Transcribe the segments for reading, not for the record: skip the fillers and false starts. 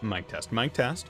Mic test, mic test.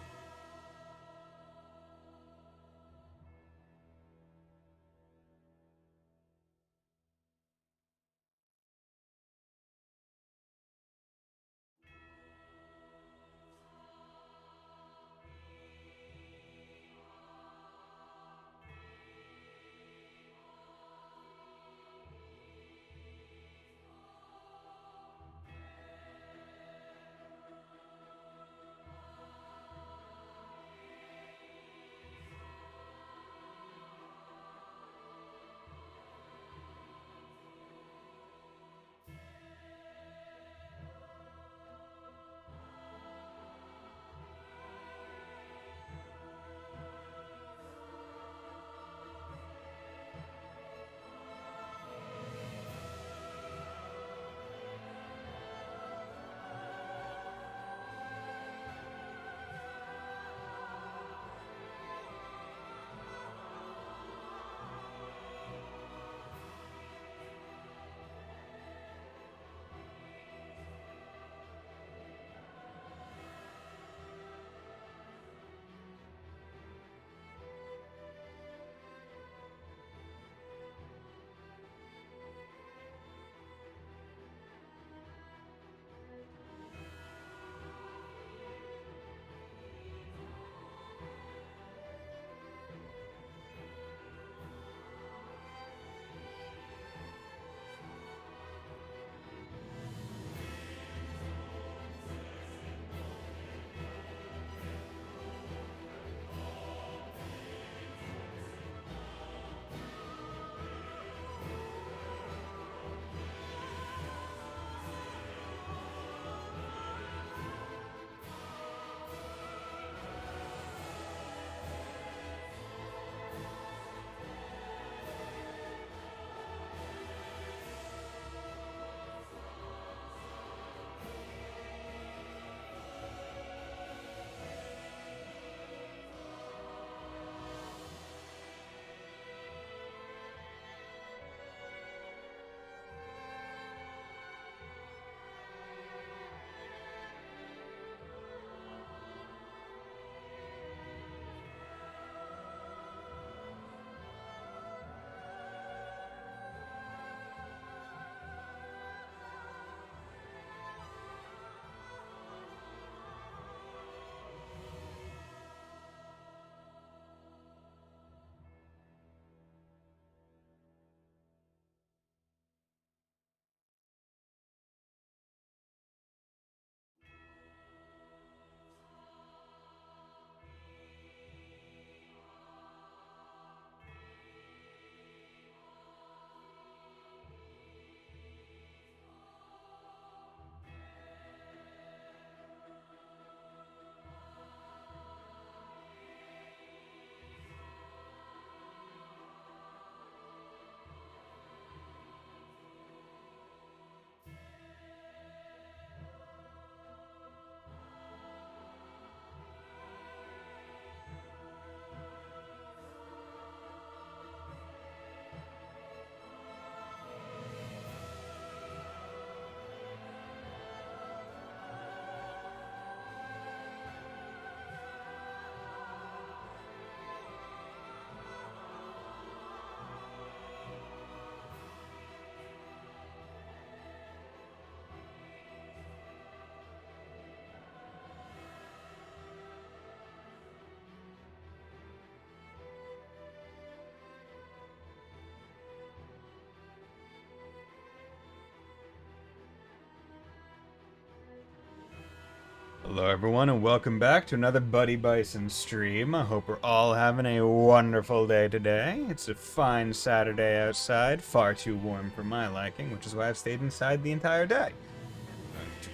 Hello everyone and welcome back to another Buddy Bison stream. I hope we're all having a wonderful day today. It's a fine Saturday outside, far too warm for my liking, which is why I've stayed inside the entire day.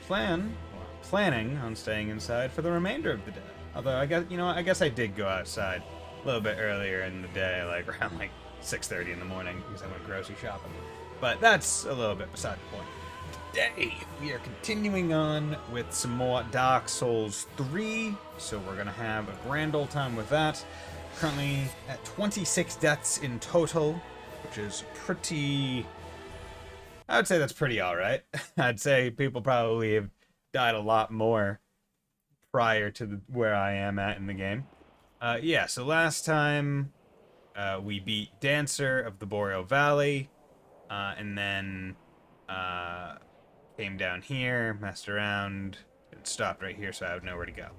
Planning on staying inside for the remainder of the day. Although I guess I did go outside a little bit earlier in the day, like around 6:30 in the morning because I went grocery shopping. But that's a little bit beside the point. Today, we are continuing on with some more Dark Souls 3, so we're going to have a grand old time with that. Currently at 26 deaths in total, which is pretty... I would say that's pretty alright. I'd say people probably have died a lot more prior to where I am at in the game. Yeah, so last time we beat Dancer of the Boreal Valley, and then uh, came down here, messed around, and stopped right here so I would know where to go.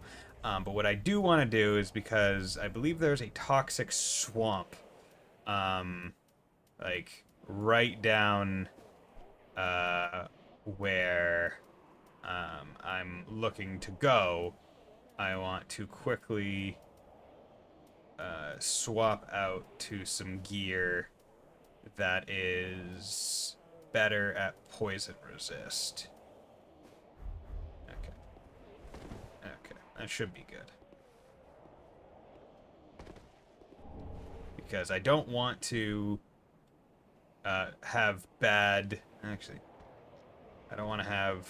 But what I do want to do is because I believe there's a toxic swamp, um, like right down where I'm looking to go. I want to quickly swap out to some gear that is better at poison resist. Okay. Okay. That should be good. Because I don't want to have bad... Actually, I don't want to have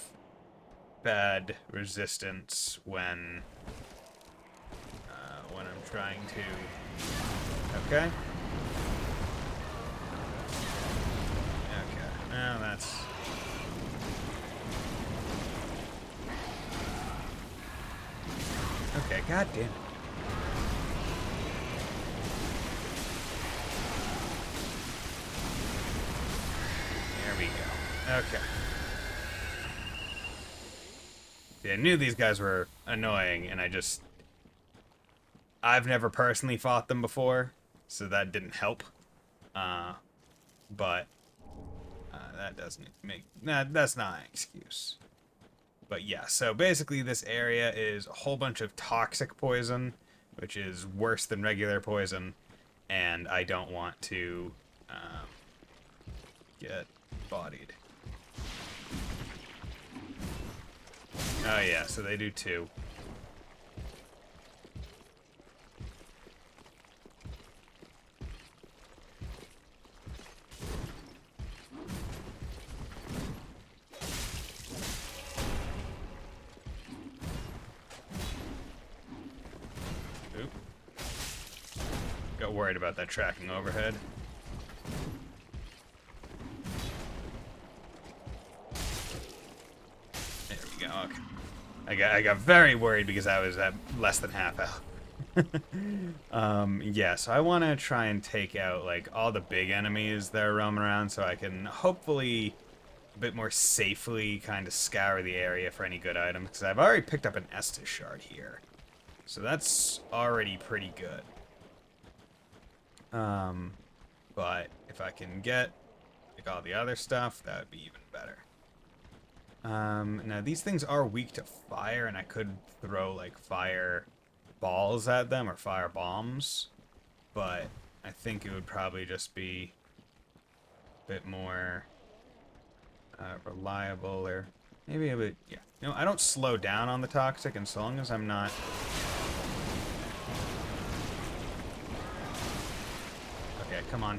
bad resistance when I'm trying to... Okay. Okay. Now that's... Okay, god damn it. There we go. Okay. See, I knew these guys were annoying, and I've never personally fought them before, so that didn't help. But that doesn't make... that's not an excuse. But yeah, so basically this area is a whole bunch of toxic poison, which is worse than regular poison, and I don't want to get bodied. Oh yeah, so they do too. Oop. Got worried about that tracking overhead. There we go, okay. I got very worried because I was at less than half health. Yeah, so I want to try and take out, like, all the big enemies that are roaming around so I can hopefully a bit more safely kind of scour the area for any good items, because I've already picked up an Estus shard here. So that's already pretty good. But if I can get, like, all the other stuff, that would be even better. Now these things are weak to fire, and I could throw, like, fire balls at them, or fire bombs, but I think it would probably just be a bit more reliable, or maybe a bit, yeah. You know, I don't slow down on the toxic, and so long as I'm not... Okay, come on.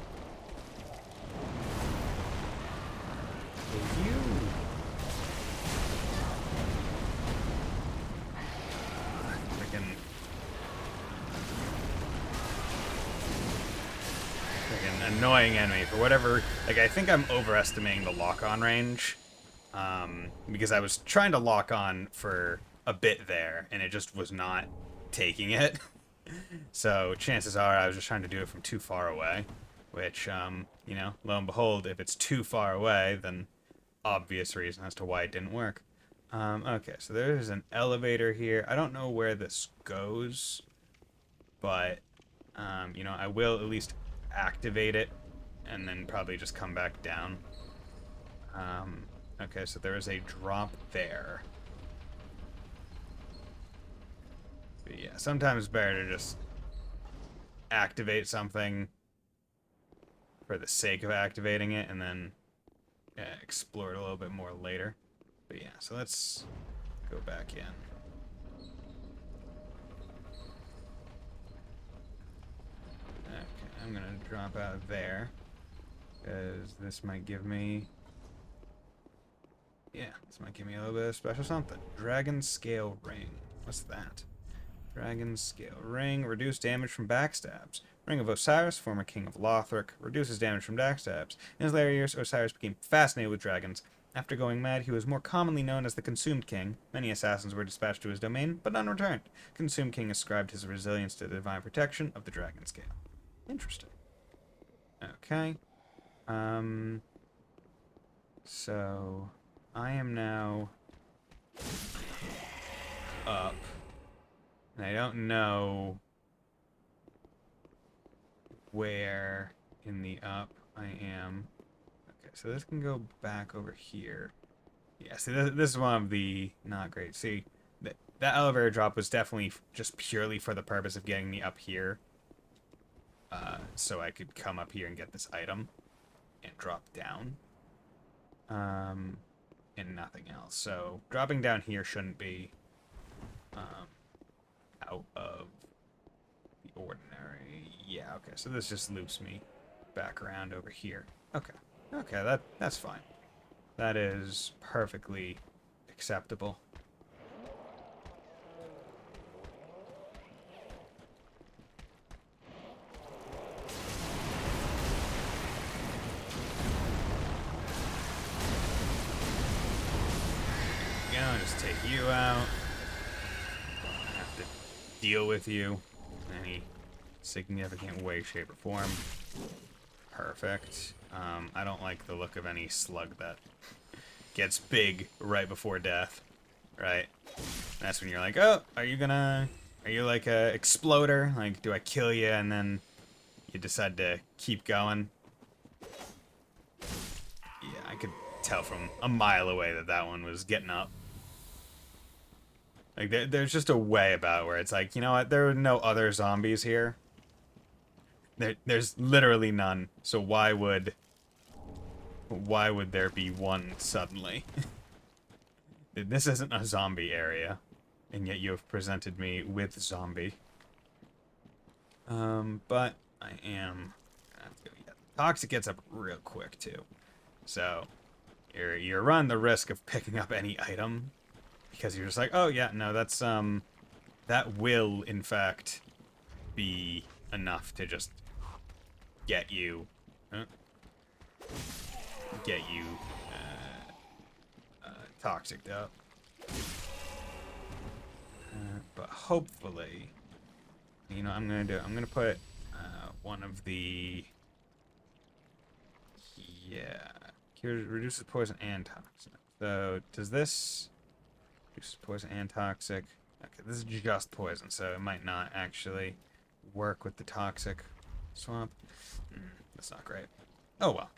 You... annoying enemy for whatever. Like, I think I'm overestimating the lock-on range, because I was trying to lock on for a bit there and it just was not taking it. So chances are I was just trying to do it from too far away, which, you know, lo and behold, if it's too far away, then obvious reason as to why it didn't work. Okay, so there's an elevator here. I don't know where this goes, but you know, I will at least activate it and then probably just come back down. Okay, so there is a drop there. But yeah, sometimes it's better to just activate something for the sake of activating it and then explore it a little bit more later. But yeah, so let's go back in. I'm gonna drop out of there, because this might give me... Yeah, this might give me a little bit of special something. Dragon Scale Ring. What's that? Dragon Scale Ring. Reduce damage from backstabs. Ring of Osiris, former king of Lothric. Reduces damage from backstabs. In his later years, Osiris became fascinated with dragons After going mad, he was more commonly known as the Consumed King. Many assassins were dispatched to his domain, but none returned. Consumed King ascribed his resilience to the divine protection of the Dragon's Gate. Interesting. Okay. So I am now up. And I don't know where in the up I am. Okay, so this can go back over here. Yeah, see, this is one of the not great. See, that elevator drop was definitely just purely for the purpose of getting me up here. So I could come up here and get this item and drop down. And nothing else. So dropping down here shouldn't be out of the ordinary. Yeah, okay. So this just loops me back around over here. Okay. Okay, that's fine. That is perfectly acceptable. I'll just take you out. Don't have to deal with you in any significant way, shape, or form. Perfect. I don't like the look of any slug that gets big right before death, right? That's when you're like, oh, are you like a exploder? Like, do I kill you and then you decide to keep going? Yeah, I could tell from a mile away that one was getting up. Like, there's just a way about where it's like, you know what, there are no other zombies here. There's literally none, so why would there be one suddenly? This isn't a zombie area, and yet you have presented me with zombie. But I am gonna have to go. Yeah, toxic gets up real quick too, so you run the risk of picking up any item because you're just like, oh yeah, no, that's that will in fact be enough to just get you toxicked up. But hopefully, you know, I'm gonna put one of the reduces poison and toxic. So does this reduces poison and toxic? Okay, this is just poison, so it might not actually work with the toxic swap. That's not great. Oh well.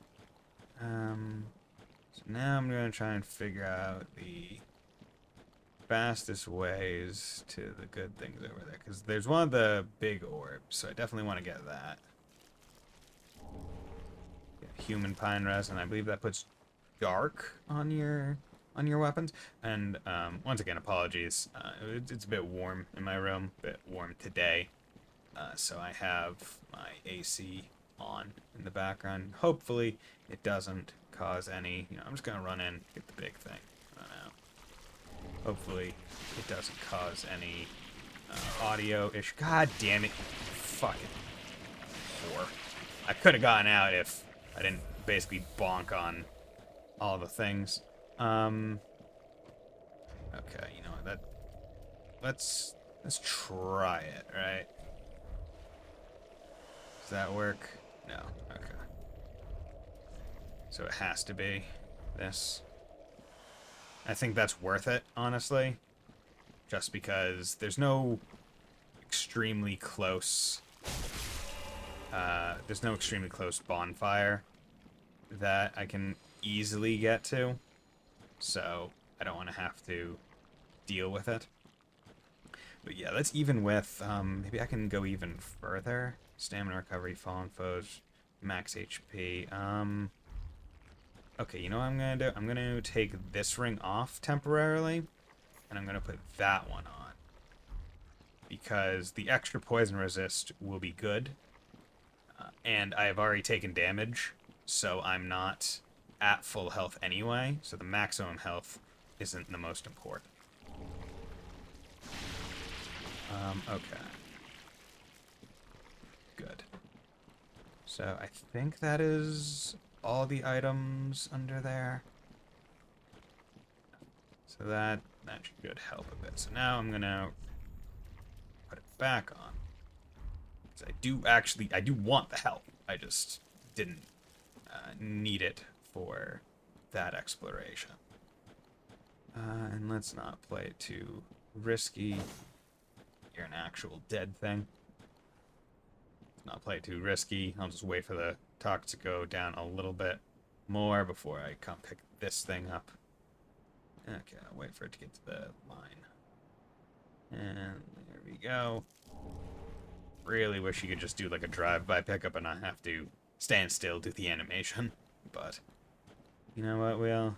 So now I'm gonna try and figure out the fastest ways to the good things over there, because there's one of the big orbs, so I definitely want to get that. Human pine resin. I believe that puts dark on your weapons. And once again, apologies. It's a bit warm in my room, a bit warm today. So I have my AC on in the background. Hopefully it doesn't cause any, you know, I'm just gonna run in, get the big thing. I don't know. Hopefully it doesn't cause any audio issue. God damn it. Fuck it. 4. I could have gotten out if I didn't basically bonk on all the things. Okay, you know what, let's try it, right? Does that work? No. Okay. So it has to be this. I think that's worth it, honestly. Just because there's no extremely close bonfire that I can easily get to. So I don't want to have to deal with it. But yeah, that's even with, maybe I can go even further. Stamina recovery, fallen foes, max HP. Okay, you know what I'm gonna do? I'm gonna take this ring off temporarily, and I'm gonna put that one on. Because the extra poison resist will be good. And I have already taken damage, so I'm not at full health anyway, so the maximum health isn't the most important. Okay. Good. So I think that is all the items under there. So that should help a bit. So now I'm gonna put it back on. I do want the help. I just didn't need it for that exploration. And let's not play it too risky. You're an actual dead thing. Let's not play it too risky. I'll just wait for the talk to go down a little bit more before I come pick this thing up. Okay, I'll wait for it to get to the line. And there we go. Really wish you could just do like a drive-by pickup and not have to stand still, do the animation. But, you know what, you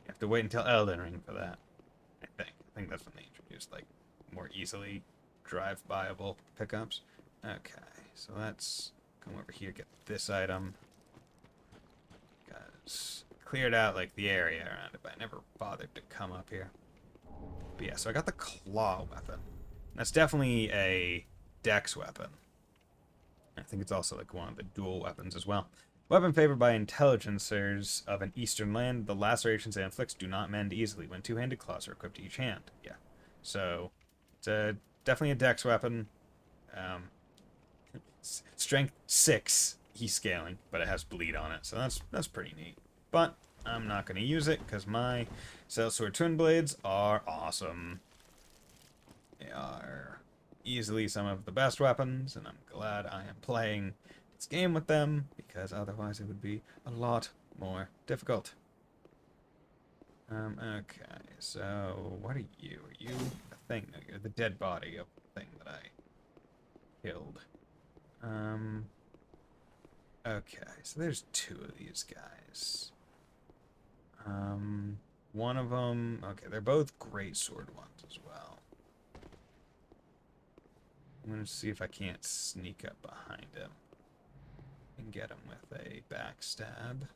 have to wait until Elden Ring for that. I think that's when they introduced, like, more easily drive-byable pickups. Okay, so let's come over here, get this item. Guys, cleared out, like, the area around it, but I never bothered to come up here. But yeah, so I got the claw weapon. That's definitely a dex weapon. I think it's also like one of the dual weapons as well. Weapon favored by intelligencers of an eastern land. The lacerations it inflicts do not mend easily when two-handed claws are equipped to each hand. Yeah, so it's definitely a dex weapon. Strength 6 he's scaling, but it has bleed on it, so that's pretty neat. But I'm not going to use it because my Sellsword Twin Blades are awesome. They are easily some of the best weapons, and I'm glad I am playing this game with them, because otherwise it would be a lot more difficult. Okay, so what are you? Are you a thing? No, you're the dead body of the thing that I killed. Okay, so there's two of these guys. One of them, okay, they're both great sword ones as well. I'm gonna see if I can't sneak up behind him and get him with a backstab.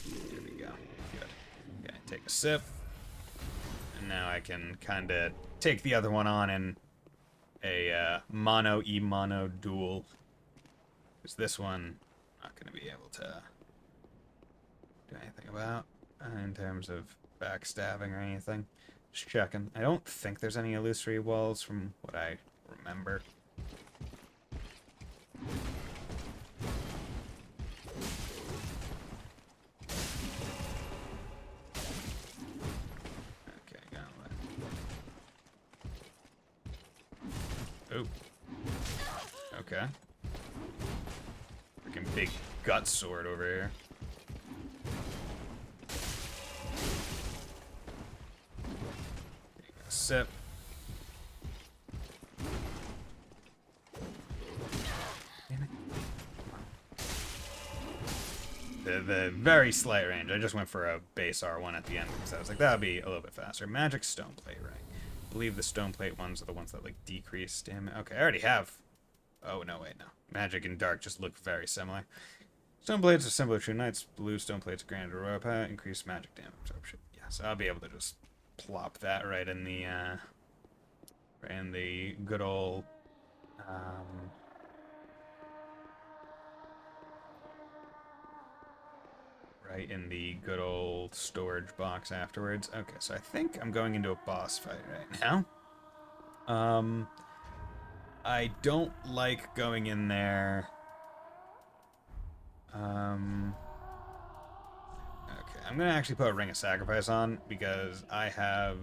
There we go. Good. Okay, take a sip. And now I can kind of take the other one on in a mono duel. Because this one, I'm not going to be able to do anything about in terms of backstabbing or anything. Just checking. I don't think there's any illusory walls from what I remember. Okay, got it. Oh. Okay. Freaking big gut sword over here. Sip. Damn it. The very slight range. I just went for a base R1 at the end because I was like, that would be a little bit faster. Magic stone plate, right? I believe the stone plate ones are the ones that like decrease damage. Okay, I already have. Oh no, wait, no. Magic and dark just look very similar. Stone blades are similar to knights. Blue stone plates granted royal power, increase magic damage absorption. Yeah, so I'll be able to just plop that right in the good old right in the good old storage box afterwards. Okay, so I think I'm going into a boss fight right now. I don't like going in there. Okay, I'm gonna actually put a Ring of Sacrifice on because I have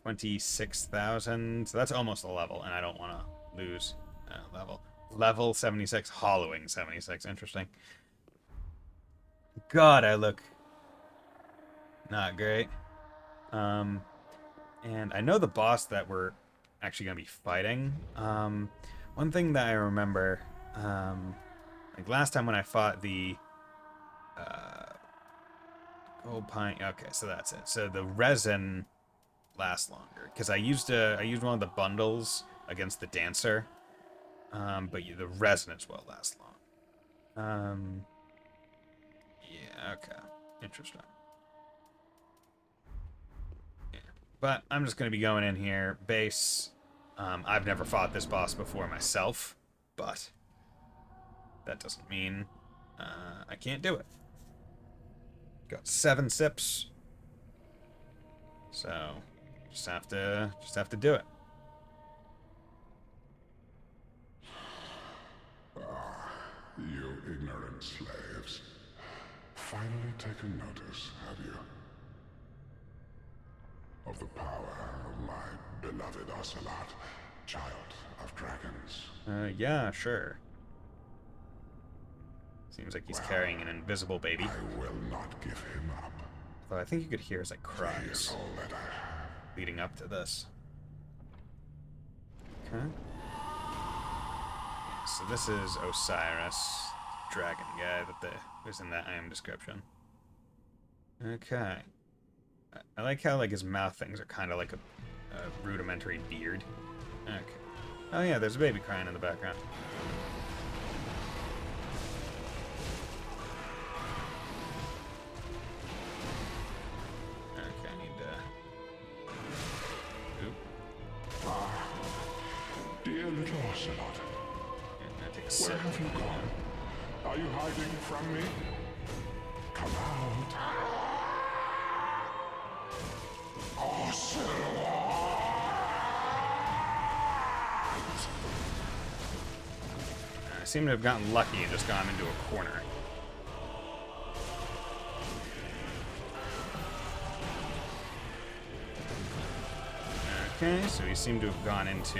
26,000, so that's almost a level, and I don't want to lose level. Level 76, hollowing 76, interesting. God, I look not great. And I know the boss that we're actually gonna be fighting. One thing that I remember, like last time when I fought the gold pine. Okay, so that's it. So the resin lasts longer because I used one of the bundles against the dancer, but the resin as well lasts long. Yeah, okay, interesting. Yeah, but I'm just gonna be going in here base. I've never fought this boss before myself, but that doesn't mean I can't do it. Got 7 sips, so just have to do it. You ignorant slaves. Finally taken notice, have you? Of the power of my beloved Ocelot, child of dragons. Yeah, sure. Seems like he's carrying an invisible baby. I will not give him up. Though I think you could hear his like He is cries all that I have. leading up to this. Okay. So this is Osiris, dragon guy that was in that IM description. Okay. I like how like his mouth things are kind of like a rudimentary beard. Okay. Oh yeah, there's a baby crying in the background. Okay, I need to... Oop. Dear little Ocelot, I'm gonna take a where sip. have you gone? Are you hiding from me? Come out. Ocelot! I seem to have gotten lucky and just gone into a corner. Okay, so he seemed to have gone into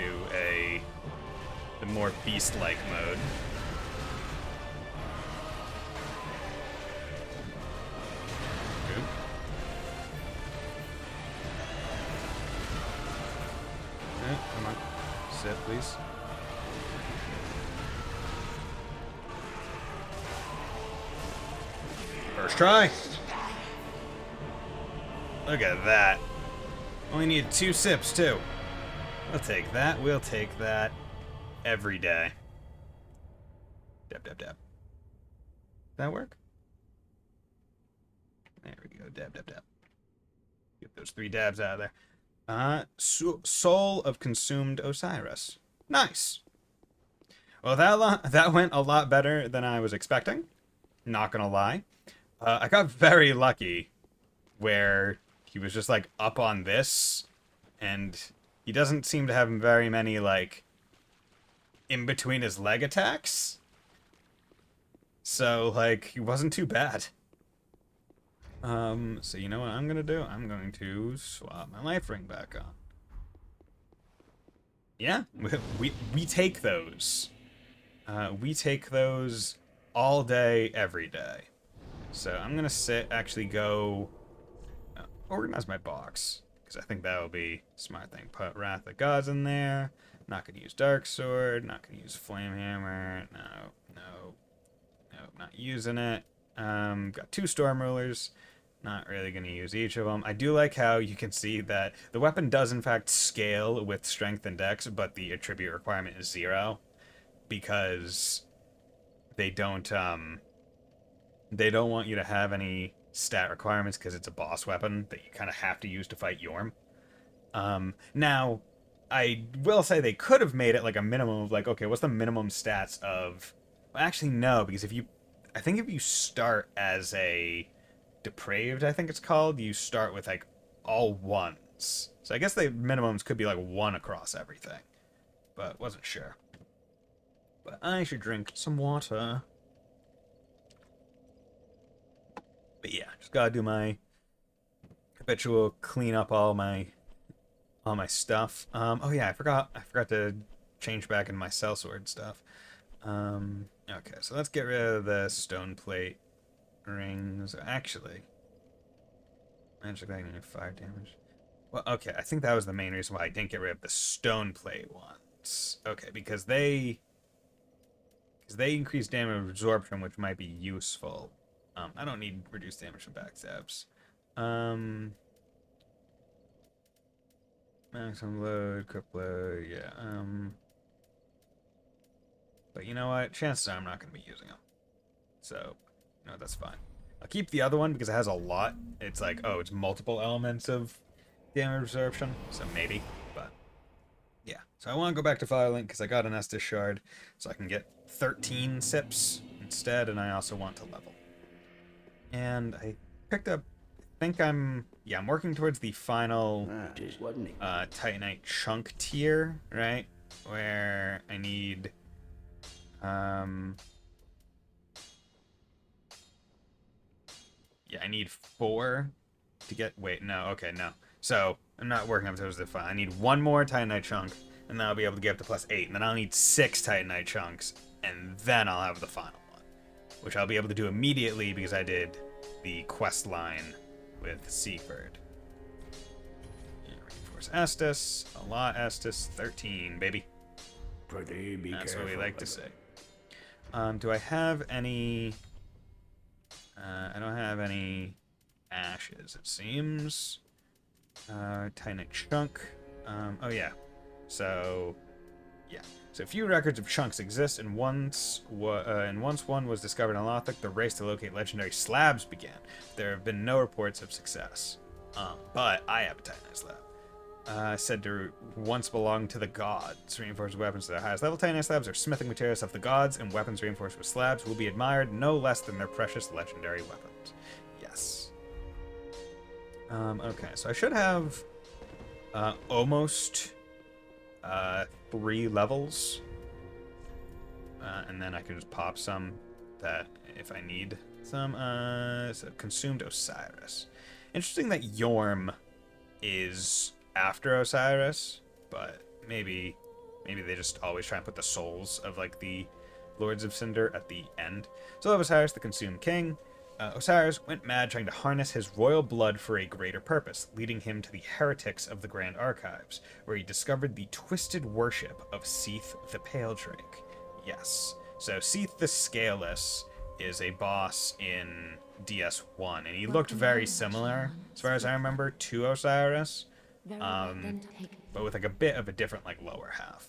the more beast-like mode. Oop. Come on. Sit, please. First try. Look at that. Only need 2 sips, too. We'll take that. We'll take that every day. Dab, dab, dab. That work? There we go. Dab, dab, dab. Get those 3 dabs out of there. Soul of Consumed Osiris. Nice. Well, that went a lot better than I was expecting. Not gonna lie. I got very lucky where he was just, like, up on this, and he doesn't seem to have very many, like, in-between his leg attacks. So, like, he wasn't too bad. So you know what I'm gonna do? I'm going to swap my life ring back on. Yeah, we take those. We take those all day, every day. So I'm gonna actually go organize my box, because I think that will be a smart thing. Put Wrath of Gods in there. Not gonna use Dark Sword. Not gonna use Flame Hammer. No, not using it. Got 2 Storm Rulers. Not really going to use each of them. I do like how you can see that the weapon does in fact scale with strength and dex, but the attribute requirement is 0 because they don't want you to have any stat requirements because it's a boss weapon that you kind of have to use to fight Yorm. Now, I will say they could have made it like a minimum of like, okay, what's the minimum stats of... Well, actually, no, because I think if you start as a Depraved, I think it's called, you start with like all 1s. So I guess the minimums could be like 1 across everything. But wasn't sure. But I should drink some water. But yeah, just gotta do my habitual clean up all my stuff. Oh yeah, I forgot to change back into my sellsword stuff. Okay, so let's get rid of the stone plate rings. Actually, magic lightning and 5 damage. Well, okay, I think that was the main reason why I didn't get rid of the stone plate ones. Okay, because they increase damage absorption, which might be useful. I don't need reduced damage from backstabs. Maximum load, quick load, yeah. But you know what? Chances are I'm not going to be using them. So, no, that's fine. I'll keep the other one because it has a lot. It's like, oh, it's multiple elements of damage absorption, so maybe, but Yeah, so I want to go back to Firelink because I got an Estus shard, so I can get 13 sips instead, and I also want to level. And I picked up, I think I'm working towards the final It is, wasn't it? Titanite chunk tier, right? Where I need, I need 4 to get, wait, no, okay, no. So, I'm not working up towards the final. I need 1 more Titanite chunk, and then I'll be able to get up to +8, and then I'll need 6 Titanite chunks, and then I'll have the final one, which I'll be able to do immediately because I did the quest line with Seaford. Reinforce Estus, a lot Estus, 13, baby. Pretty be That's careful. what we like to say. Do I have any... I don't have any ashes, it seems. Titanite chunk. Oh yeah. So, yeah. So few records of chunks exist, and once one was discovered in Lothric, the race to locate legendary slabs began. There have been no reports of success. But I have a Titanite slab. Said to once belong to the gods. Reinforced weapons to their highest level Titanite slabs are smithing materials of the gods, and weapons reinforced with slabs will be admired no less than their precious legendary weapons. Yes. Okay, so I should have almost 3 levels, and then I can just pop some that if I need some. So consumed Osiris. Interesting that Yorm is after Osiris, but maybe they just always try and put the souls of like the Lords of Cinder at the end. So Osiris, the Consumed King. Osiris went mad trying to harness his royal blood for a greater purpose, leading him to the heretics of the Grand Archives, where he discovered the twisted worship of Seath the Pale Drake. Yes. So Seath the Scaleless is a boss in DS1, and he looked very similar, as far as I remember, to Osiris, but with like a bit of a different like lower half.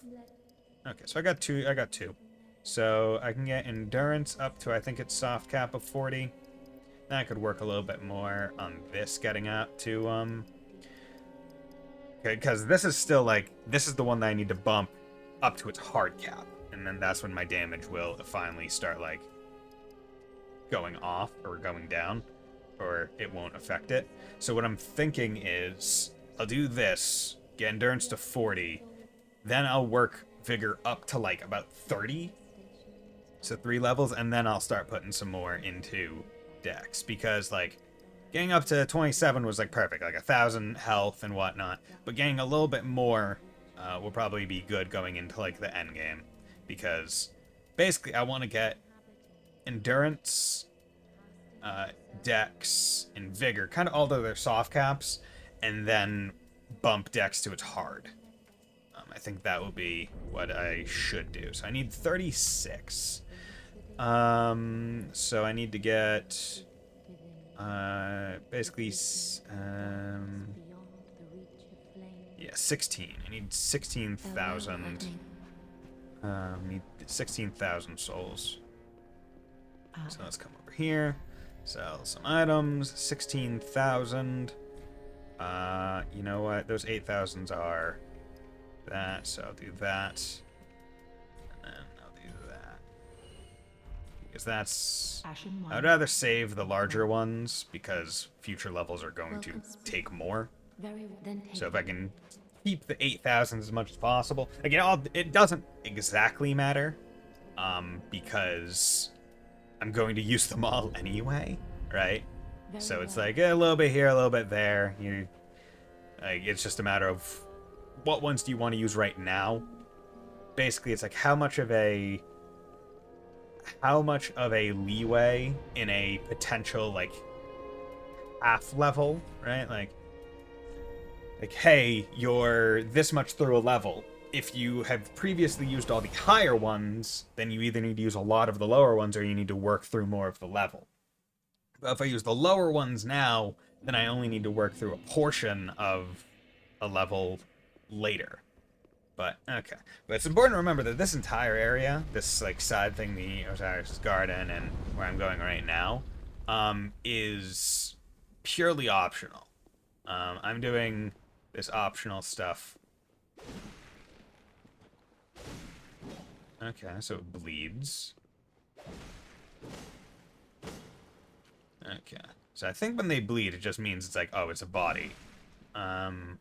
Okay, so I got two. So I can get endurance up to, I think it's soft cap of 40. That could work a little bit more on this getting up to okay, because this is still like, this is the one that I need to bump up to its hard cap, and then that's when my damage will finally start like going off or going down, or it won't affect it. So what I'm thinking is I'll do this, get endurance to 40, then I'll work vigor up to like about 30, so 3 levels, and then I'll start putting some more into dex, because like getting up to 27 was like perfect, like 1,000 health and whatnot, but getting a little bit more will probably be good going into like the end game, because basically I want to get endurance, dex, and vigor, kind of all of their soft caps, and then bump dex to its hard. I think that will be what I should do. So I need 36. So I need to get basically 16. I need 16,000. Need 16,000 souls. So let's come over here, sell some items. 16,000. You know what? Those 8,000s are that, so I'll do that. And then I'll do that. Because that's... I'd rather save the larger ones, because future levels are going to take more. So if I can keep the 8,000 as much as possible. Again, it doesn't exactly matter, because I'm going to use them all anyway, right? So it's like a little bit here, a little bit there. It's just a matter of what ones do you want to use right now. Basically, it's like how much of a leeway in a potential like half level, right? Like hey, you're this much through a level. If you have previously used all the higher ones, then you either need to use a lot of the lower ones or you need to work through more of the level. But if I use the lower ones now, then I only need to work through a portion of a level later. But, okay. But it's important to remember that this entire area, this, like, side thing, the Osiris Garden, and where I'm going right now, is purely optional. I'm doing this optional stuff Okay, so it bleeds. Okay. So I think when they bleed, it just means it's like, oh, it's a body. Not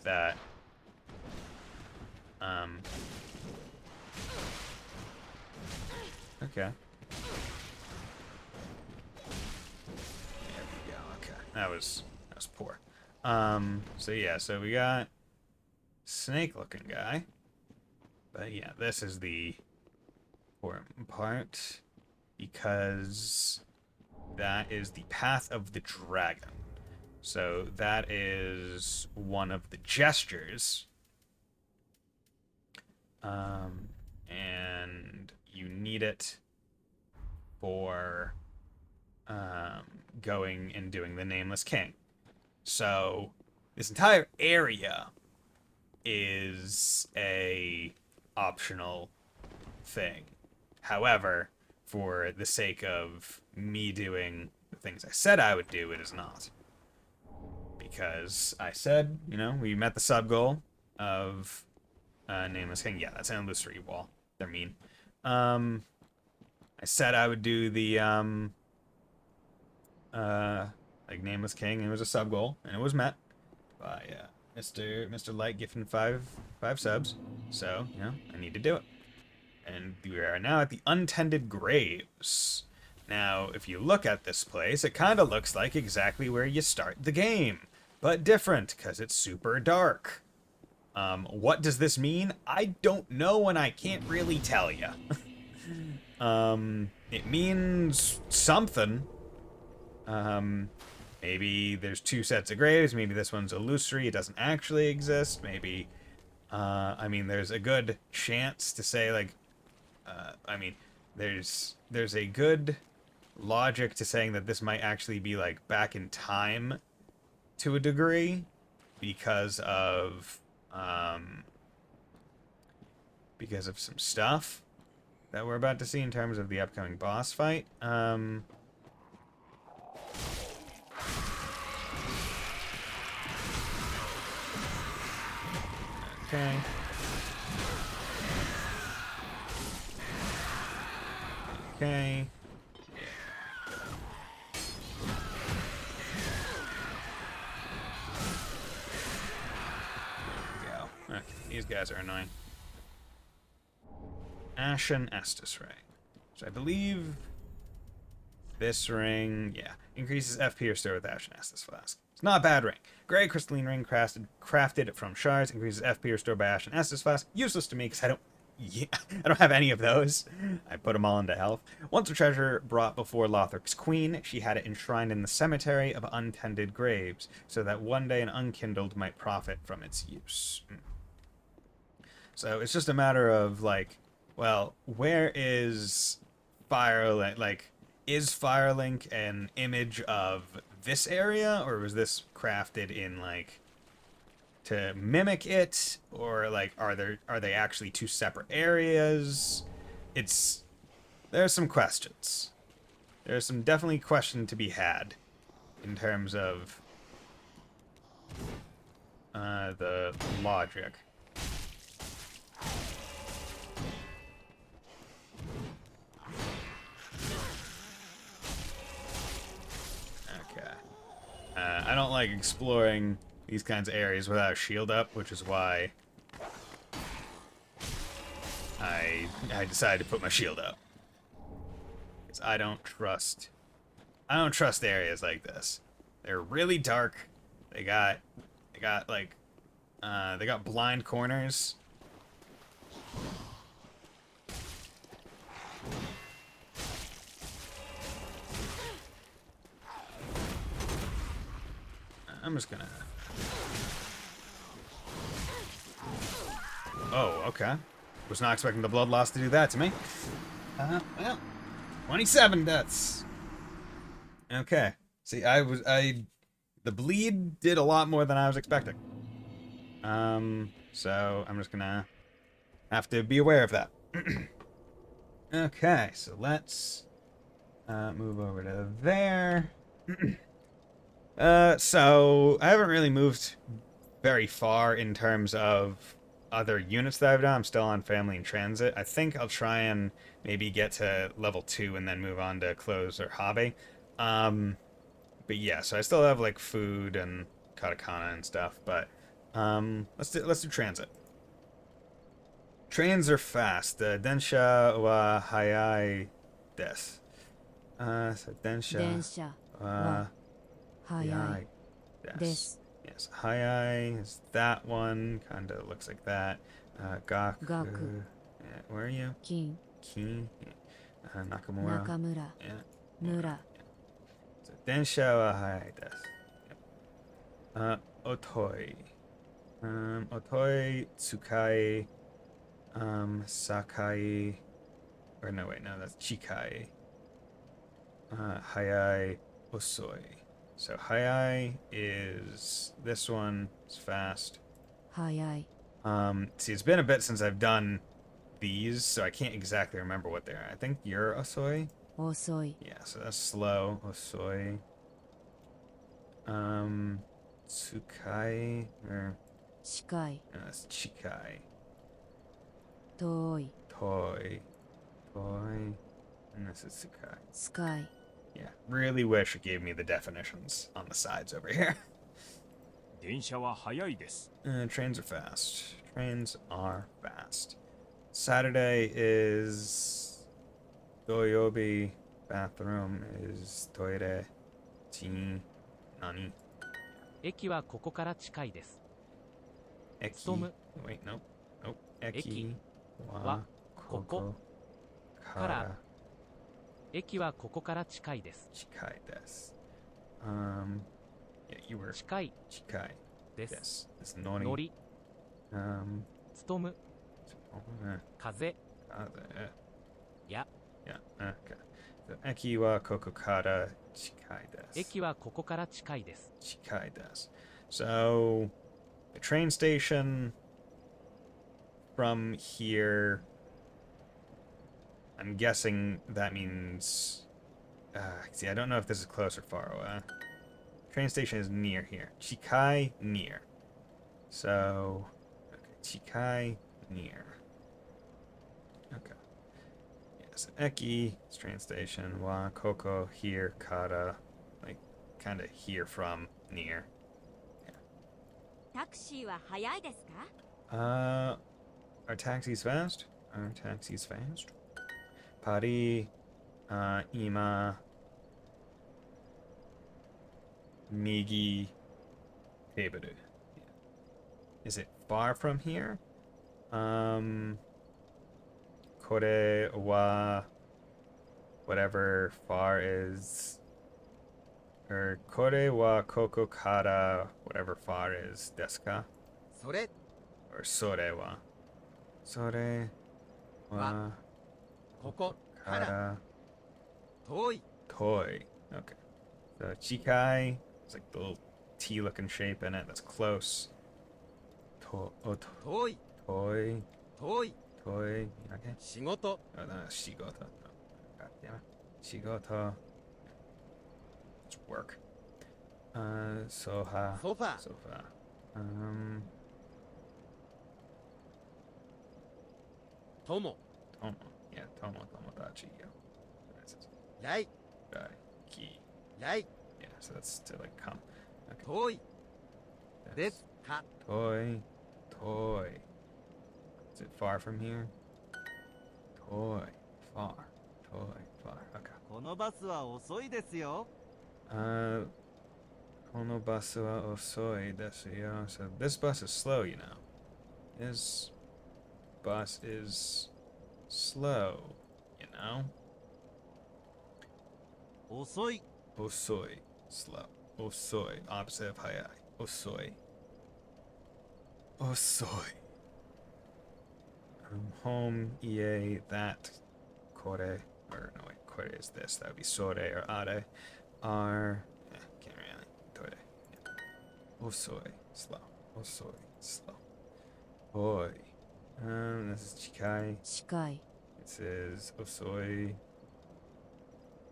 that. Okay. There we go. Okay. That was poor. So yeah, so we got snake-looking guy. But yeah, this is the important part because that is the path of the dragon. So that is one of the gestures. And you need it for going and doing the Nameless King. So this entire area is a optional thing. However, for the sake of me doing the things I said I would do, it is not. Because I said, you know, we met the sub goal of Nameless King. Yeah, that's an illusory wall. They're mean. I said I would do the like Nameless King, and it was a sub goal, and it was met by Mr. Light gifting five subs. So, you know, I need to do it. And we are now at the Untended Graves. Now, if you look at this place, it kind of looks like exactly where you start the game, but different because it's super dark. What does this mean? I don't know, and I can't really tell you. It means something. Maybe there's two sets of graves. Maybe this one's illusory. It doesn't actually exist. Maybe, I mean, there's a good chance to say, like, I mean, there's a good logic to saying that this might actually be, like, back in time to a degree because of some stuff that we're about to see in terms of the upcoming boss fight. Okay. Okay. There we go. Okay, these guys are annoying. Ashen Estus ring. So I believe this ring, yeah, increases FP restore with Ashen Estus flask. It's not a bad ring. Gray crystalline ring crafted from shards, increases FP restore by Ashen Estus flask. Useless to me because I don't have any of those. I put them all into health. Once a treasure brought before Lothric's queen, she had it enshrined in the cemetery of untended graves, so that one day an unkindled might profit from its use. So it's just a matter of, like, well, where is Firelink? Like, is Firelink an image of this area, or was this crafted in, like, to mimic it, or, like, are they actually two separate areas? There's some questions. There's some definitely question to be had in terms of the logic. Okay. I don't like exploring these kinds of areas without a shield up, which is why I decided to put my shield up. Because I don't trust areas like this. They're really dark. They got blind corners. I'm just gonna... Oh, okay. Was not expecting the blood loss to do that to me. Well, 27 deaths. Okay. See, the bleed did a lot more than I was expecting. So I'm just gonna have to be aware of that. Okay, so let's move over to there. So I haven't really moved very far in terms of other units that I've done. I'm still on family and transit. I think I'll try and maybe get to level 2 and then move on to clothes or hobby. Um, but yeah, so I still have like food and katakana and stuff. But let's do transit. Trains are fast. Densha wa hayai desu. So densha 電車 wa は速い hayai で desu. す Yes, hayai is that one. Kind of looks like that. Gaku. Gaku. Yeah, where are you? 金 Ki. Nakamura. 中村 Yeah. 村 So densha wa hayai desu. Otoi. Otoi, tsukai, sakai. Or no, wait, no, that's chikai. Hayai, osoi. So hayai is this one. It's fast. 速い See, it's been a bit since I've done these, so I can't exactly remember what they are. I think you're osoi. 遅い Yeah, so that's slow. Osoi. Tsukai or 近い no, that's chikai. 遠い Toy. Toy. And this is tsukai. 使い Yeah, really wish it gave me the definitions on the sides over here. 電車は速いです。 Trains are fast. Trains are fast. Saturday is Doyobi. Bathroom is toire. Tea. Nani. 駅はここから近いです。 Eki. Stomu. Wait, no. Nope. Eki. Eki. Wa. Wa. Koko. Koko. Kara. 駅はここから近いです。 Chikai desu. Yeah, you were 近い chikai. です。 Yes. It's nori. 乗り、 勤む、 風、 や、 Yeah, okay. So, eki wa koko kara chikai desu. 駅はここから近いです。 Chikai desu. So, the train station from here, I'm guessing that means... see, I don't know if this is close or far away. Train station is near here. Chikai, near. So, okay, Chikai, near. Okay. Yes, Eki, it's train station. Wa, Koko, here, Kara, like, kind of here from, near. タクシーは早いですか？ Are taxis fast? Are taxis fast? Pari, ima, migi, teberu. Is it far from here? Kore wa, whatever far is, or kore wa koko kara, whatever far is, desu ka? それ Or sore wa. Sore wa ここから kara 遠い toy. Okay. So chikai, it's like the little T looking shape in it. That's close.遠い Toy. 遠い Toy. Okay. 仕事 Oh, no, that's shigoto. No. God damn it. Shigoto. It's work. Soha. ソファ Sofa. Tomo Tomo. Yeah, Tomo Tomodachi. Yeah. That's it. 来 Dai. Ki. 来 Yeah, so that's to like come. Okay. 遠い That's ですか toy. Toy. Is it far from here? Toy. Far. Toy. Far. Okay. このバスは遅いですよ Kono basu wa osoi desu yo. So this bus is slow, you know. This bus is slow, you know. 遅い Osoi. Slow. Osoi. Opposite of hayai. Osoi. Osoi. Home, ie, that, kore, or no wait, kore is this. That would be sore or are. Are, can't really. Toire. Yeah. Osoi. Slow. Osoi. Slow. Oi. This is chikai. 近い This is osoi.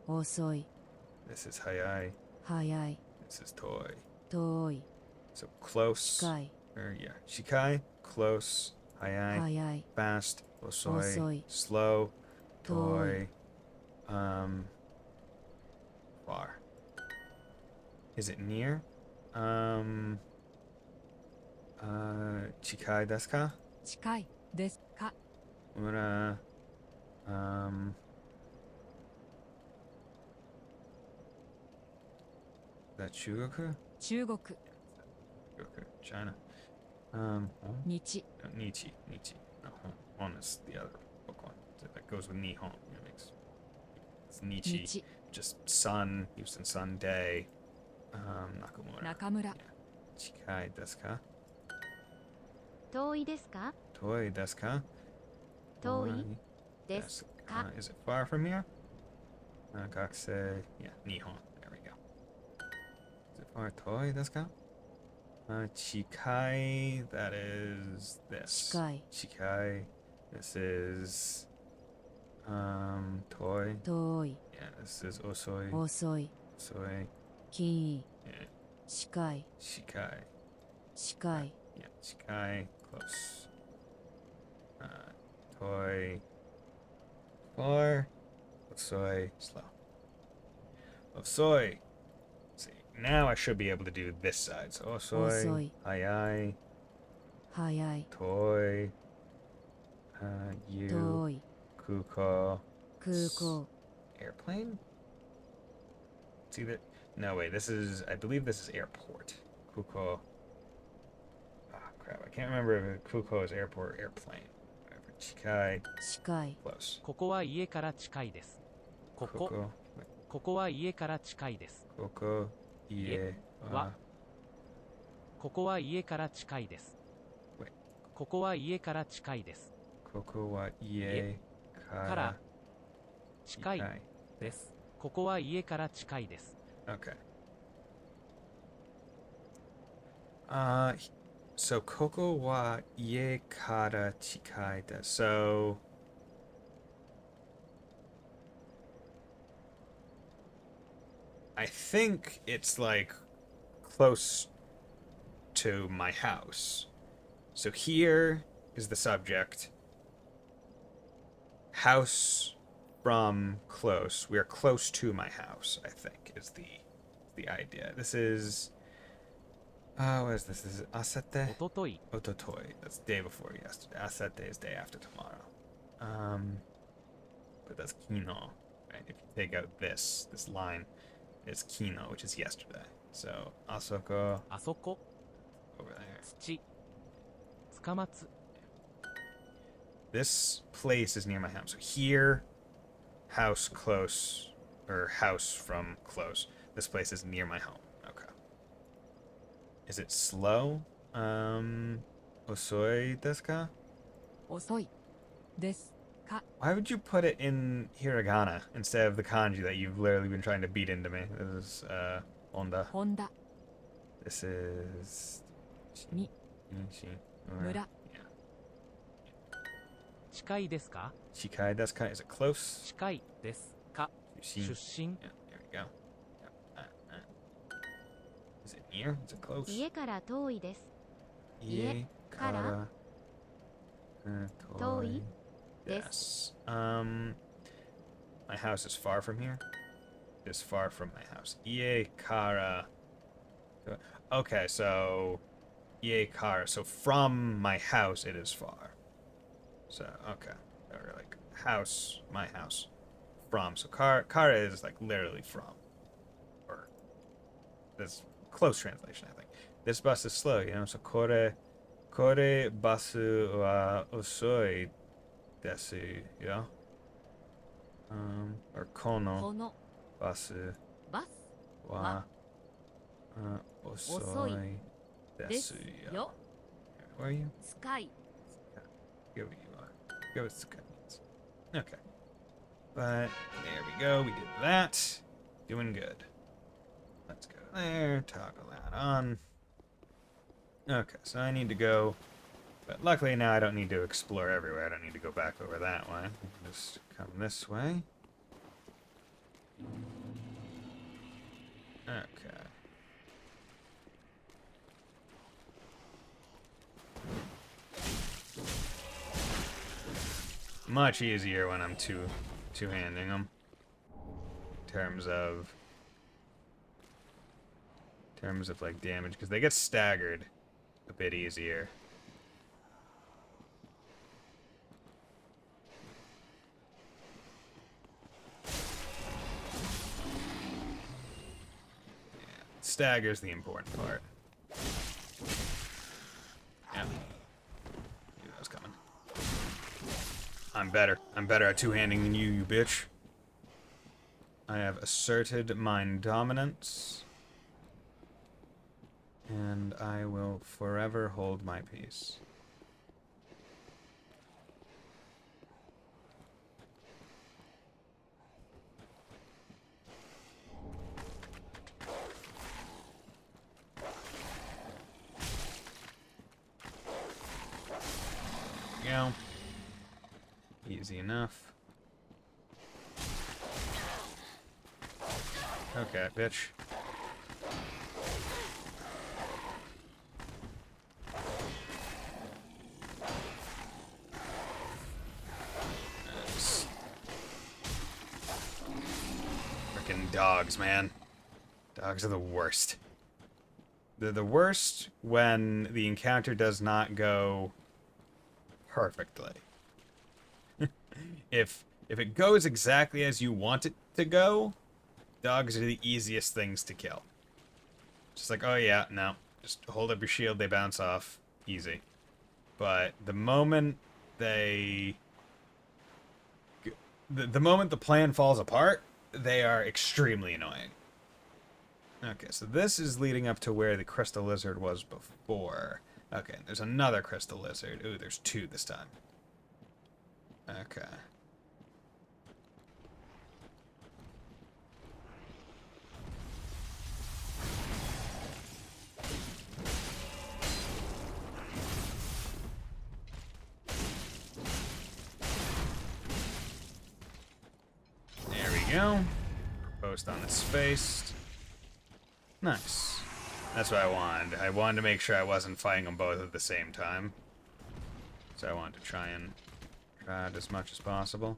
遅い This is hayai. 速い This is toy. 遠い So close. 近い Or yeah, shikai, close. Hayai. 早い Fast. Osoi. Osoi. Slow. Toi. Toy. Far. Is it near? Chikai desu ka? 近いですか Ura. Is that Chugoku? 中国 Chugoku. China. Hon? 日 No, Nichi. Nichi. No, Hon is the other Pokemon. So that goes with Nihon. It makes it's Nichi. 日 Just sun, used in sun, day. Nakamura. 中村 Chikai desu ka? 遠いですか Toy desu ka? 遠い Toy で desu す ka. か Is it far from here? Gakusei. Yeah, Nihon. There we go. Is it far? Toy desu ka? Chikai. That is this. 近い Chikai. This is. Toy. 遠い Yeah, this is Osoi. 遅い Osoi. 近い Yeah. 近い Shikai. 近い Yeah, Chikai. Close. Toy. Far. Osoi. Slow. Osoi. Let's see. Now I should be able to do this side. So Osoi. Osoi. Hayai. 早い Toy. You. 遠い Kuko. 空港 Airplane? It's either. No, wait. This is. I believe this is airport. Kuko. Ah, crap. I can't remember if Kuko is airport or airplane. Whatever. Chikai. 近い Close. ここは家から近いです。こ Koko. こは家から近いです。 Koko. Ie. Wa. ここは家から近いです。 Wait. ここは家から近いです。 Koko wa ie. から近い Chikai. です。ここは家から近いです。 Okay. So Koko wa ie kara chikai desu. So I think it's like close to my house. So here is the subject. House from close. We are close to my house, I think, is the idea. This is what is this? This is お Asate? ととい Ototoi. That's day before yesterday. Asate is day after tomorrow. But that's Kino. Right? If you take out this line, it's Kino, which is yesterday. So Asoko あそこ over there. 土塚松 This place is near my house. So here, house close, or house from close. This place is near my home. Okay. Is it slow? Osoi desu ka? 遅いですか Why would you put it in hiragana instead of the kanji that you've literally been trying to beat into me? This is Honda. 本田 This is Ni. Nishi. Or- 村 Yeah. 近いですか Shikai desu ka? Is it close? 近いですか Yushi. 出身 Yeah, there we go. Yep. Is it near? Is it close? 家から遠いです Ie kara. Toi. Yes. My house is far from here. Is far from my house. Ie kara. Okay, so Ie kara. So from my house, it is far. So okay, or like house, my house, from. So kara is like literally from, or this close translation, I think. This bus is slow, you know. So kore basu wa osoi desu, you know. Or kono この basu バス wa osoi Osoi desu, です yo. よ Where are you? 近い Go where you are. Go with Tsuka means. Okay. But there we go. We did that. Doing good. Let's go there. Toggle that on. Okay, so I need to go. But luckily now I don't need to explore everywhere. I don't need to go back over that way. I can just come this way. Okay. much easier when I'm two-handing them. In terms of like damage, because they get staggered a bit easier. Stagger's the important part. Yeah. Knew that was coming. I'm better. I'm better at two-handing than you bitch. I have asserted mine dominance. And I will forever hold my peace. Go. Easy enough. Okay, bitch. Frickin' dogs, man. Dogs are the worst. They're the worst when the encounter does not go perfectly. If it goes exactly as you want it to go, dogs are the easiest things to kill. Just like, oh yeah, no. Just hold up your shield, they bounce off. Easy. But the moment they... The moment the plan falls apart, they are extremely annoying. Okay, so this is leading up to where the crystal lizard was before. Okay, there's another crystal lizard. Ooh, there's two this time. Okay. There we go. Post on its face. Nice. That's what I wanted. I wanted to make sure I wasn't fighting them both at the same time. So I wanted to try it as much as possible.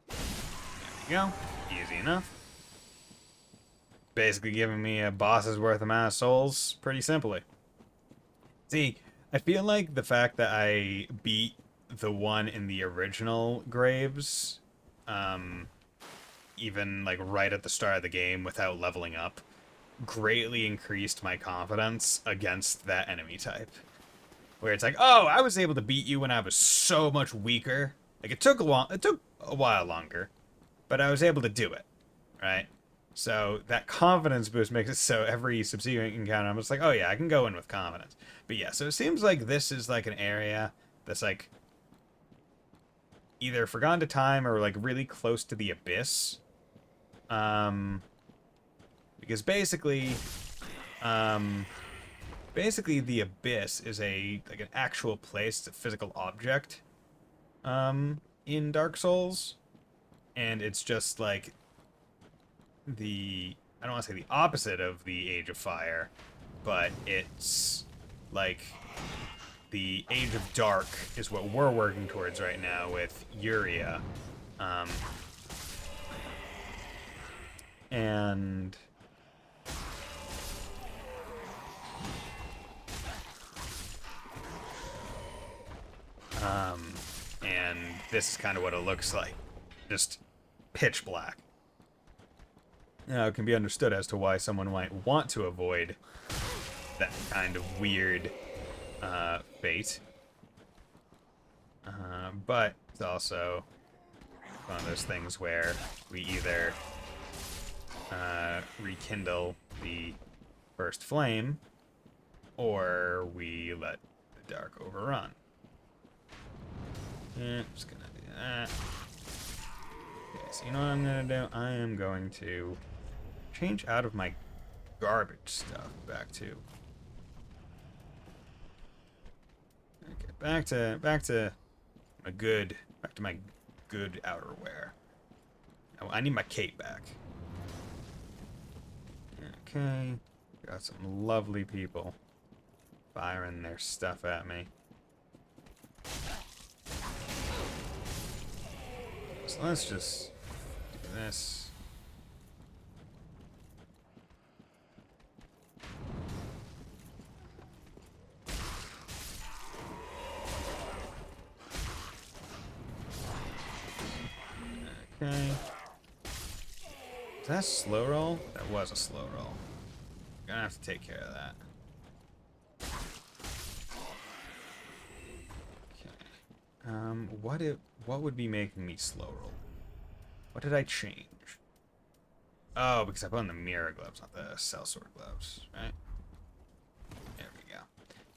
There we go. Easy enough. Basically giving me a boss's worth amount of souls pretty simply. See, I feel like the fact that I beat the one in the original Graves, even like right at the start of the game without leveling up, greatly increased my confidence against that enemy type. Where it's like, oh, I was able to beat you when I was so much weaker. Like it took a while longer, but I was able to do it, right? So that confidence boost makes it so every subsequent encounter I'm just like, oh yeah, I can go in with confidence. But yeah, so it seems like this is like an area that's like either forgotten to time or like really close to the abyss. Because basically the abyss is like an actual place, it's a physical object in Dark Souls, and it's just like I don't want to say the opposite of the Age of Fire, but it's like the Age of Dark is what we're working towards right now with Uria. And this is kind of what it looks like. Just pitch black. Now, it can be understood as to why someone might want to avoid that kind of weird fate. But it's also one of those things where we either rekindle the first flame, or we let the dark overrun. I'm just gonna do that. Okay, so you know what I'm gonna do? I am going to change out of my garbage stuff back to back to my good outerwear. I need my cape back. Okay. Got some lovely people firing their stuff at me. So let's just do this. Okay. Is that a slow roll? That was a slow roll. Gonna have to take care of that. Okay. What would be making me slow roll? What did I change? Oh, because I put on the mirror gloves, not the sellsword gloves, right? There we go.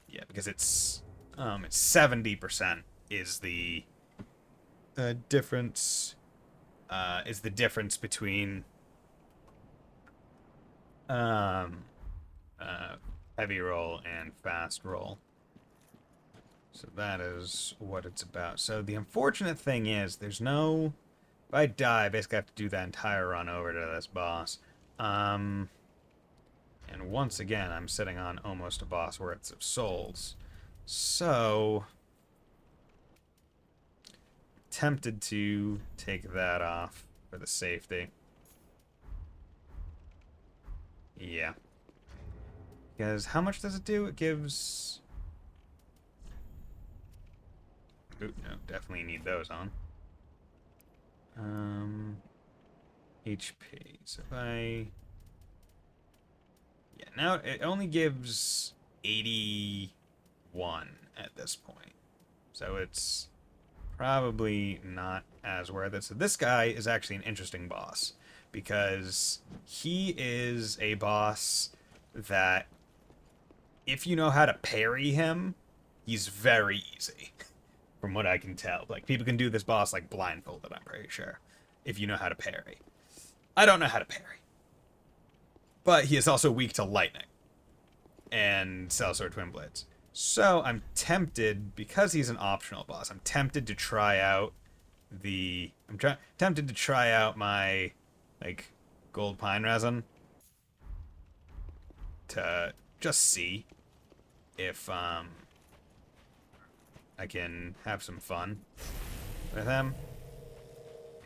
Yeah, because it's 70% is the difference. Is the difference between heavy roll and fast roll. So that is what it's about. So the unfortunate thing is there's no... If I die, I basically have to do that entire run over to this boss. And once again, I'm sitting on almost a boss worth of souls. So... tempted to take that off for the safety. Yeah. Because how much does it do? It gives... Ooh, no, definitely need those on. HP. So if I... Yeah, now it only gives 81 at this point. So it's probably not as worth it. So this guy is actually an interesting boss. Because he is a boss that, if you know how to parry him, he's very easy. From what I can tell. Like, people can do this boss, like, blindfolded, I'm pretty sure. If you know how to parry. I don't know how to parry. But he is also weak to lightning. And Sellsword Twin Blades. So, I'm tempted, because he's an optional boss, I'm tempted to try out the... tempted to try out my, like, gold pine resin. To just see if, I can have some fun with him.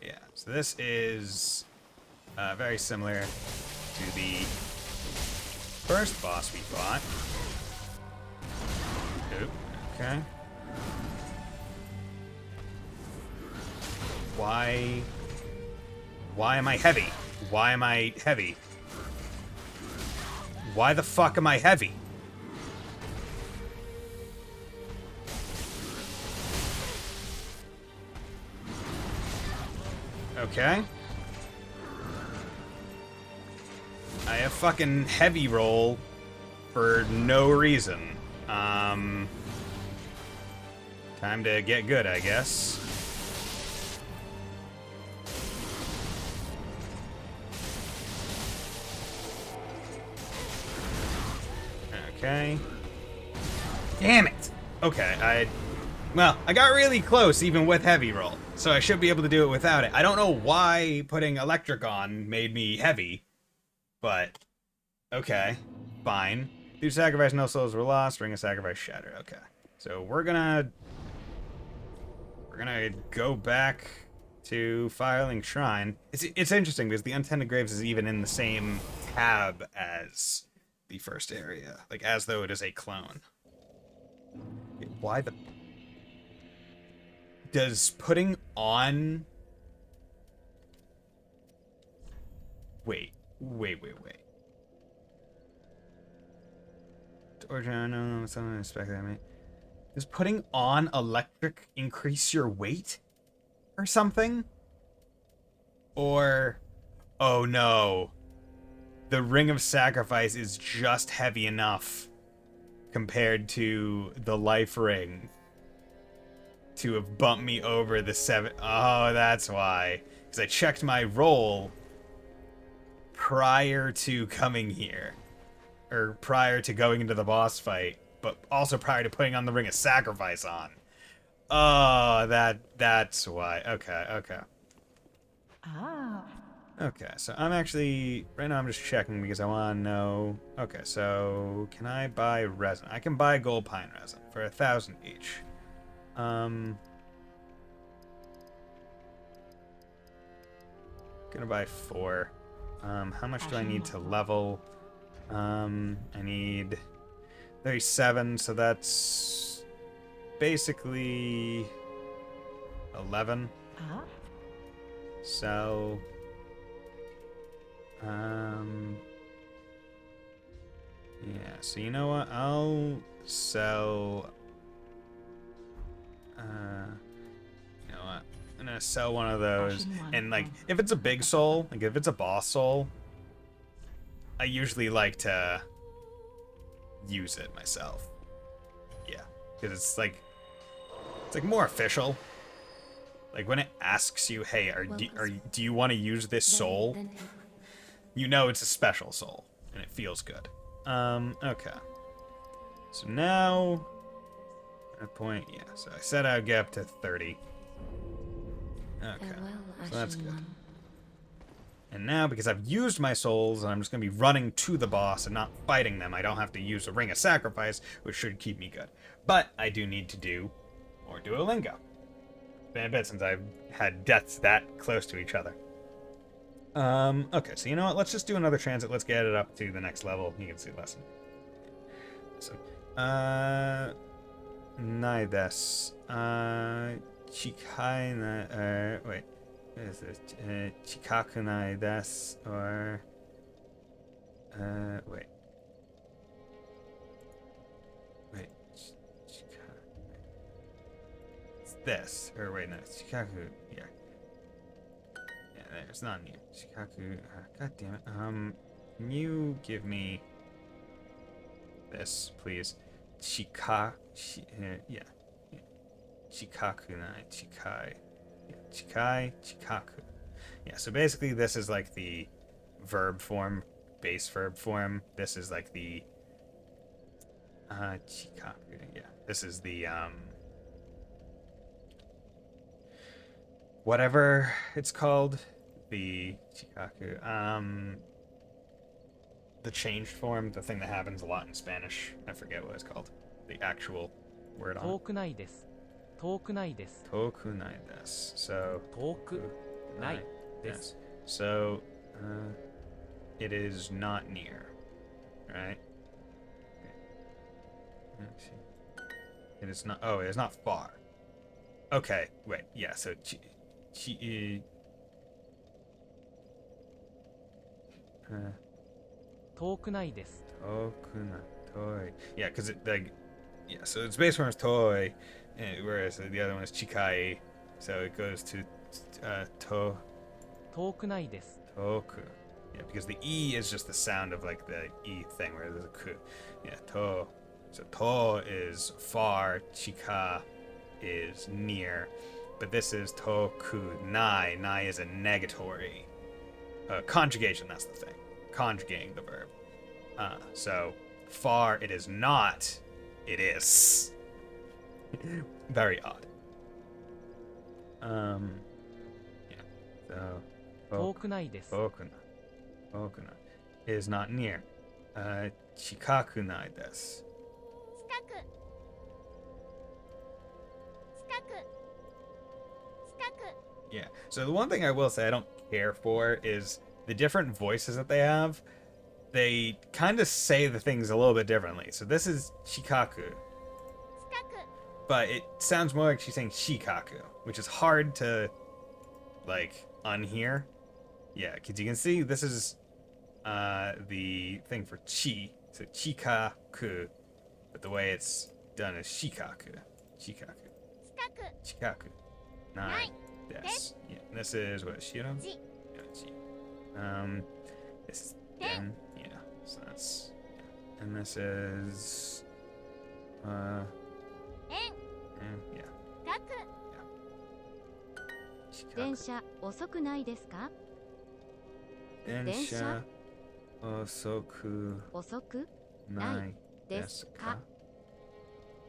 Yeah, so this is very similar to the first boss we fought. Oop, okay. Why am I heavy? Why am I heavy? Why the fuck am I heavy? Okay. I have fucking heavy roll for no reason. Time to get good, I guess. Okay. Damn it! Okay, well, I got really close even with heavy roll, so I should be able to do it without it. I don't know why putting electric on made me heavy, but okay, fine. Through sacrifice, no souls were lost. Ring of sacrifice shattered. Okay, so we're gonna go back to Firelink Shrine. It's interesting because the Untended Graves is even in the same tab as the first area, like as though it is a clone. Why the... Does putting on... Wait. Or no, something unexpected. I mean, does putting on electric increase your weight or something? Or, oh no, the Ring of Sacrifice is just heavy enough compared to the Life Ring to have bumped me over the 7. Oh, that's why. Because I checked my roll prior to coming here. Or prior to going into the boss fight. But also prior to putting on the Ring of Sacrifice on. Oh, that's why. Okay. Okay, so I'm actually right now I'm just checking because I want to know. Okay, so can I buy resin? I can buy gold pine resin for 1,000 each. Gonna buy 4. How much do I need to level? I need 37, so that's basically 11. Sell. Yeah, so you know what? I'll sell. You know what? I'm gonna sell one of those. And, like, if it's a big soul, like, if it's a boss soul, I usually like to use it myself. Yeah, because it's like more official. Like, when it asks you, hey, do you want to use this soul? You know it's a special soul, and it feels good. Okay. So now, at a point, yeah, so I said I'd get up to 30. Okay, so that's good. And now, because I've used my souls, and I'm just going to be running to the boss and not fighting them, I don't have to use a Ring of Sacrifice, which should keep me good. But I do need to do more Duolingo. It's been a bit since I've had deaths that close to each other. Okay, so you know what? Let's just do another transit. Let's get it up to the next level. You can see lesson. So, nai desu. Chikai na, wait. What is this? Chikaku nai desu, or, wait. Wait. It's this, or wait, no, it's Chikaku, yeah. It's not near. Shikaku. God damn it. Can you give me this, please? Yeah. Chikaku nai. Chikai. Yeah. Chikai. Chikaku. Yeah, so basically this is like the verb form, base verb form. This is like the Chikaku. Yeah. This is the whatever it's called. The Chikaku, the changed form, the thing that happens a lot in Spanish. I forget what it's called. The actual word on it. 遠くないです。遠くないです。 Tokunai desu. So, 遠くないで yes. す。 So, it is not near, right? Let's see. It is not. Oh, it is not far. Okay, wait. Yeah. So, uh, 遠くないです。 toy. Yeah, because it like, yeah. So its base form is toy, whereas the other one is chikai. So it goes to to 遠くないです。 toku. Yeah, because the e is just the sound of like the e thing, where there's a ku. Yeah, to. So to is far, chika is near, but this is toku nai. Nai is a negatory. Conjugation, that's the thing. Conjugating the verb. So, far it is not, it is. Very odd. Yeah. So, 遠くないです。 Bokuna. Bokuna is not near. Chikaku nai desu. 近く近く近く Yeah. So the one thing I will say I don't care for is the different voices that they have. They kind of say the things a little bit differently. So this is Shikaku, 近く but it sounds more like she's saying Shikaku, which is hard to, like, unhear. Yeah, because you can see this is the thing for chi. So Chikaku, but the way it's done is Shikaku. Shikaku. 近く Chikaku. Nine. Yes. Yeah. And this is what, Shiro? Ji. Yeah, Ji. This is Den. Yeah. So that's. Yeah. And this is. And, 円 yeah. 角 電 Chikaku. 車遅くないですか？ Densha. Osoku. 遅く Nai. ですか？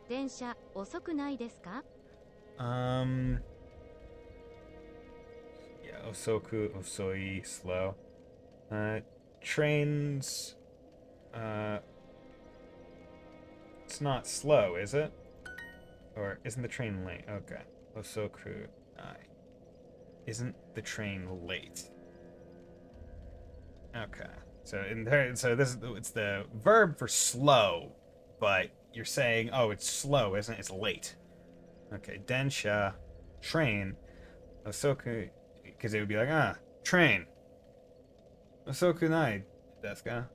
電車遅くないですか？ Yeah, osoku, osoi, slow. Trains. It's not slow, is it? Or isn't the train late? Okay. Osoku nai. Isn't the train late? Okay. So it's the verb for slow, but you're saying, oh, it's slow, isn't it? It's late. Okay, densha, train, osoku, because it would be like, train. Osoku nai desu ka?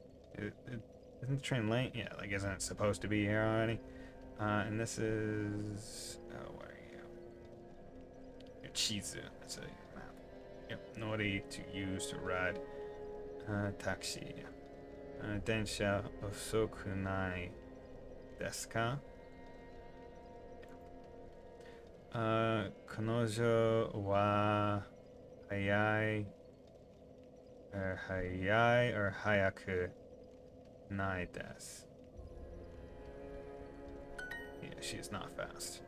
Isn't the train late? Yeah, like, isn't it supposed to be here already? And this is, where are you? Your chizu, that's a map. Yep, nori, to use, to ride. Taxi. Densha osoku nai desu ka? Kanojo wa hayai or hayaku nai desu. Yeah, she's not fast.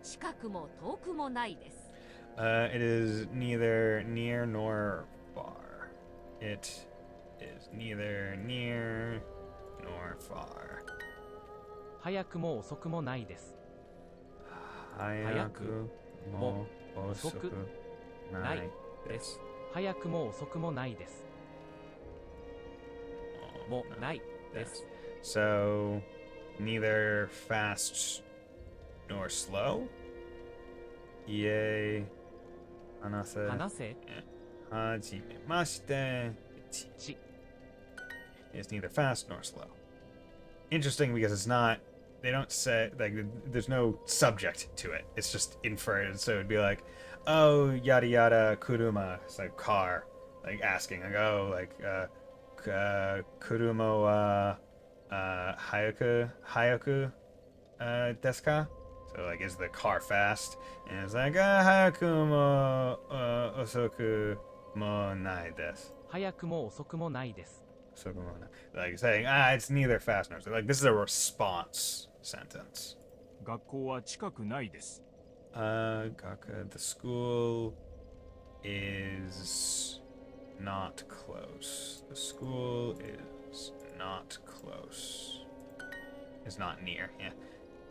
近くも遠くもないです。 It is neither near nor far. It is neither near nor far. 早くも遅くもないです。 Hayaku mo osoku nai で desu. す。早くも遅くもないです。もないです。 So, neither fast nor slow? Ie hanase 話せ hajimemashite. ち It's neither fast nor slow. Interesting because it's not, they don't say, like, there's no subject to it. It's just inferred. So it'd be like, oh, yada yada kuruma. It's like car. Like asking, like, oh, like, kuruma wa hayaku desu ka? So, like, is the car fast? And it's like, hayaku mo osoku mo nai desu. 早くも遅くもないです。 Like saying, it's neither fast nor slow. Like, this is a response sentence. 学校は近くないです。 Gaka, the school is not close. The school is not close. It's not near, yeah.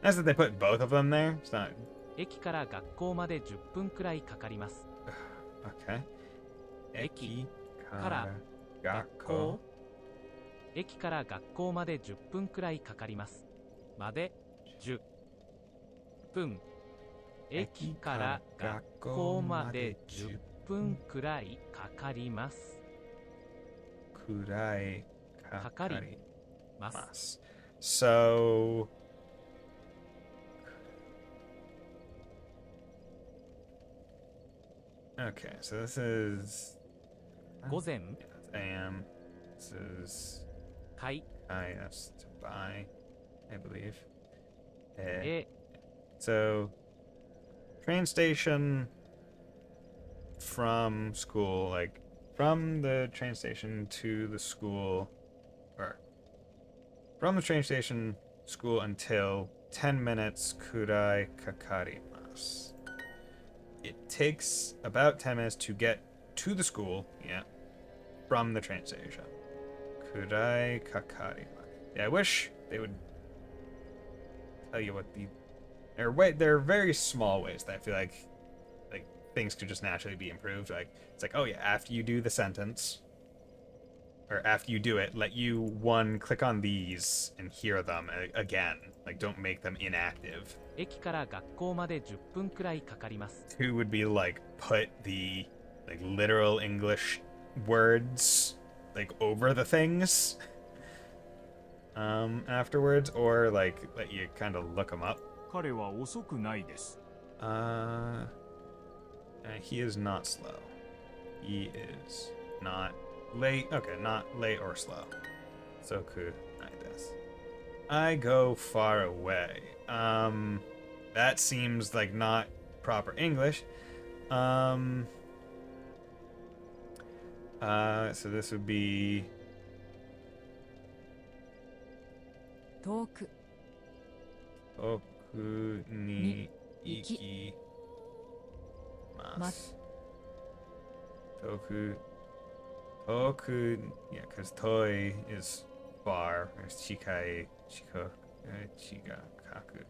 Nice that they put both of them there. It's not... 駅から学校まで10分くらいかかります。 Okay. 駅 Eki から学 gakko. 校駅から学校まで10分くらいかかります。まで10分。駅から学校まで10分くらいかかります。 Kurai かかり kakari ま mas. す。 So... Okay, so this is... 午前 AM. This is... 買い That's to buy, I believe. へ So, train station from school, like, from the train station to the school, or from the train station school until 10 minutes kurai kakarimasu. It takes about 10 minutes to get to the school, yeah, from the train station. Kurai kakarimasu. Yeah, I wish they would tell you what the... There are very small ways that I feel like things could just naturally be improved. Like, it's like, oh yeah, after you do the sentence, or after you do it, let you, one, click on these and hear them again. Like, don't make them inactive. 駅から学校まで10分くらいかかります。 Two would be like, put the, like, literal English words, like, over the things afterwards, or like, let you kind of look them up. 彼は遅くないです。 He is not slow. He is not late. Okay, not late or slow. Soku nai desu. I go far away. That seems like not proper English. So this would be 遠く Oku ni iki mas. Toku. Toku. Yeah, because toi is far. There's chikai, chiko, chigakaku.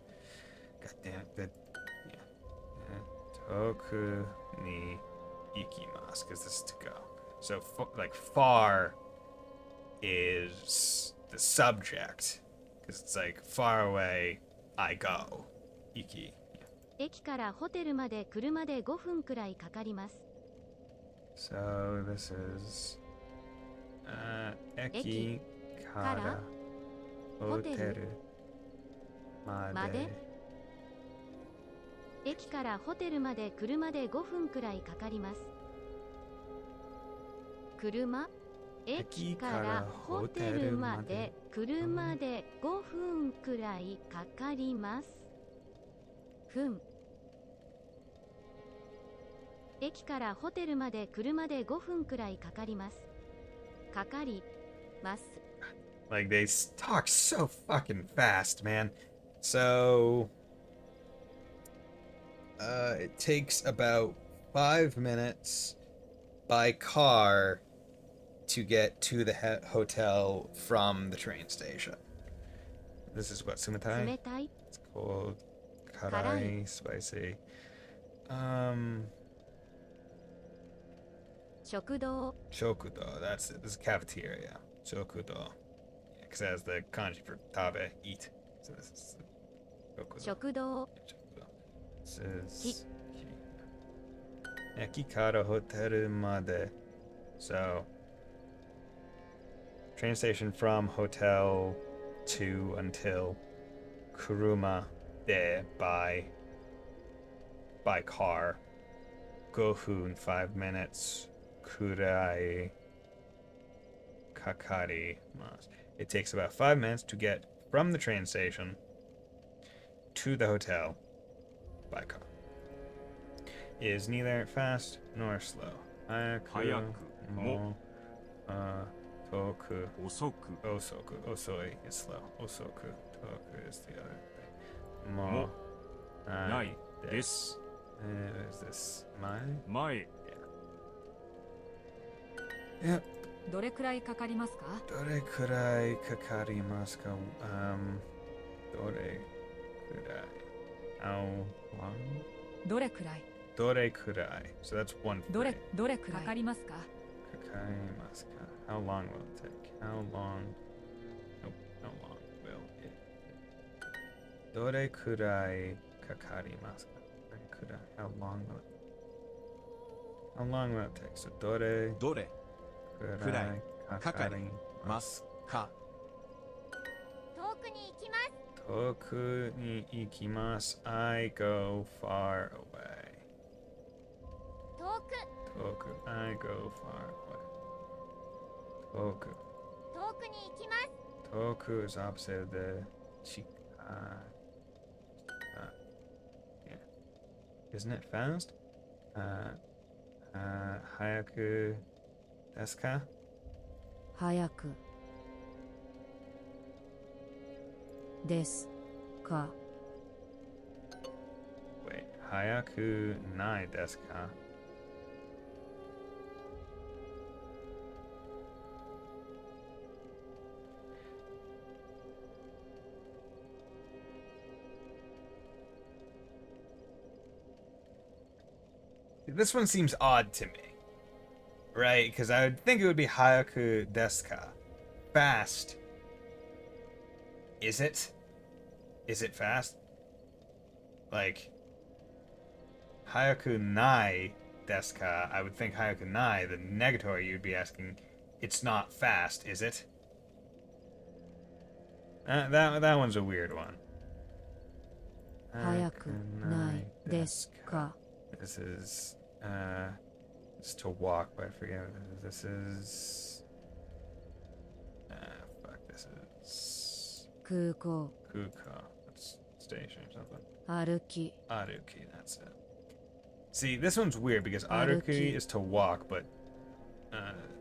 God damn it. Yeah. Toku ni ikimasu, because this is to go. So, like, far is the subject, because it's like, far away, I go. Iki. 駅からホテルまで車で5分くらいかかります。So, this is, eki kara hoteru made. 駅からホテルまで車で5分くらいかかります。車駅からホテルまで車で5分くらいかかります。駅からホテルまで車で5分くらいかかります。かかります。Like, they talk so fucking fast, man. So, it takes about 5 minutes by car to get to the hotel from the train station. This is what, sumitai? 冷たい It's cold, karai, spicy. 食堂 Shokudo, that's it. This is cafeteria. Shokudo. Yeah, because it has the kanji for tabe, eat. So this is Shokudo. 食堂 Shokudo. This is Eki kara hoteru made. So, train station from hotel to until kuruma de by car. Gohun 5 minutes. Kurai kakari mas. It takes about 5 minutes to get from the train station to the hotel by car. Is neither fast nor slow. Hayaku mo toku 遅く osoku. Osoi is slow. Osoku toku is the other thing. Mo nai desu. desu. Is this mine? 前 Yep. どれくらいかかりますか？ Dore kurai kakarimasu ka? Dore kurai. How long? どれくらい Dore kurai. So that's one どれ phrase. どれくらいかかりますか？ Kakarimasu ka? How long will it take? How long? Nope. How long will it take? Dore kurai kakarimasu ka? Dore kurai. How long will it? How long will it take? So dore どれ kurai kakarimasu kakarimasu. か遠くに行きます。 Toku ni ikimasu. I go far away. 遠く Toku. I go far away. Toku. 遠くに行きます。 Toku is opposite of the chika. Yeah. Isn't it fast? Hayaku desu ka? 早くですか？ Wait. Hayaku nai desu ka? This one seems odd to me. Right? Because I would think it would be Hayaku desu ka. Fast. Is it? Is it fast? Like, Hayaku nai desu ka? I would think Hayaku nai, the negatory, you'd be asking, it's not fast, is it? That one's a weird one. 早くないですか？ This is it's to walk, but I forget what this is. This is fuck. This is 空港 Kuka. That's station or something. 歩き Aruki. That's it. See, this one's weird because Aruki. Aruki is to walk, but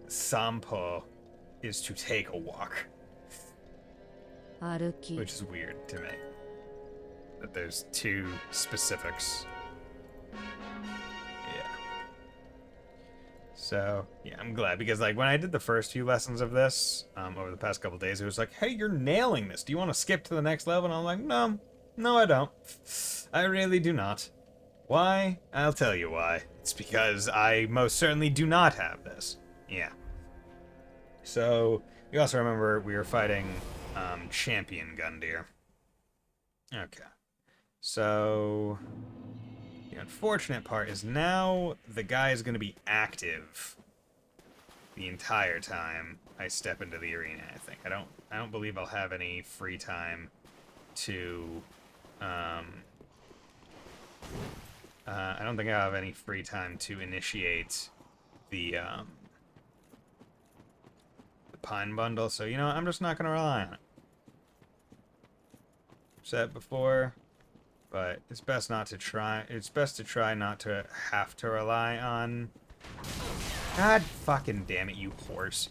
Sampo is to take a walk, 歩き which is weird to me. That there's two specifics. Yeah. So, yeah, I'm glad, because, like, when I did the first few lessons of this, over the past couple days, it was like, hey, you're nailing this. Do you want to skip to the next level? And I'm like, no, I don't. I really do not. Why? I'll tell you why. It's because I most certainly do not have this. Yeah. So, you also remember we were fighting, Champion Gundyr. Okay. So, the unfortunate part is now the guy is going to be active the entire time I step into the arena, I think. I don't believe I'll have any free time to I don't think I'll have any free time to initiate the Pine Bundle, so you know what? I'm just not going to rely on it. Said before, but it's best not to try. It's best to try not to have to rely on. God fucking damn it, you horse.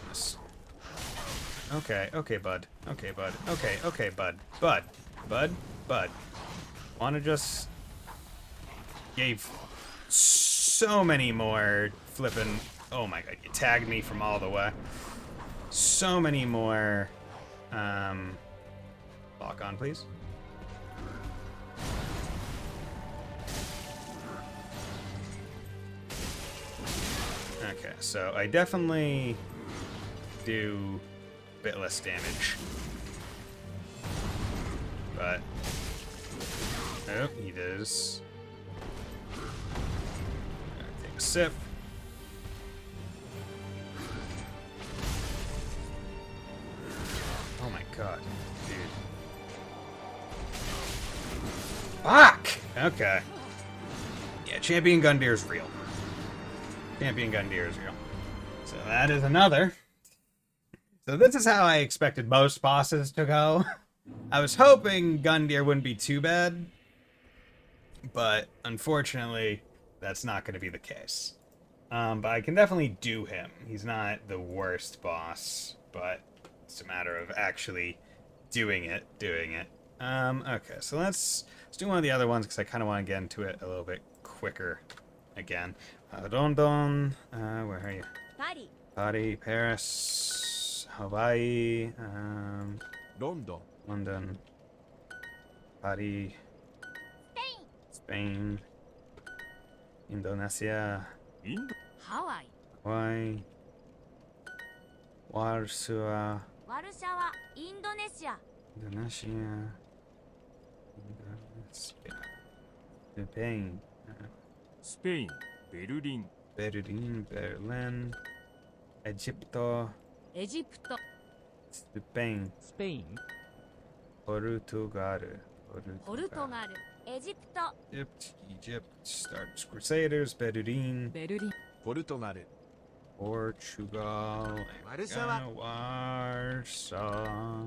Goodness. Okay, bud. Okay, bud. Okay, bud. Bud. Wanna just... Gave so many more flippin'... Oh my god, you tagged me from all the way. So many more... Lock on, please. Okay, so I definitely do a bit less damage. But... Oh, he does. Take a sip. Oh my god, dude. Fuck! Okay. Yeah, Champion Gundyr is real. Champion Gundyr is real. So that is another. So this is how I expected most bosses to go. I was hoping Gundyr wouldn't be too bad, but unfortunately, that's not going to be the case. But I can definitely do him. He's not the worst boss, but it's a matter of actually doing it. Okay, so let's do one of the other ones, because I kind of want to get into it a little bit quicker again. London, where are you? Paris, Paris, Hawaii, London, Paris, Spain, Indonesia, Hawaii, Warsaw, Indonesia, Spain, スペイン、ベルリン、 Berlin, Egipto, エジプト Spain, スペイン、 Portugal, ポルトガルエジプト Egypt, Stars Crusaders, Berlin, ベルリンポルトガル Portugal, Warsaw.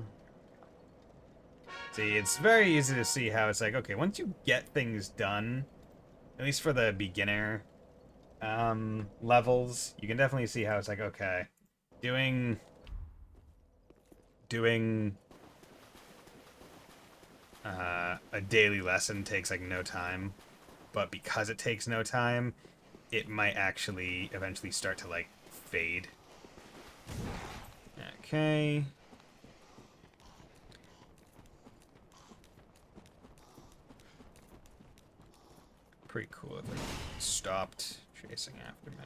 See, it's very easy to see how it's like, okay, once you get things done, at least for the beginner levels, you can definitely see how it's like, okay, doing a daily lesson takes like no time, but because it takes no time, it might actually eventually start to like fade. Okay. Pretty cool if they stopped chasing after me.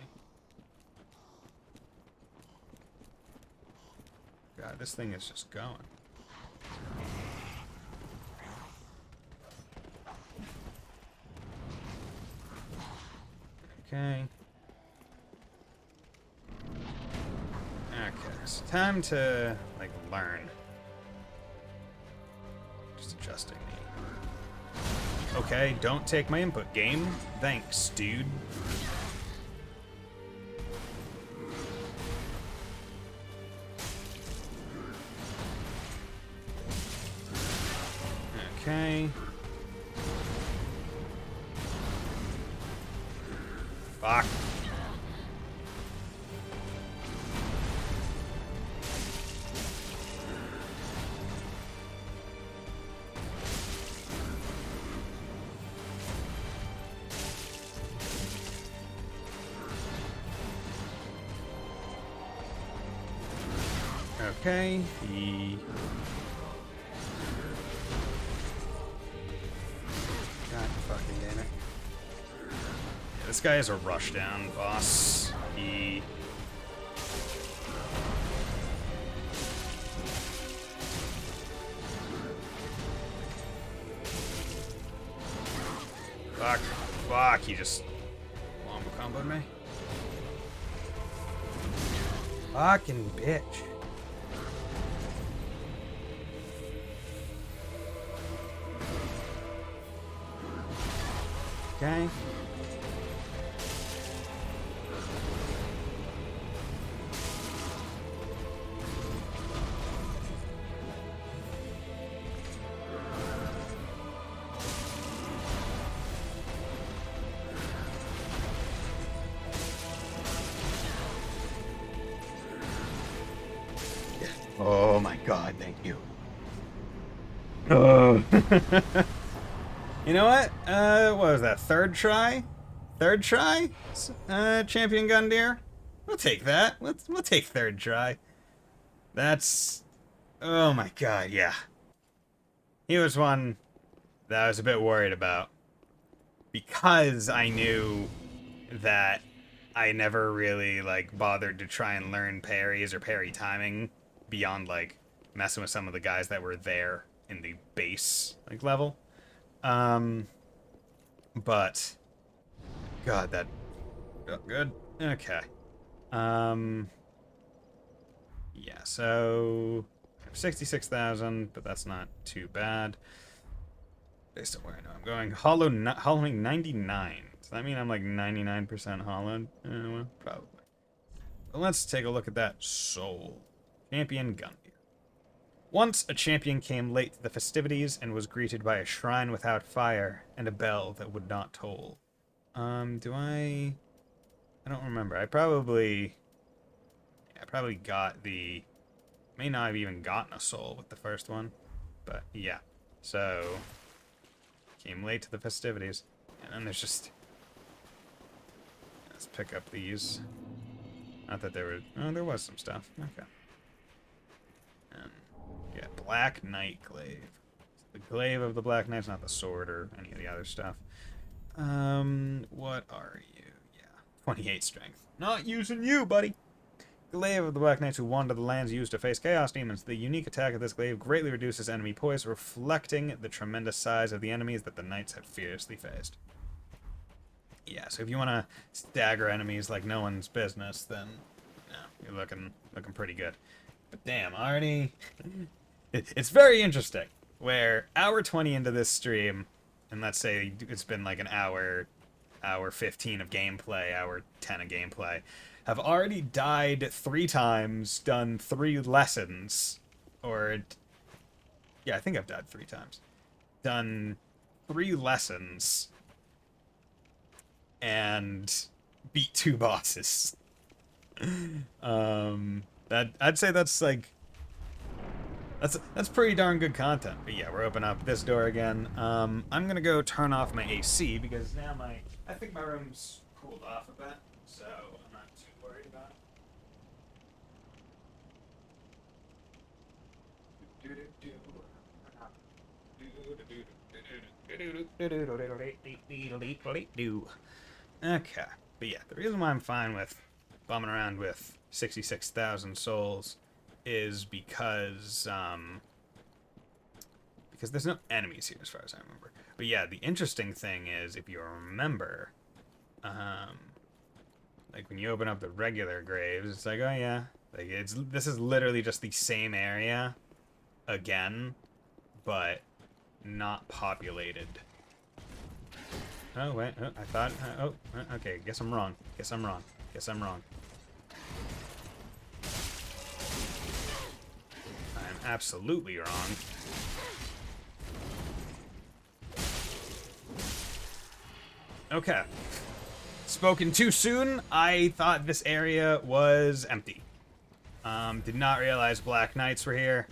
God, this thing is just going. Okay. Okay, so time to, like, learn. Just adjusting the... Okay, don't take my input, game. Thanks, dude. Okay. Fuck. Okay. He... God fucking damn it. Yeah, this guy is a rushdown boss. He... Fuck. Fuck, he just wombo comboed me. Fucking bitch. Okay. Oh my god, thank you. Oh. You know what? What was that? Third try? Third try? Champion Gundyr? We'll take that. We'll take third try. That's... Oh my god, yeah. He was one that I was a bit worried about. Because I knew that I never really, like, bothered to try and learn parries or parry timing beyond, like, messing with some of the guys that were there in the base, like, level. But God, that felt good. Okay. Yeah, so 66,000, but that's not too bad. Based on where I know I'm going. Hollowing 99. Does that mean I'm like 99% hollowed? Well, probably. But let's take a look at that soul. Champion Gundyr. Once a champion came late to the festivities and was greeted by a shrine without fire and a bell that would not toll. I don't remember. I probably got the... May not have even gotten a soul with the first one. But, yeah. So, came late to the festivities. And then there's just... Let's pick up these. Not that there were... Oh, there was some stuff. Okay. Yeah, Black Knight Glaive. It's the glaive of the Black Knights, not the sword or any of the other stuff. What are you? Yeah, 28 strength. Not using you, buddy! Glaive of the Black Knights who wander the lands used to face Chaos Demons. The unique attack of this glaive greatly reduces enemy poise, reflecting the tremendous size of the enemies that the knights have fiercely faced. Yeah, so if you want to stagger enemies like no one's business, then you're looking pretty good. But damn, already... It's very interesting, where hour 20 into this stream, and let's say it's been like an hour 15 of gameplay, hour 10 of gameplay, have already died 3 times, done 3 lessons, or... Yeah, I think I've died 3 times. Done 3 lessons, and beat 2 bosses. I'd say that's like... That's pretty darn good content. But yeah, we're opening up this door again. I'm gonna go turn off my AC because now I think my room's cooled off a bit, so I'm not too worried about it. Okay, but yeah, the reason why I'm fine with bumming around with 66,000 souls is because there's no enemies here as far as I remember. But yeah, the interesting thing is, if you remember, like when you open up the regular graves, it's like, oh yeah, like this is literally just the same area again, but not populated. Oh wait, I thought, okay, guess I'm wrong. I'm absolutely wrong. Okay. Spoken too soon. I thought this area was empty. Did not realize Black Knights were here.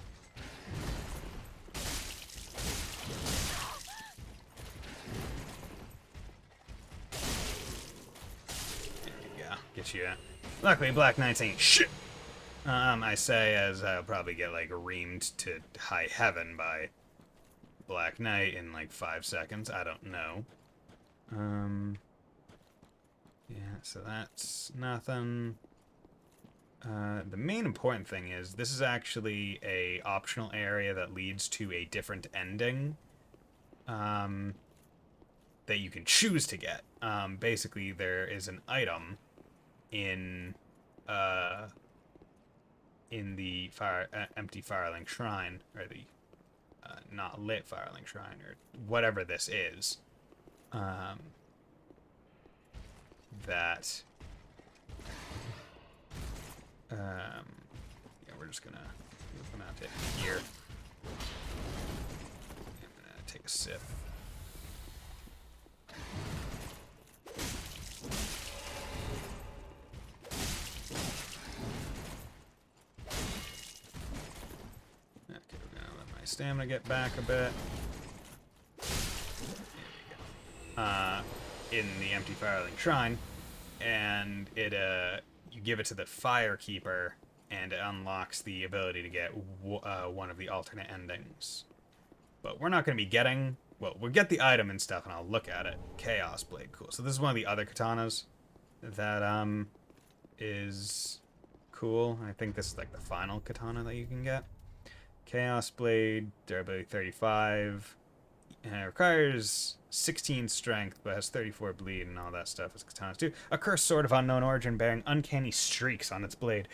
There you go. Get you. Luckily, Black Knights ain't shit. I say as I'll probably get, like, reamed to high heaven by Black Knight in, like, 5 seconds. I don't know. Yeah, so that's nothing. The main important thing is this is actually a optional area that leads to a different ending that you can choose to get. Basically, there is an item in the empty Firelink Shrine, or the not lit Firelink Shrine, or whatever this is, that yeah, we're just gonna come out to here. I'm gonna take a sip. Okay, we're gonna let my stamina get back a bit. In the empty Firelink Shrine, and it you give it to the Firekeeper, and it unlocks the ability to get one of the alternate endings. But we're not going to be getting... Well, we'll get the item and stuff, and I'll look at it. Chaos Blade, cool. So this is one of the other katanas that is cool. I think this is like the final katana that you can get. Chaos Blade, durability 35. And it requires 16 strength, but has 34 bleed and all that stuff as katanas too. A cursed sword of unknown origin bearing uncanny streaks on its blade.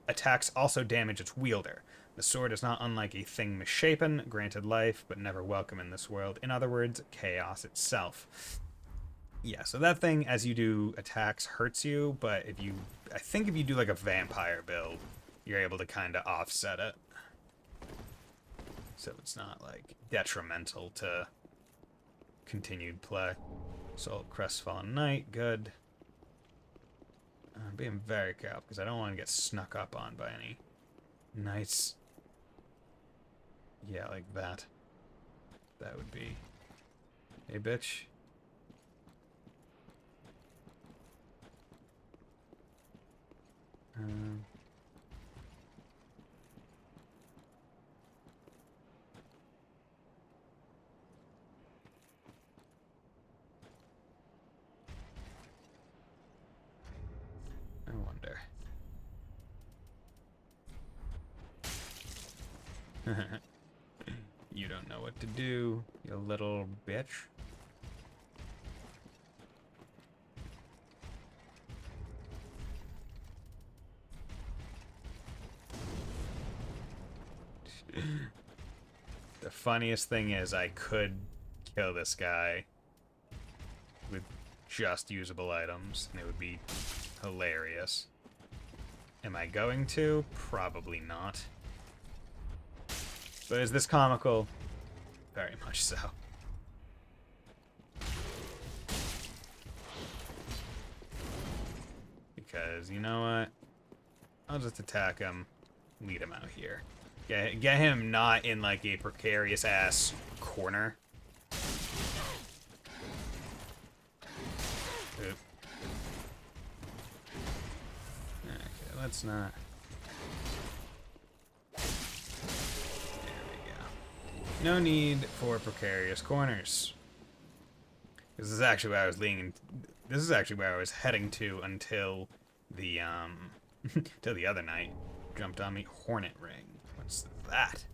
Attacks also damage its wielder. The sword is not unlike a thing misshapen, granted life, but never welcome in this world. In other words, chaos itself. Yeah, so that thing, as you do attacks, hurts you, but I think if you do like a vampire build, you're able to kind of offset it. So it's not like detrimental to continued play. Soul Crestfallen Knight, good. I'm being very careful because I don't want to get snuck up on by any knights. Yeah, like that. That would be... Hey, bitch. I wonder. You don't know what to do, you little bitch. The funniest thing is I could kill this guy with just usable items, and it would be hilarious. Am I going to? Probably not. But is this comical? Very much so. Because, you know what? I'll just attack him, lead him out here. Get him not in, like, a precarious-ass corner. Oop. Okay, let's not... There we go. No need for precarious corners. This is actually where I was leaning... This is actually where I was heading to until the, till the other night jumped on me. Hornet Ring. What's that?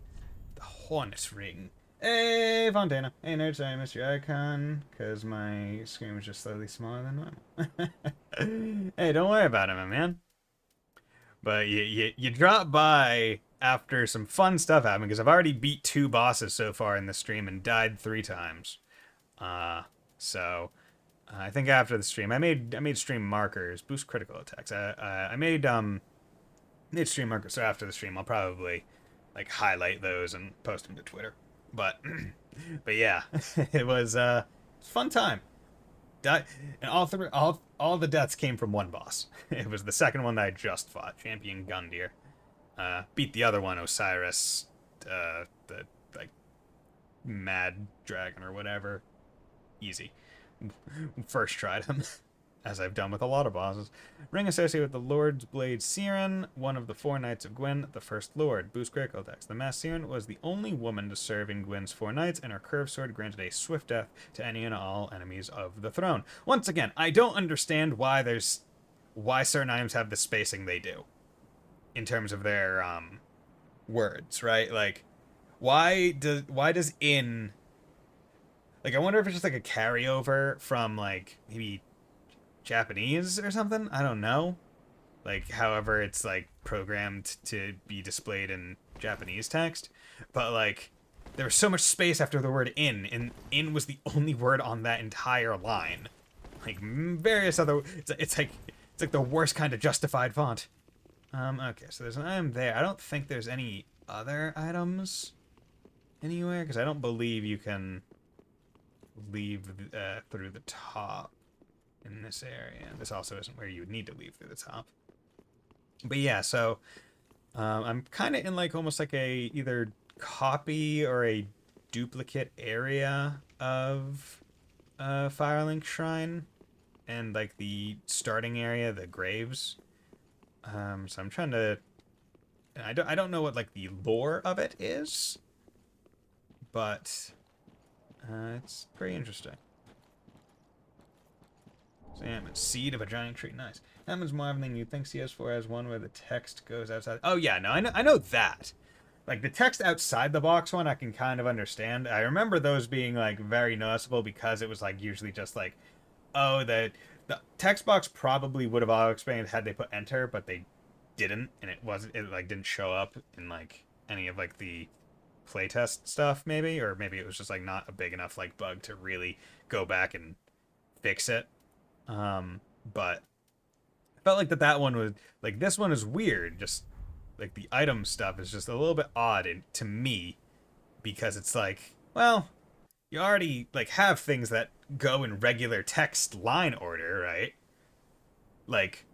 The Hornet Ring. Hey, Fontana. Hey, nerd, sorry I missed your icon, because my screen was just slightly smaller than normal. Hey, don't worry about it, my man. But you dropped by after some fun stuff happened, because I've already beat 2 bosses so far in the stream and died 3 times. So... I think after the stream, I made stream markers, boost critical attacks. I made stream markers, so after the stream, I'll probably like highlight those and post them to Twitter. But yeah, it was a fun time. And all the deaths came from one boss. It was the second one that I just fought, Champion Gundyr. Beat the other one, Osiris, the like Mad Dragon or whatever. Easy. First tried him. as I've done with a lot of bosses. Ring associated with the Lord's Blade Siren, one of the 4 Knights of Gwyn, the First Lord. Boost critical attacks. The Masked Siren was the only woman to serve in Gwyn's 4 Knights, and her curved sword granted a swift death to any and all enemies of the throne. Once again, I don't understand why certain items have the spacing they do in terms of their words, right? Like, why does in, like, I wonder if it's just like a carryover from like maybe Japanese or something. I don't know. Like, however it's like programmed to be displayed in Japanese text, but like there was so much space after the word in, and in was the only word on that entire line. Like various other, it's like the worst kind of justified font. Okay, so there's an item there. I don't think there's any other items anywhere, because I don't believe you can leave through the top in this area. This also isn't where you would need to leave through the top. But yeah, so I'm kind of in like almost like a either copy or a duplicate area of Firelink Shrine, and like the starting area, the graves. So I'm trying to. I don't know what like the lore of it is, but it's pretty interesting. Salmon, seed of a giant tree, nice. Happens more often than you think. CS4 has one where the text goes outside. Oh yeah, no, I know that. Like the text outside the box one, I can kind of understand. I remember those being like very noticeable because it was like usually just like, oh, the text box probably would have auto-expanded had they put enter, but they didn't, and it like didn't show up in like any of like the playtest stuff maybe, or maybe it was just like not a big enough like bug to really go back and fix it. But I felt like that one was like, this one is weird, just like the item stuff is just a little bit odd to me, because it's like, well, you already like have things that go in regular text line order, right? Like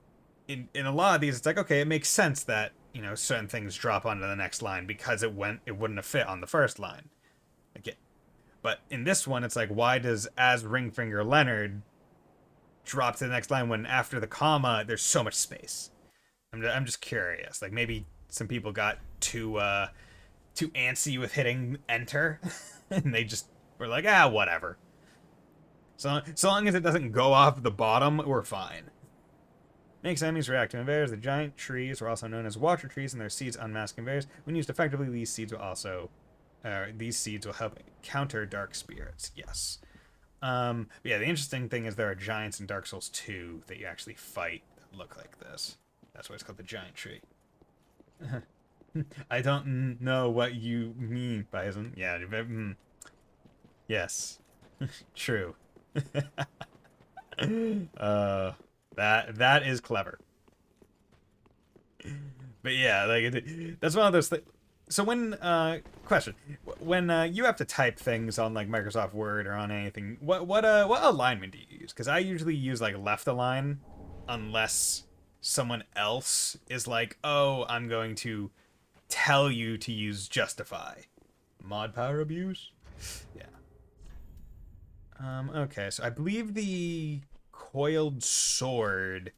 in a lot of these, it's like, okay, it makes sense that, you know, certain things drop onto the next line because it wouldn't have fit on the first line. Like but in this one, it's like, why does as Ringfinger Leonard drop to the next line when after the comma there's so much space? I'm just curious. Like maybe some people got too antsy with hitting enter, and they just were like, whatever. So long as it doesn't go off the bottom, we're fine. Makes enemies react to invaders. The giant trees are also known as water trees, and their seeds unmask invaders. When used effectively, these seeds will help counter dark spirits. Yes. Yeah, the interesting thing is there are giants in Dark Souls 2 that you actually fight that look like this. That's why it's called the giant tree. I don't know what you mean, Bison. Yeah, yes. True. That is clever. But yeah, like that's one of those things. So when question, when you have to type things on like Microsoft Word or on anything, what alignment do you use? Because I usually use like left align, unless someone else is like, oh, I'm going to tell you to use justify. Mod power abuse? Yeah. Okay, so I believe the coiled sword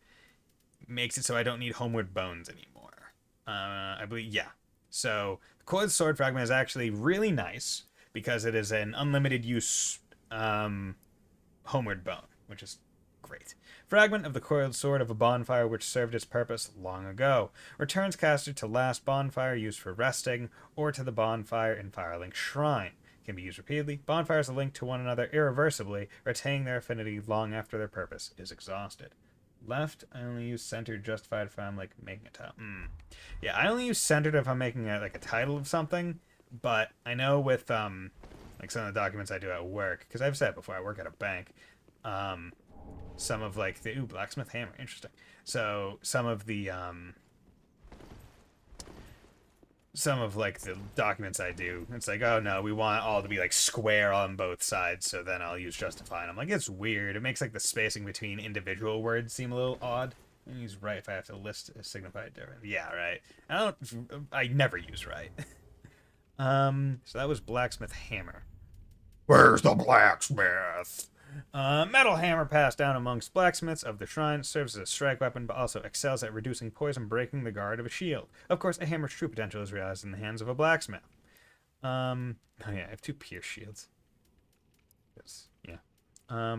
makes it so I don't need homeward bones anymore. I believe, yeah. So the coiled sword fragment is actually really nice because it is an unlimited use homeward bone, which is great. Fragment of the coiled sword of a bonfire which served its purpose long ago. Returns caster to last bonfire used for resting, or to the bonfire in Firelink Shrine. Can be used repeatedly. Bonfires are linked to one another irreversibly, retaining their affinity long after their purpose is exhausted. Left, I only use centered justified if I'm like making a title. Yeah, I only use centered if I'm making a title of something, but I know with like some of the documents I do at work, because I've said it before, I work at a bank. Some of like the blacksmith hammer, interesting. So some of the documents I do, it's like, oh no, we want all to be like square on both sides, so then I'll use justify. And I'm like, it's weird. It makes like the spacing between individual words seem a little odd. I use right if I have to list a signified different. Yeah, right. I never use right. So that was blacksmith hammer. Where's the blacksmith? Metal hammer passed down amongst blacksmiths of the shrine serves as a strike weapon, but also excels at reducing poison, breaking the guard of a shield. Of course, a hammer's true potential is realized in the hands of a blacksmith. Oh yeah, I have 2 pierce shields. Yes, yeah.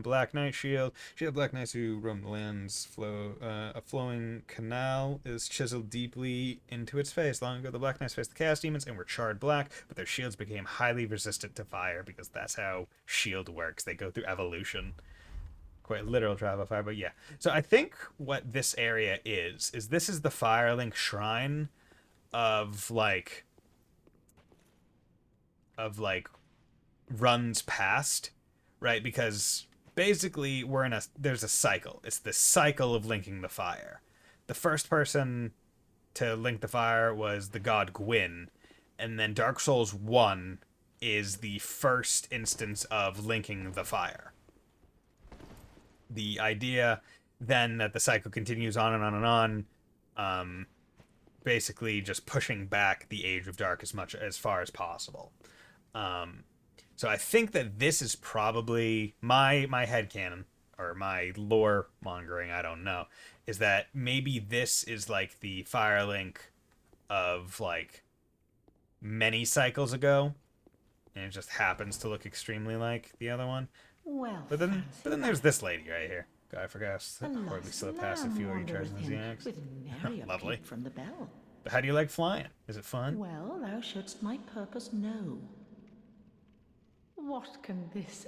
Black Knight shield. Shield of Black Knights who roam the lands. A flowing canal is chiseled deeply into its face. Long ago, the Black Knights faced the Chaos Demons and were charred black, but their shields became highly resistant to fire because that's how shield works. They go through evolution. Quite literal trial by fire, but yeah. So I think what this area is this is the Firelink Shrine of like runs past. Right, because basically there's a cycle. It's the cycle of linking the fire. The first person to link the fire was the god Gwyn, and then Dark Souls 1 is the first instance of linking the fire. The idea then that the cycle continues on and on and on, basically just pushing back the Age of Dark as far as possible. So I think that this is probably my headcanon, or my lore mongering, I don't know, is that maybe this is like the Firelink of like many cycles ago, and it just happens to look extremely like the other one. Well, But then there's this lady right here. God, I forgot. Hardly slip past a few recharges in the Lovely. From the bell. But how do you like flying? Is it fun? Well, thou shouldst my purpose know. What can this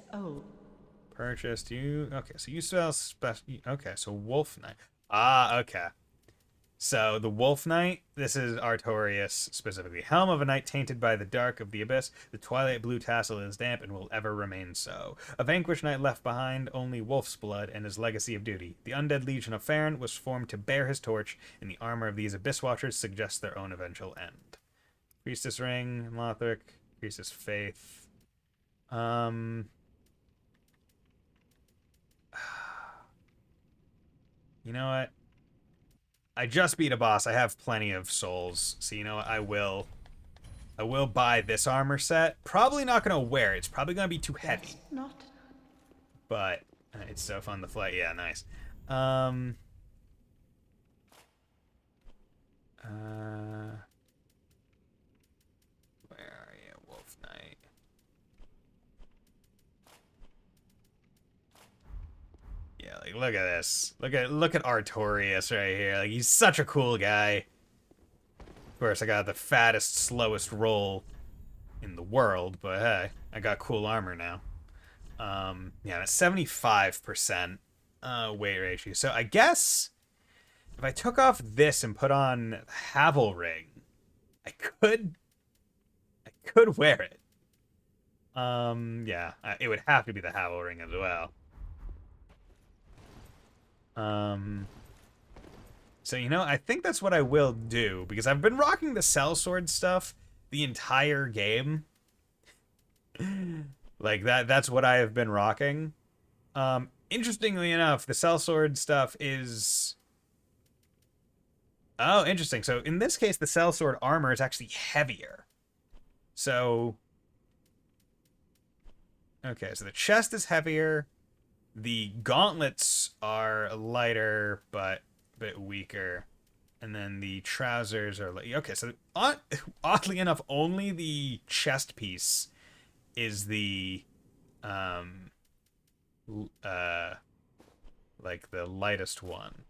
Purchased you. Okay, so you sell special. Okay, so Wolf Knight. Ah, okay. So the Wolf Knight, this is Artorias specifically. Helm of a knight tainted by the dark of the abyss. The twilight blue tassel is damp and will ever remain so. A vanquished knight left behind only wolf's blood and his legacy of duty. The undead legion of Farron was formed to bear his torch, and the armor of these abyss watchers suggests their own eventual end. Priestess ring, Lothric, Priestess faith. You know what? I just beat a boss. I have plenty of souls. So you know what? I will buy this armor set. Probably not going to wear it. It's probably going to be too heavy. Not. But it's so fun to fly. Yeah, nice. Where are you, Wolf Knight? Yeah, like look at this. Look at Artorias right here. Like he's such a cool guy. Of course, I got the fattest, slowest roll in the world, but hey, I got cool armor now. Yeah, that's 75% weight ratio. So I guess if I took off this and put on Havel Ring, I could wear it. Yeah, it would have to be the Havel Ring as well. So, you know, I think that's what I will do, because I've been rocking the sellsword stuff the entire game. Like, that's what I have been rocking. Interestingly enough, the sellsword stuff is... Oh, interesting. So, in this case, the sellsword armor is actually heavier. So... Okay, so the chest is heavier. The gauntlets are lighter, but a bit weaker. And then the trousers are... Okay, so oddly enough, only the chest piece is the... like the lightest one.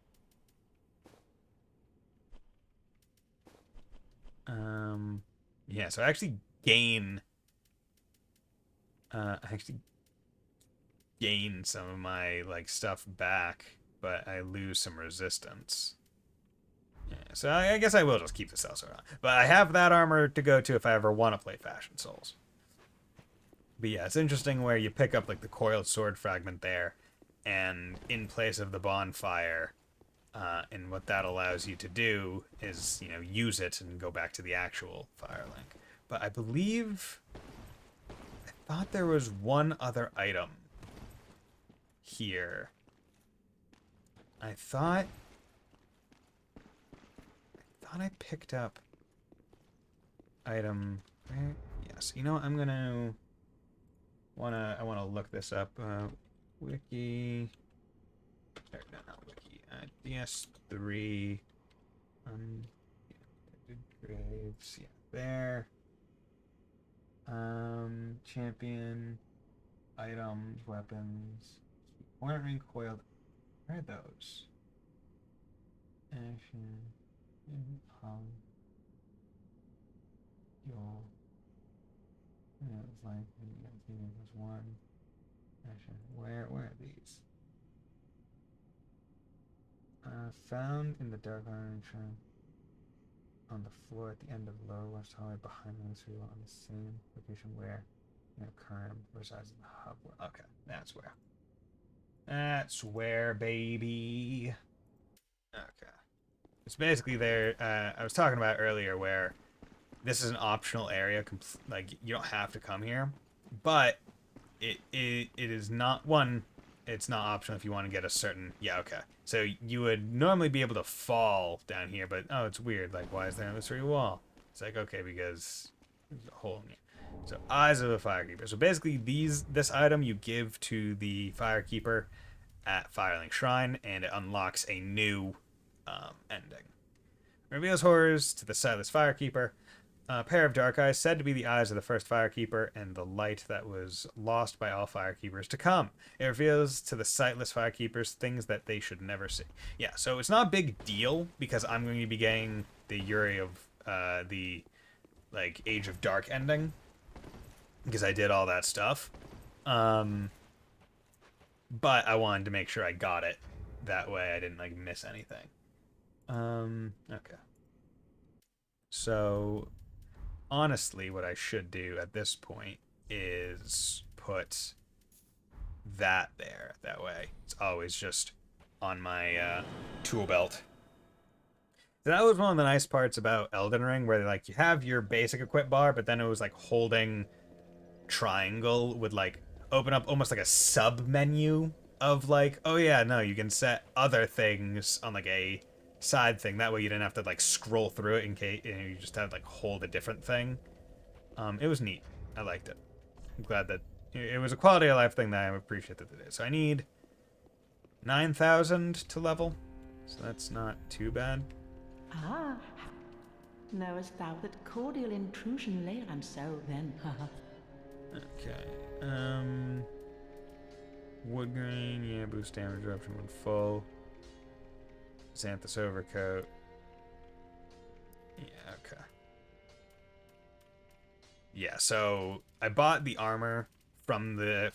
Yeah, so I actually gain... gain some of my like stuff back, but I lose some resistance. Yeah, so I guess I will just keep the sellsword on. But I have that armor to go to if I ever want to play Fashion Souls. But yeah, it's interesting where you pick up like the coiled sword fragment there, and in place of the bonfire, and what that allows you to do is, you know, use it and go back to the actual Firelink. But I believe... I thought there was one other item here. I thought I picked up item. Yes, you know what? I wanna look this up. Wiki. Or, no, not wiki. DS3. Graves. Yeah, there. Champion. Items, weapons. Point ring coiled. Where are those? Action. Yo. Yeah, it's like plus one. Action. Where are these? Found in the dark iron shrine on the floor at the end of lower west hallway behind the serial on the same location where current resides in the hub. Okay, that's where. That's where, baby. Okay. It's basically there. I was talking about earlier where this is an optional area. Like, you don't have to come here, but it is not one. It's not optional if you want to get a certain. Yeah, okay. So you would normally be able to fall down here, but oh, it's weird. Like, why is there a mystery wall? It's like, okay, because there's a hole in here. So Eyes of a Firekeeper. So basically, this item you give to the Firekeeper at Firelink Shrine, and it unlocks a new ending. Reveals horrors to the sightless Firekeeper. A pair of dark eyes said to be the eyes of the first Firekeeper and the light that was lost by all Firekeepers to come. It reveals to the sightless Firekeepers things that they should never see. Yeah, so it's not a big deal because I'm going to be getting the Yuri of the like Age of Dark ending because I did all that stuff. But I wanted to make sure I got it that way I didn't like miss anything. Okay. So honestly, what I should do at this point is put that there. That way, it's always just on my tool belt. So that was one of the nice parts about Elden Ring, where like you have your basic equip bar, but then it was like holding triangle would like open up almost like a sub menu of like, oh yeah, no, you can set other things on like a side thing. That way you didn't have to like scroll through it in case you just had to like hold a different thing. It was neat. I liked it. I'm glad that it was a quality of life thing that I appreciate that it is. So I need 9,000 to level. So that's not too bad. Ah, knowest thou that cordial intrusion lay and so then? Okay. Wood grain, yeah, boost damage eruption when full. Xanthus overcoat. Yeah, okay. Yeah, so I bought the armor from the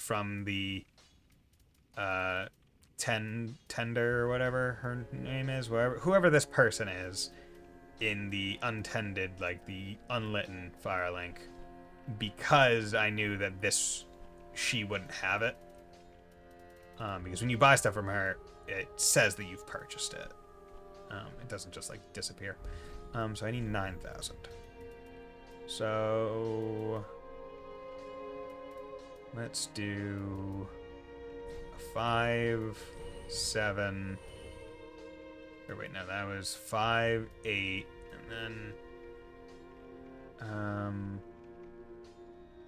tender or whatever her name is, whoever this person is in the untended, like the unlitten Firelink, because I knew that she wouldn't have it. Because when you buy stuff from her, it says that you've purchased it. It doesn't just like disappear. So I need 9,000. So let's do a 5, 7. Or wait, no, that was 5, 8, and then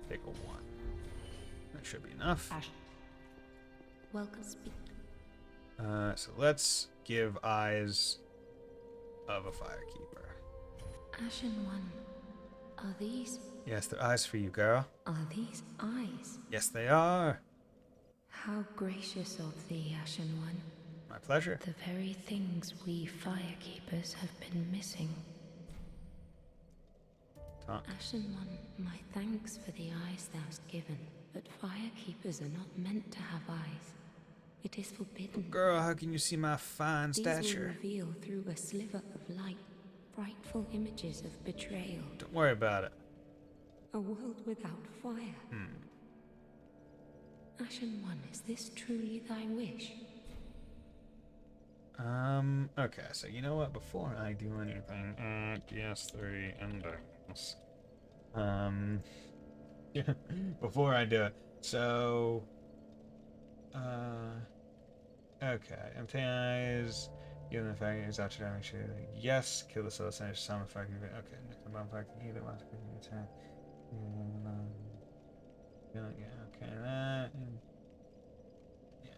take a 1. That should be enough. Welcome, speak. So let's give Eyes of a Firekeeper. Ashen One, are these... Yes, they're eyes for you, girl. Are these eyes? Yes, they are. How gracious of thee, Ashen One. My pleasure. The very things we Firekeepers have been missing. Talk. Ashen One, my thanks for the eyes thou'st given, but Firekeepers are not meant to have eyes. It is forbidden. Girl, how can you see my fine These will stature? reveal through a sliver of light frightful images of betrayal. Don't worry about it. A world without fire. Ashen One, is this truly thy wish? Okay, so you know what? Before I do anything, DS3 endings. Before I do it, so, okay, empty eyes, given the fact it's actually damage to, yes, kill the soul sender, summon effect, okay, next the bonfire can either want to quickly attack, yeah, okay, that, and, yeah,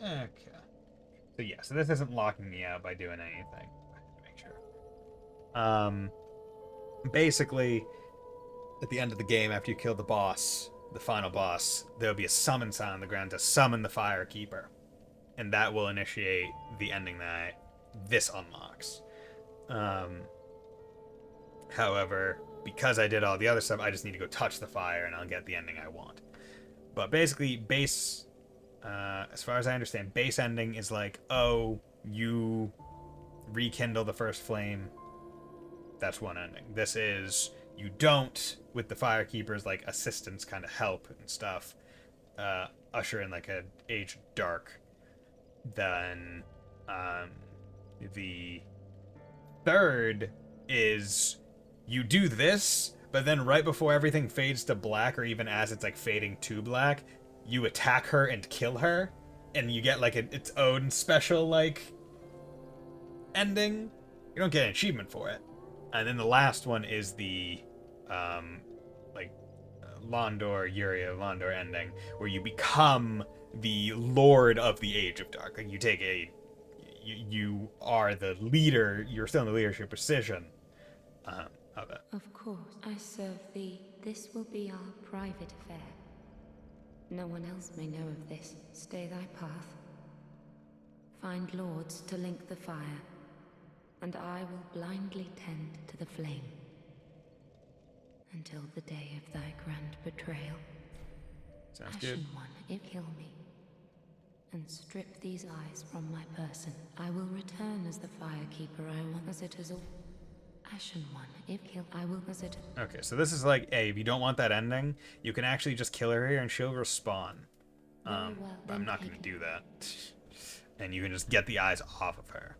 Okay. So yeah, so this isn't locking me out by doing anything. Make sure. Basically, at the end of the game, after you kill the boss, the final boss, there'll be a summon sign on the ground to summon the Fire Keeper, and that will initiate the ending that this unlocks. However, because I did all the other stuff, I just need to go touch the fire, and I'll get the ending I want. But basically, base, as far as I understand, base ending is like, oh, you rekindle the first flame. That's one ending. This is, you don't, with the Firekeeper's like assistance, kind of help and stuff, usher in like an age of dark. Then the third is you do this, but then right before everything fades to black, or even as it's like fading to black, you attack her and kill her, and you get like its own special like ending. You don't get an achievement for it. And then the last one is the Londor, Yuria Londor ending, where you become the Lord of the Age of Dark. Like, you take you are the leader, you're still in the leadership position of it. Of course, I serve thee. This will be our private affair. No one else may know of this. Stay thy path. Find lords to link the fire, and I will blindly tend to the flame. Until the day of thy grand betrayal. Sounds good. Ashen One, if kill me, and strip these eyes from my person, I will return as the Firekeeper I want, as it is all. Ashen One, if kill, I will as it. Okay, so this is like, hey, if you don't want that ending, you can actually just kill her here and she'll respawn. Well, But I'm not going to do that. And you can just get the eyes off of her.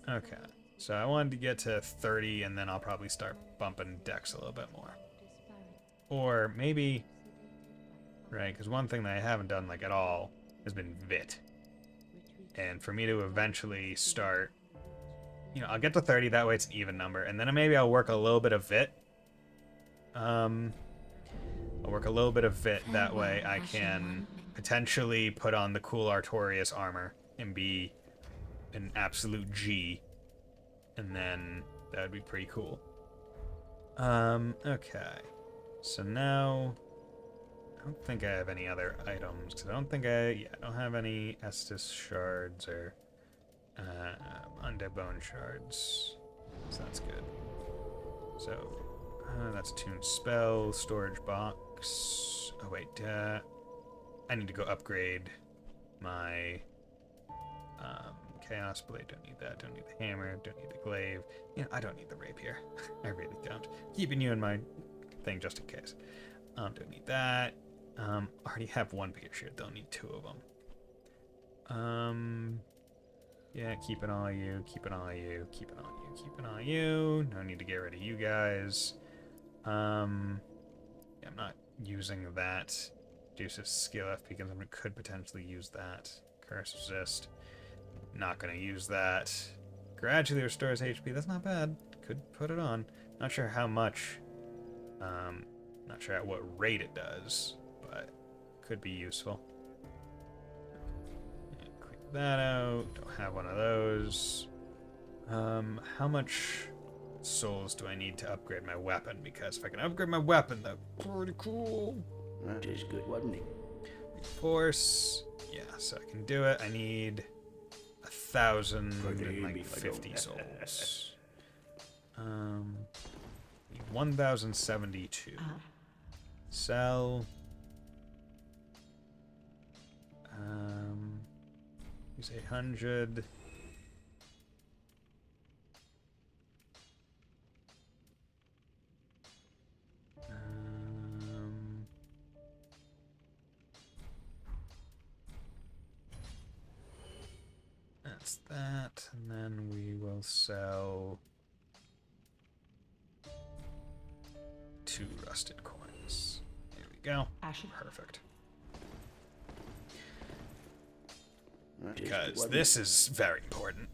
Okay. So I wanted to get to 30, and then I'll probably start bumping Dex a little bit more. Or maybe, right, because one thing that I haven't done, like, at all has been Vit. And for me to eventually start, you know, I'll get to 30, that way it's an even number, and then maybe I'll work a little bit of Vit. I'll work a little bit of Vit, that way I can potentially put on the cool Artorias armor and be an absolute G. And then that would be pretty cool. Okay. So now, I don't think I have any other items, because I don't think I don't have any Estus shards or undead bone shards. So that's good. So, that's Tune Spell, Storage Box. Oh wait, I need to go upgrade my Chaos Blade. Don't need that. Don't need the hammer. Don't need the glaive. You know, I don't need the rapier. I really don't. Keeping you in my thing just in case. Don't need that. Already have one Peter Shield. Don't need two of them. Yeah, keeping all you. Keeping all you. Keeping all you. Keeping all you. No need to get rid of you guys. Yeah, I'm not using that. Reduces skill FP because I could potentially use that. Curse resist. Not gonna use that. Gradually restores HP. That's not bad. Could put it on. Not sure how much. Not sure at what rate it does, but could be useful. Clean that out. Don't have one of those. How much souls do I need to upgrade my weapon? Because if I can upgrade my weapon, that's pretty cool. That is good, wasn't it? Force. Yeah, so I can do it. I need 1,050 souls. 1,072. Sell. Use 800. That's that, and then we will sell 2 rusted coins. There we go. Perfect. Because this is very important.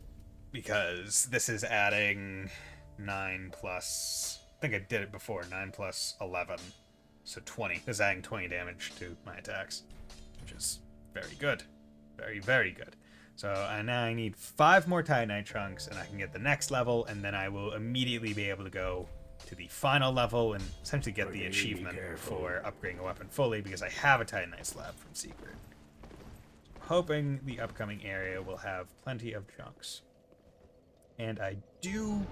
Because this is adding 9 plus... I think I did it before. 9 plus 11. So 20. This is adding 20 damage to my attacks. Which is very good. Very, very good. So now I need 5 more Titanite chunks, and I can get the next level, and then I will immediately be able to go to the final level and essentially get the achievement for upgrading a weapon fully, because I have a Titanite slab from Secret. Hoping the upcoming area will have plenty of chunks. And I do,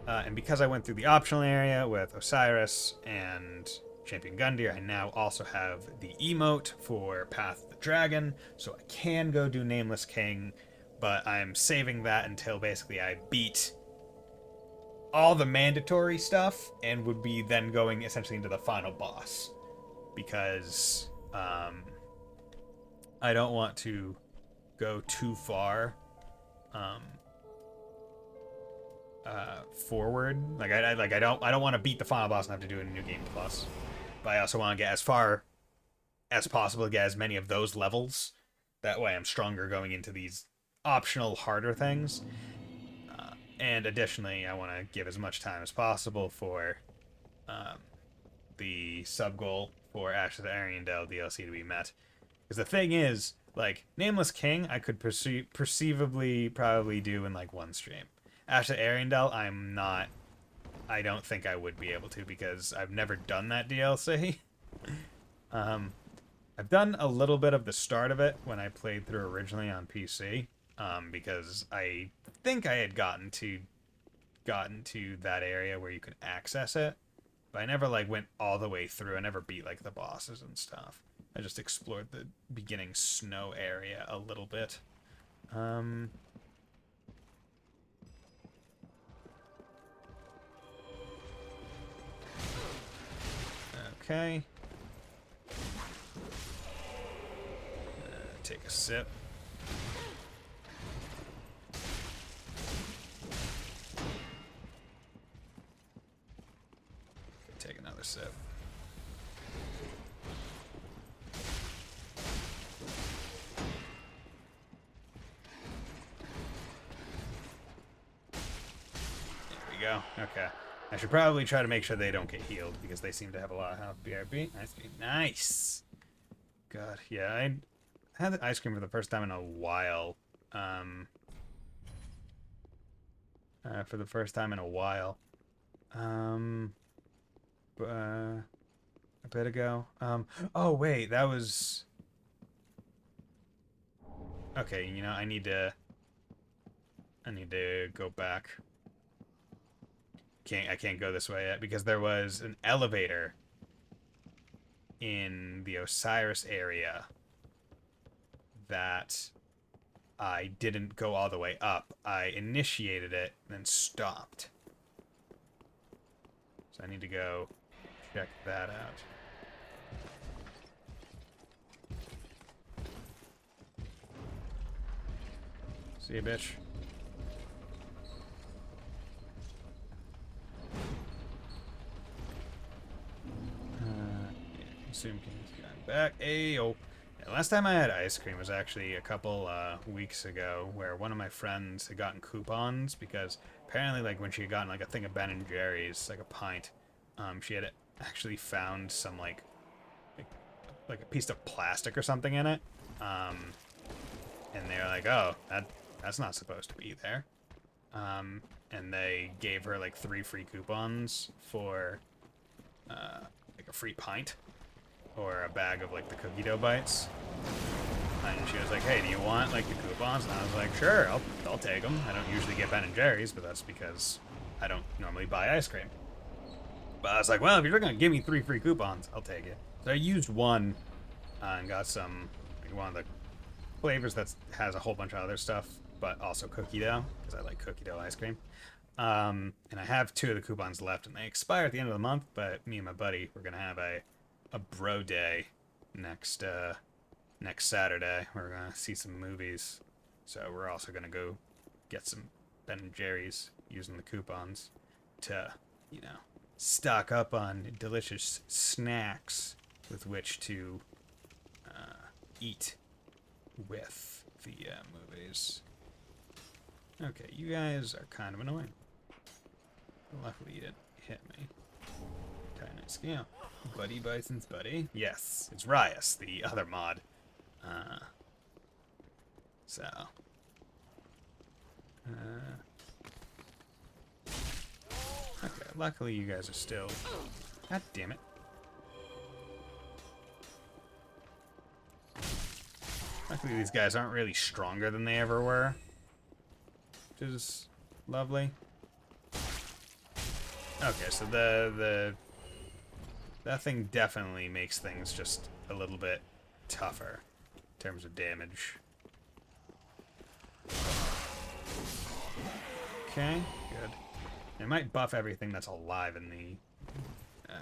and because I went through the optional area with Osiris and Champion Gundyr, I now also have the emote for Path of the Dragon, so I can go do Nameless King, but I'm saving that until basically I beat all the mandatory stuff and would be then going essentially into the final boss, because I don't want to go too far forward. I don't want to beat the final boss and have to do a new game plus. But I also want to get as far as possible to get as many of those levels. That way I'm stronger going into these optional harder things. And additionally, I want to give as much time as possible for the sub-goal for Ashes of Ariandel DLC to be met. Because the thing is, like, Nameless King, I could perceivably probably do in, like, one stream. Ashes of Ariandel, I don't think I would be able to, because I've never done that DLC. I've done a little bit of the start of it when I played through originally on PC, because I think I had gotten to that area where you could access it, but I never like went all the way through. I never beat like the bosses and stuff. I just explored the beginning snow area a little bit. Okay. Take a sip. Take another sip. There we go. Okay. I should probably try to make sure they don't get healed, because they seem to have a lot of health. BRB. Ice cream. Nice! God, yeah, I had the ice cream for the first time in a while. For the first time in a while. A bit ago. Oh, wait, that was... Okay, you know, I need to go back. I can't go this way yet because there was an elevator in the Osiris area that I didn't go all the way up. I initiated it and then stopped. So I need to go check that out. See you, bitch. Assume King's gone back. Ayo. Yeah, last time I had ice cream was actually a couple weeks ago, where one of my friends had gotten coupons because apparently, like, when she had gotten like a thing of Ben and Jerry's, like a pint, she had actually found some like a piece of plastic or something in it, and they were like, "Oh, that's not supposed to be there," and they gave her like 3 free coupons for like a free pint. Or a bag of like the cookie dough bites, and she was like, "Hey, do you want like the coupons?" And I was like, "Sure, I'll take them. I don't usually get Ben and Jerry's, but that's because I don't normally buy ice cream." But I was like, "Well, if you're gonna give me 3 free coupons, I'll take it." So I used one and got some like one of the flavors that has a whole bunch of other stuff, but also cookie dough because I like cookie dough ice cream. And I have 2 of the coupons left, and they expire at the end of the month. But me and my buddy, we're gonna have a bro day next Saturday. We're gonna see some movies, so we're also gonna go get some Ben and Jerry's using the coupons to, you know, stock up on delicious snacks with which to eat with the movies. Okay, you guys are kind of annoying. Luckily you didn't hit me. Tiny scale. Buddy Bison's buddy? Yes, it's Rias, the other mod. So. Okay, luckily you guys are still... God damn it. Luckily these guys aren't really stronger than they ever were. Which is lovely. Okay, so that thing definitely makes things just a little bit tougher in terms of damage. Okay, good. It might buff everything that's alive in the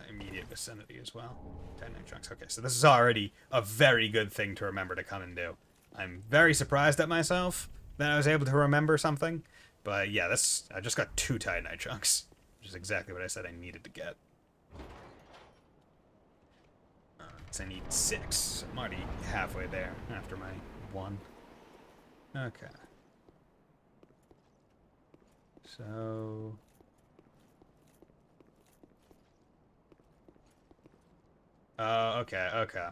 immediate vicinity as well. Titanite chunks. Okay, so this is already a very good thing to remember to come and do. I'm very surprised at myself that I was able to remember something. But yeah, I just got 2 Titanite chunks, which is exactly what I said I needed to get. So I need 6. I'm already halfway there after my 1. Okay. So... okay, okay.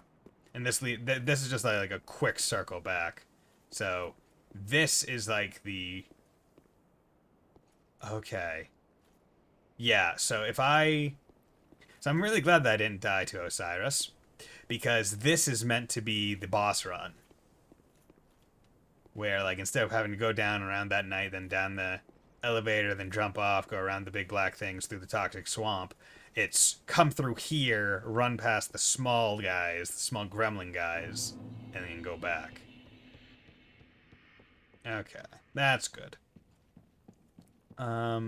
And this is just like a quick circle back. So this is like the... Okay. Yeah, so if I... So I'm really glad that I didn't die to Osiris, because this is meant to be the boss run. Where, like, instead of having to go down around that night, then down the elevator, then jump off, go around the big black things through the toxic swamp, it's come through here, run past the small guys, the small gremlin guys, and then go back. Okay, that's good. I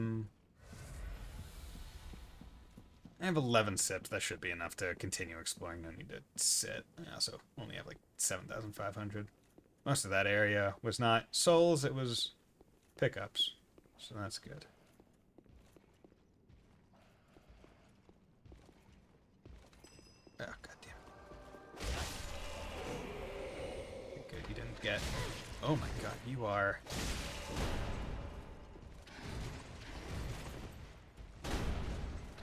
have 11 sips. That should be enough to continue exploring. No need to sit. I also only have like 7,500. Most of that area was not souls, it was pickups. So that's good. Oh, goddamn. Good, you didn't get... Oh my god, you are...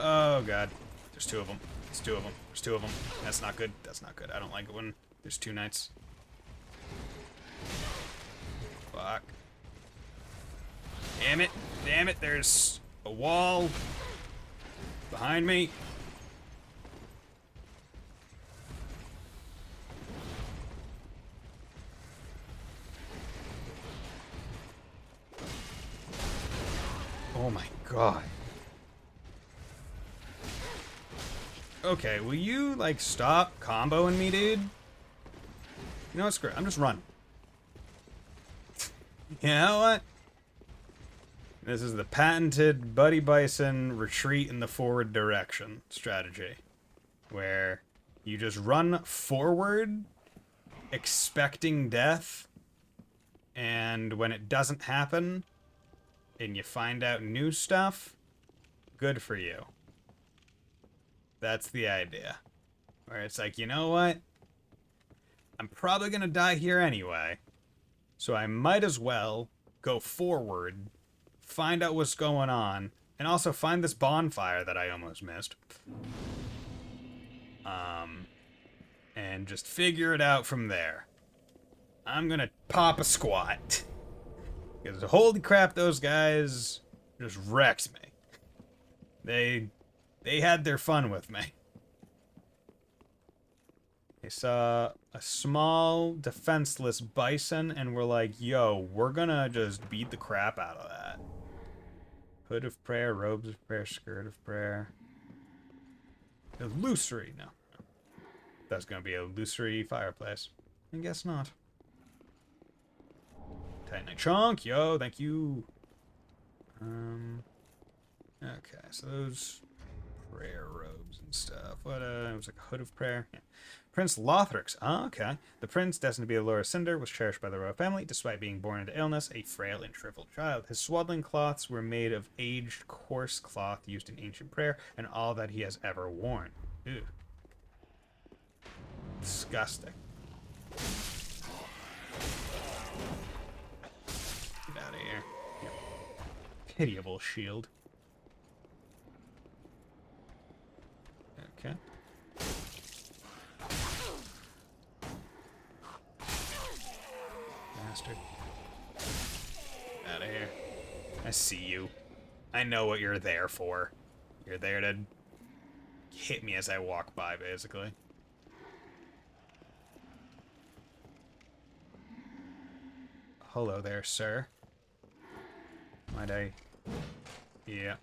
Oh god. There's 2 of them. There's 2 of them. There's 2 of them. That's not good. That's not good. I don't like it when there's 2 knights. Fuck. Damn it. Damn it. There's a wall behind me. Oh my god. Okay, will you, like, stop comboing me, dude? You know what, screw it. I'm just running. You know what? This is the patented Buddy Bison retreat in the forward direction strategy. Where you just run forward, expecting death, and when it doesn't happen, and you find out new stuff, good for you. That's the idea. Where it's like, you know what? I'm probably gonna die here anyway, so I might as well go forward, find out what's going on, and also find this bonfire that I almost missed. And just figure it out from there. I'm gonna pop a squat. Because holy crap, those guys just wrecked me. They had their fun with me. They saw a small, defenseless bison and were like, yo, we're gonna just beat the crap out of that. Hood of prayer, robes of prayer, skirt of prayer. Illusory, no. That's gonna be a illusory fireplace. I guess not. Titanite chunk, yo, thank you. Okay, so those prayer robes and stuff. What, it was like a hood of prayer. Yeah. Prince Lothrix. Oh, okay. The prince, destined to be a Laura Cinder, was cherished by the royal family, despite being born into illness, a frail and shriveled child. His swaddling cloths were made of aged, coarse cloth used in ancient prayer, and all that he has ever worn. Ew. Disgusting. Get out of here. Yep. Pitiable shield. Okay. bastard. Out of here. I see you. I know what you're there for. You're there to hit me as I walk by, basically. Hello there, sir. Might I... Yeah.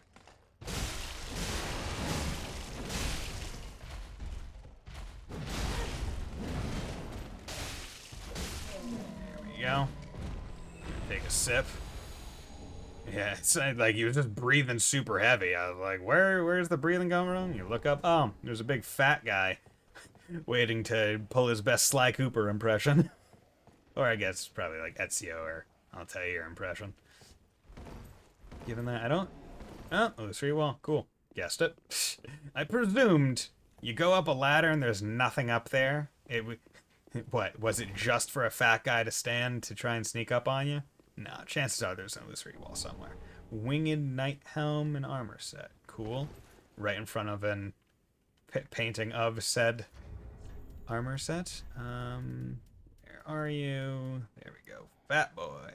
There we go. Take a sip. Yeah, it's like he was just breathing super heavy. I was like, where's the breathing coming from? You look up, oh, there's a big fat guy waiting to pull his best Sly Cooper impression. Or I guess probably like Ezio or I'll tell you your impression. Given that, I don't... Oh, illusory wall. Cool. Guessed it. I presumed you go up a ladder and there's nothing up there. What, was it just for a fat guy to stand to try and sneak up on you? No, chances are there's an illusory wall somewhere. Winged knight helm and armor set. Cool. Right in front of an painting of said armor set. Where are you? There we go. Fat boy.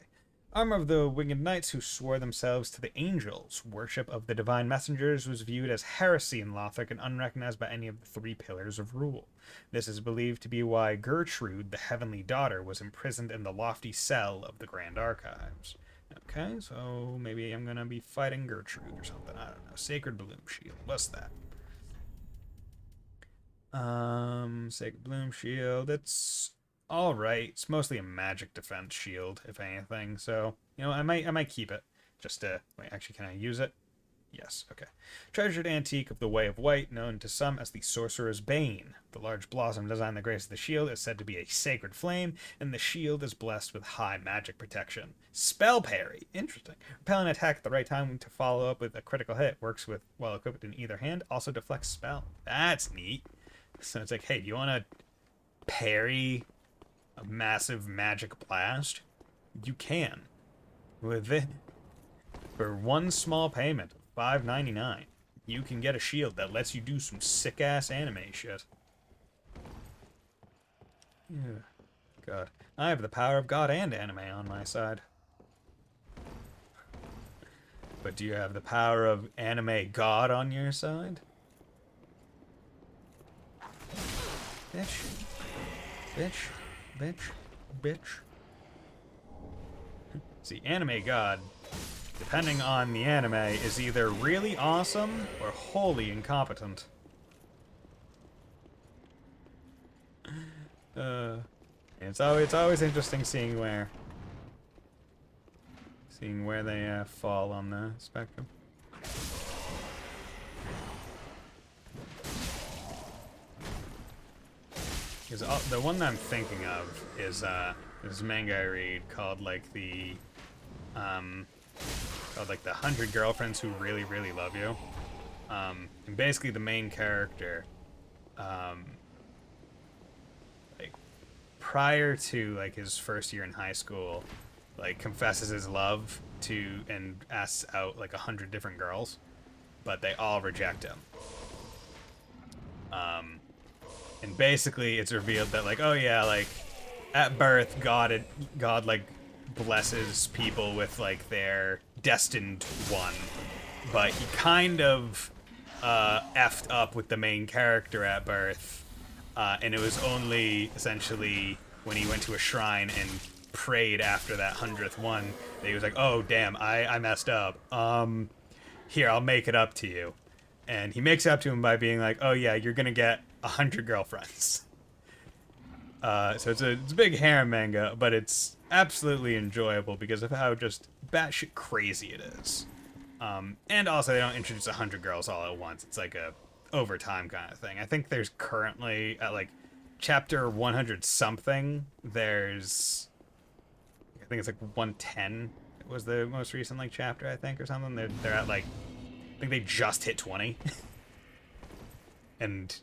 Armor of the winged knights who swore themselves to the angels. Worship of the divine messengers was viewed as heresy in Lothric and unrecognized by any of the 3 pillars of rule. This is believed to be why Gertrude, the heavenly daughter, was imprisoned in the lofty cell of the Grand Archives. Okay, so maybe I'm gonna be fighting Gertrude or something. I don't know. Sacred Bloom Shield. What's that? Sacred Bloom Shield. It's alright. It's mostly a magic defense shield, if anything. So, you know, I might keep it. Just to... Wait, actually, can I use it? Yes, okay. Treasured antique of the Way of White, known to some as the Sorcerer's Bane. The large blossom designed the grace of the shield is said to be a sacred flame, and the shield is blessed with high magic protection. Spell parry. Interesting. Repel an attack at the right time to follow up with a critical hit. Works with while equipped in either hand. Also deflects spell. That's neat. So it's like, hey, do you want to parry a massive magic blast? You can. With it. For one small payment of $5.99, you can get a shield that lets you do some sick-ass anime shit. Yeah. God. I have the power of God and anime on my side. But do you have the power of anime God on your side? Bitch. Bitch. Bitch. Bitch. See, anime God, depending on the anime, is either really awesome or wholly incompetent. It's always interesting seeing where they fall on the spectrum. Because the one that I'm thinking of is this manga I read called like the 100 Girlfriends Who Really, Really Love You. And basically the main character, like prior to like his first year in high school, like confesses his love to and asks out like 100 different girls, but they all reject him. And basically it's revealed that like, oh yeah, like at birth God like blesses people with like their destined one, but he kind of effed up with the main character at birth, and it was only essentially when he went to a shrine and prayed after that 100th one that he was like, oh damn, I messed up, here, I'll make it up to you. And he makes it up to him by being like, oh yeah, you're gonna get 100 girlfriends. So it's a big harem manga, but it's absolutely enjoyable because of how just batshit crazy it is. And also they don't introduce 100 girls all at once. It's like a overtime kind of thing. I think there's currently at like chapter 100 something, I think it's like 110 was the most recent like chapter, I think, or something. They're at like, I think they just hit 20. And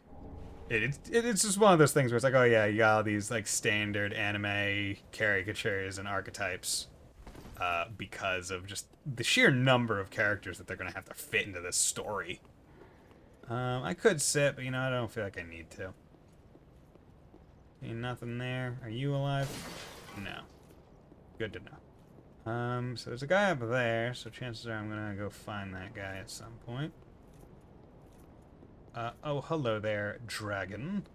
it's just one of those things where it's like, oh yeah, you got all these like standard anime caricatures and archetypes, because of just the sheer number of characters that they're gonna have to fit into this story. I could sit, but you know, I don't feel like I need to. Ain't nothing there. Are you alive? No. Good to know. So there's a guy up there, so chances are I'm gonna go find that guy at some point. Oh, hello there, dragon.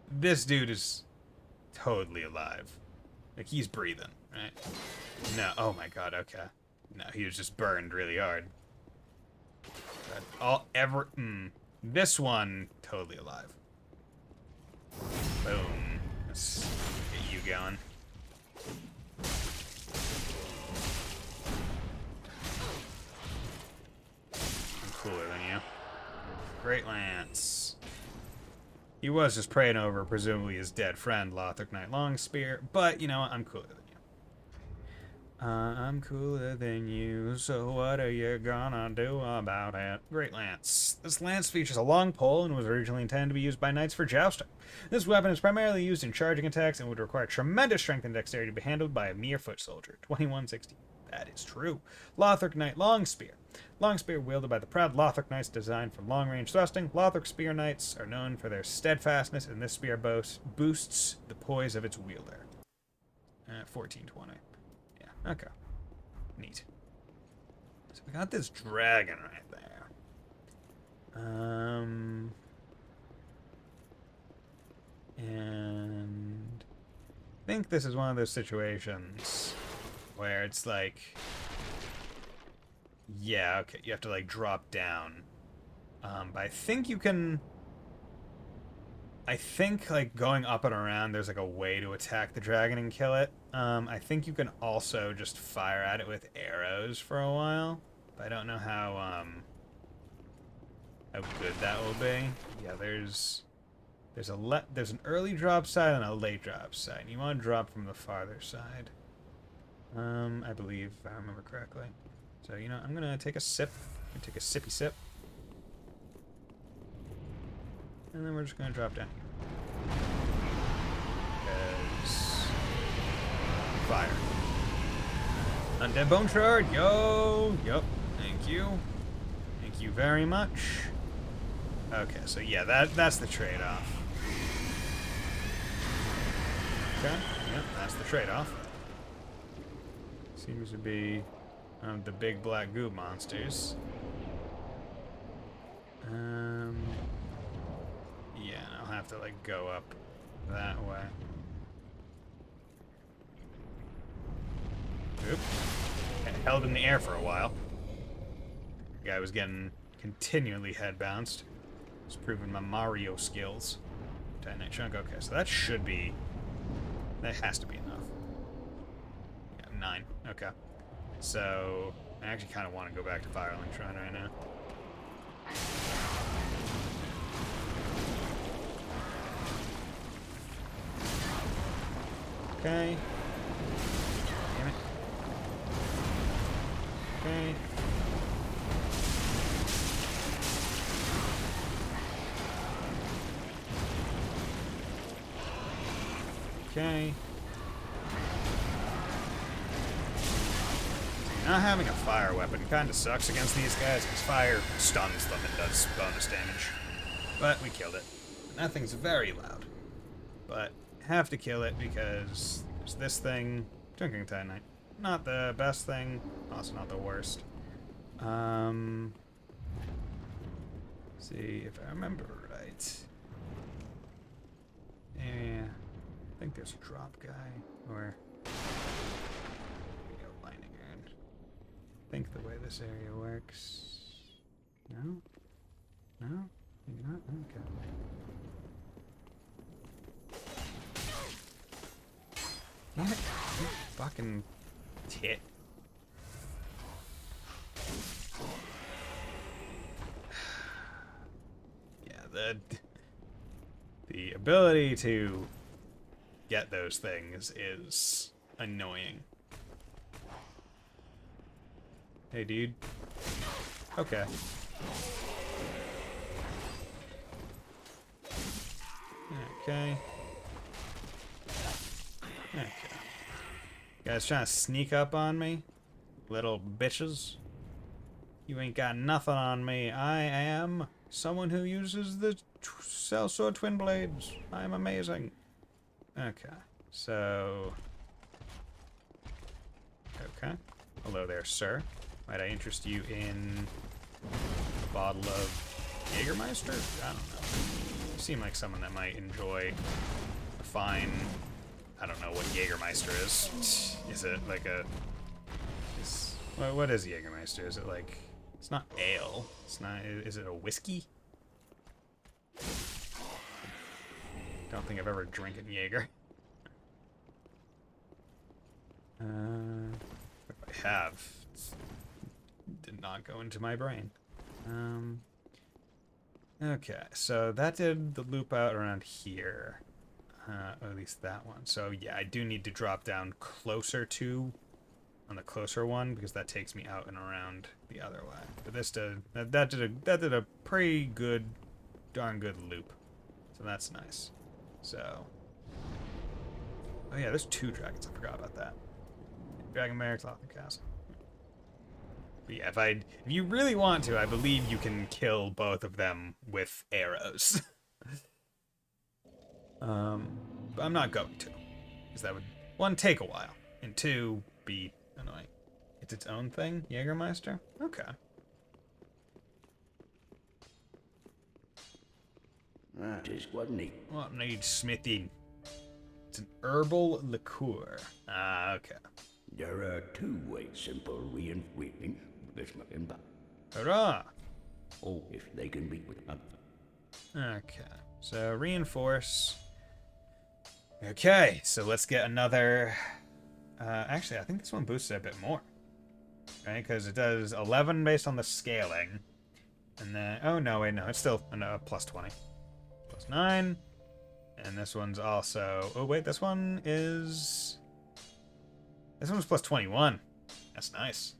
This dude is totally alive. Like, he's breathing, right? No, oh my god, okay. No, he was just burned really hard. This one, totally alive. Boom. Let's get you going. I'm cooler than you. Great Lance. He was just praying over, presumably, his dead friend, Lothric Knight Longspear, but, you know what, I'm cooler than you. I'm cooler than you, so what are you gonna do about it? Great Lance. This lance features a long pole and was originally intended to be used by knights for jousting. This weapon is primarily used in charging attacks and would require tremendous strength and dexterity to be handled by a mere foot soldier. 2160. That is true. Lothric Knight Longspear. Longspear wielded by the proud Lothric Knights, designed for long-range thrusting. Lothric Spear Knights are known for their steadfastness, and this spear boosts the poise of its wielder. 1420. Yeah, okay. Neat. So we got this dragon right there. And I think this is one of those situations where it's like, yeah, okay, you have to like drop down. But I think you can, I think like going up and around, there's like a way to attack the dragon and kill it. I think you can also just fire at it with arrows for a while. But I don't know how good that will be. Yeah, there's an early drop side and a late drop side. You want to drop from the farther side. I believe, if I remember correctly. So, you know, I'm gonna take a sip. I'm gonna take a sippy sip. And then we're just gonna drop down. Because fire. Undead Bone Shard, yo! Yup. Thank you. Thank you very much. Okay, so yeah, that's the trade-off. Okay, yep, that's the trade-off. Seems to be the big black goo monsters. Yeah, I'll have to like go up that way. Oop. I held in the air for a while. The guy was getting continually head bounced. Just proving my Mario skills. Titanite chunk. Okay, so that should be. That has to be enough. Yeah, 9. Okay. So I actually kind of want to go back to Firelink Shrine right now. Okay. Damn it. Okay. Okay. Not having a fire weapon kind of sucks against these guys because fire stuns them and does bonus damage. But we killed it. That thing's very loud. But have to kill it because there's this thing. Drinking Titanite. Not the best thing, also not the worst. See if I remember right. Yeah. I think there's a drop guy, or we go lightning urn. I think the way this area works. No? No? Maybe not? Okay. Damn it, you fucking tit. Yeah, the ability to get those things is annoying. Hey, dude. Okay. Okay. Okay. You guys trying to sneak up on me? Little bitches. You ain't got nothing on me. I am someone who uses the sellsword twin blades. I'm amazing. Okay, so... Okay. Hello there, sir. Might I interest you in a bottle of Jägermeister? I don't know. You seem like someone that might enjoy a fine... I don't know what Jägermeister is. Is it like a... what is Jägermeister? Is it like... It's not ale. It's not... Is it a whiskey? Don't think I've ever drinking Jaeger. If I have, did not go into my brain. Okay, so that did the loop out around here. Or at least that one. So yeah, I do need to drop down closer to, on the closer one, because that takes me out and around the other way. But this did, that did a pretty good, darn good loop. So that's nice. So, oh yeah, there's 2 dragons. I forgot about that. Dragon Barracks, Lothar Castle. But yeah, if you really want to, I believe you can kill both of them with arrows. But I'm not going to, because that would, 1, take a while, and 2, be annoying. It's its own thing, Jägermeister? Okay. That is what neat. What needs smithing? It's an herbal liqueur. Ah, okay. There are 2 ways simple reinforcing this and that. Hurrah! Oh, if they can be with them. Okay, so reinforce. Okay, so let's get another... actually, I think this one boosts it a bit more. Right, because it does 11 based on the scaling. And then... Oh, no, wait, no, it's still plus 20. Plus 9. And this one's also... Oh, wait, this one is... This one's plus 21. That's nice.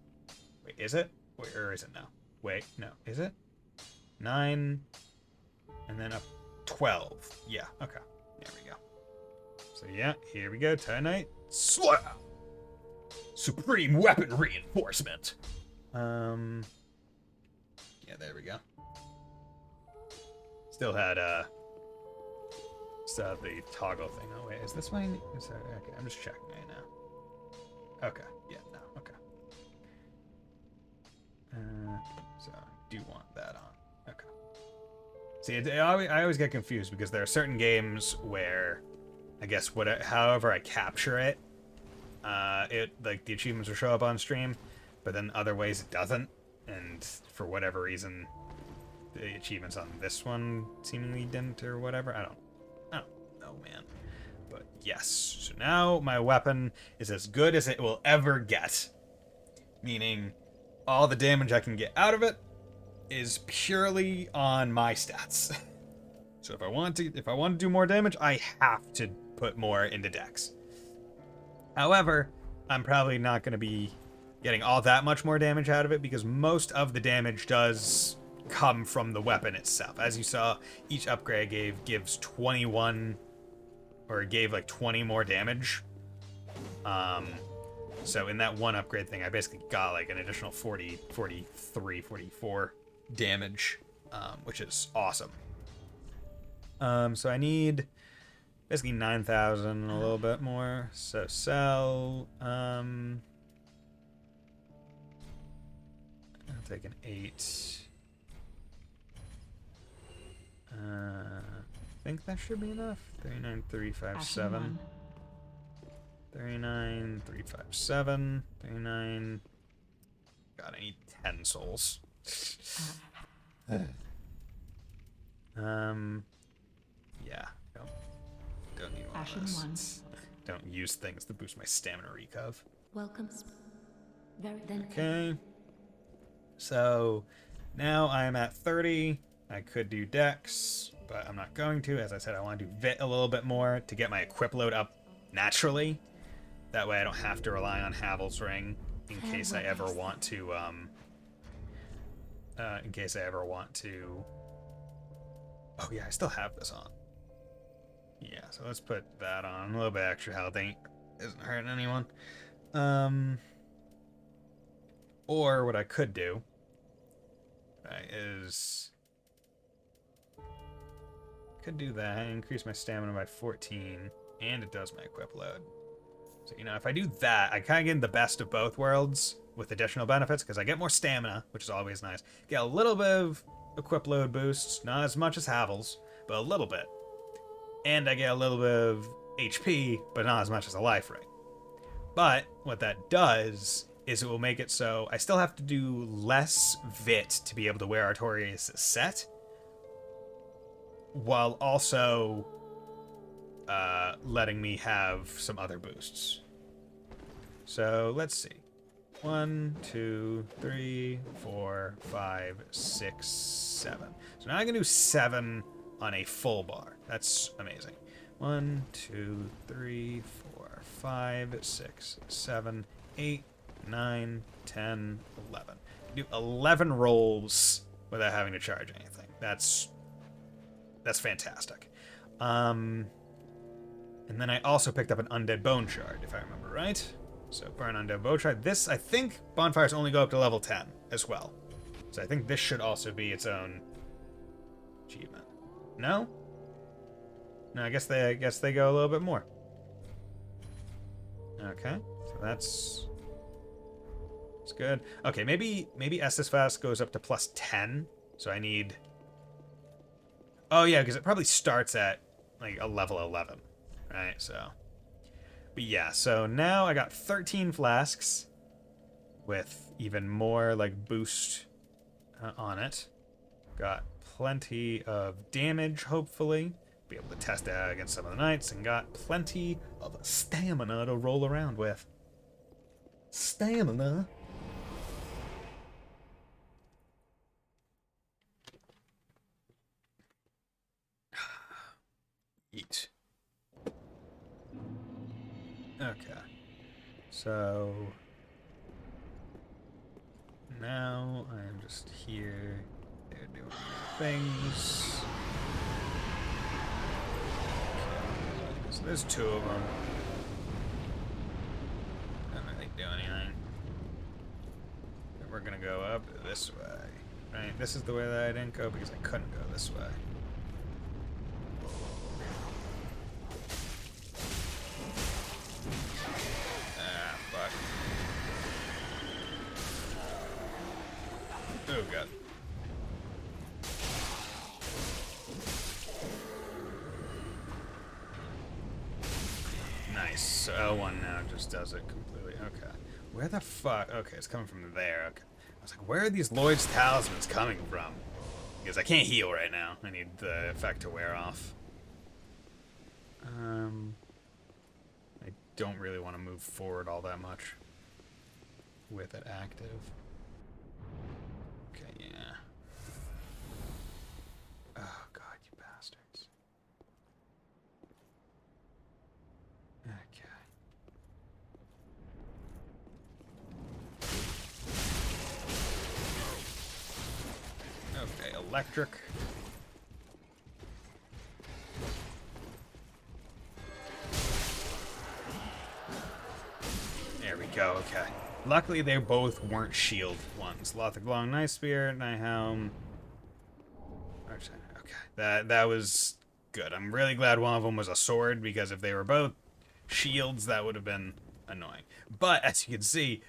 Wait, is it? Wait, or is it now? Wait, no. Is it? 9. And then up 12. Yeah, okay. There we go. So yeah, here we go. Titanite. Slam! Supreme weapon reinforcement. Yeah, there we go. Still had the toggle thing. Oh wait, is this one? Is that, okay, I'm just checking right now. Okay, yeah, no, okay. So I do want that on. Okay. See, I always get confused because there are certain games where, I guess however I capture it, like the achievements will show up on stream, but then other ways it doesn't, and for whatever reason, the achievements on this one seemingly didn't or whatever. I don't know, man. But yes, so now my weapon is as good as it will ever get, meaning all the damage I can get out of it is purely on my stats. So if I want to do more damage, I have to put more into dex. However, I'm probably not going to be getting all that much more damage out of it because most of the damage does come from the weapon itself. As you saw, each upgrade gives 21, or it gave like 20 more damage. So in that one upgrade thing, I basically got like an additional 40, 43, 44 damage, which is awesome. So I need basically 9,000, a little bit more. So sell, I'll take an 8. I think that should be enough. 39,357. 39,357. 39. God, I need 10 souls. Yeah. Don't need one of those. Don't use things to boost my stamina recov. Welcome. Very then. Okay. So now I'm at 30. I could do dex, but I'm not going to. As I said, I want to do vit a little bit more to get my equip load up naturally. That way I don't have to rely on Havel's Ring in case I ever want to, oh yeah, I still have this on. Yeah, so let's put that on. A little bit extra health isn't hurting anyone. Or what I could do is could do that. Increase my stamina by 14, and it does my equip load. So, you know, if I do that, I kind of get the best of both worlds with additional benefits, because I get more stamina, which is always nice. Get a little bit of equip load boosts, not as much as Havel's, but a little bit. And I get a little bit of HP, but not as much as a life rate. But what that does is it will make it so I still have to do less VIT to be able to wear Artorias' set, while also letting me have some other boosts. So let's see. 1, 2, 3, 4, 5, 6, 7. So now I can do 7 on a full bar. That's amazing. 1, 2, 3, 4, 5, 6, 7, 8, 9, 10, 11. Do 11 rolls without having to charge anything. That's fantastic. And then I also picked up an Undead Bone Shard, if I remember right. So for an Undead Bone Shard, this, I think, bonfires only go up to level 10 as well. So I think this should also be its own achievement. No? No, I guess they go a little bit more. Okay, so that's good. Okay, maybe Estus Fast goes up to plus 10. So I need. Oh yeah, because it probably starts at like a level 11, right? So, but yeah. So now I got 13 flasks with even more like boost on it. Got plenty of damage, hopefully. Be able to test it out against some of the knights, and got plenty of stamina to roll around with. Stamina. Eat. Okay. So now I'm just here. They're doing their things. Okay. So there's 2 of them. Don't really do anything. And we're gonna go up this way. Right? This is the way that I didn't go because I couldn't go this way. Oh god. Nice. So L1 now just does it completely. Okay. Where the fuck? Okay, it's coming from there. Okay. I was like, where are these Lloyd's talismans coming from? Because I can't heal right now. I need the effect to wear off. I don't really want to move forward all that much with it active. Okay, yeah. Oh god, you bastards. Okay. Okay, electric. There we go, okay. Luckily, they both weren't shield ones. Lothric Long Knife Spear, Nighthelm. Okay, that was good. I'm really glad one of them was a sword, because if they were both shields, that would have been annoying. But as you can see,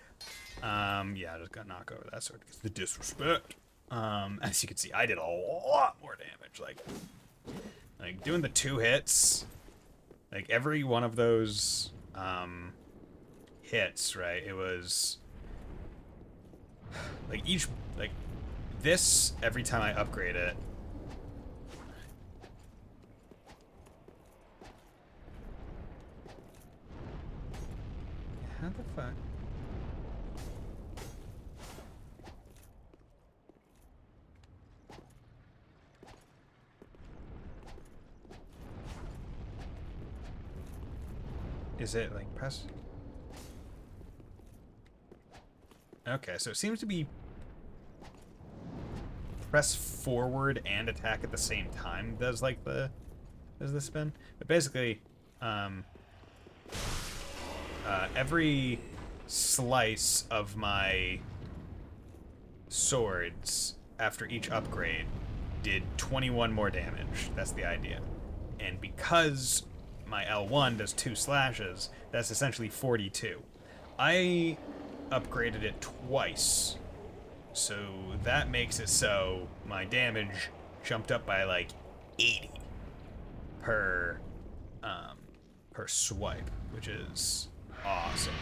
yeah, I just got knocked over that sword because the disrespect. As you can see, I did a lot more damage. Like doing the 2 hits, like every one of those hits, right? It was like each, like this, every time I upgrade it. How the fuck? Is it like press? Okay, so it seems to be press forward and attack at the same time does like the spin. But basically, every slice of my swords after each upgrade did 21 more damage. That's the idea. And because my L1 does 2 slashes, that's essentially 42. I upgraded it twice, so that makes it so my damage jumped up by like 80 per swipe, which is awesome.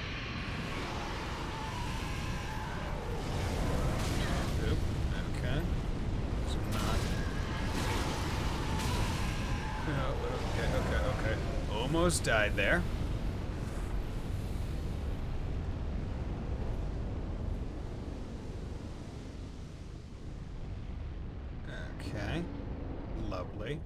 Oop, okay. So not. Oh, okay. Almost died there. Okay. Lovely.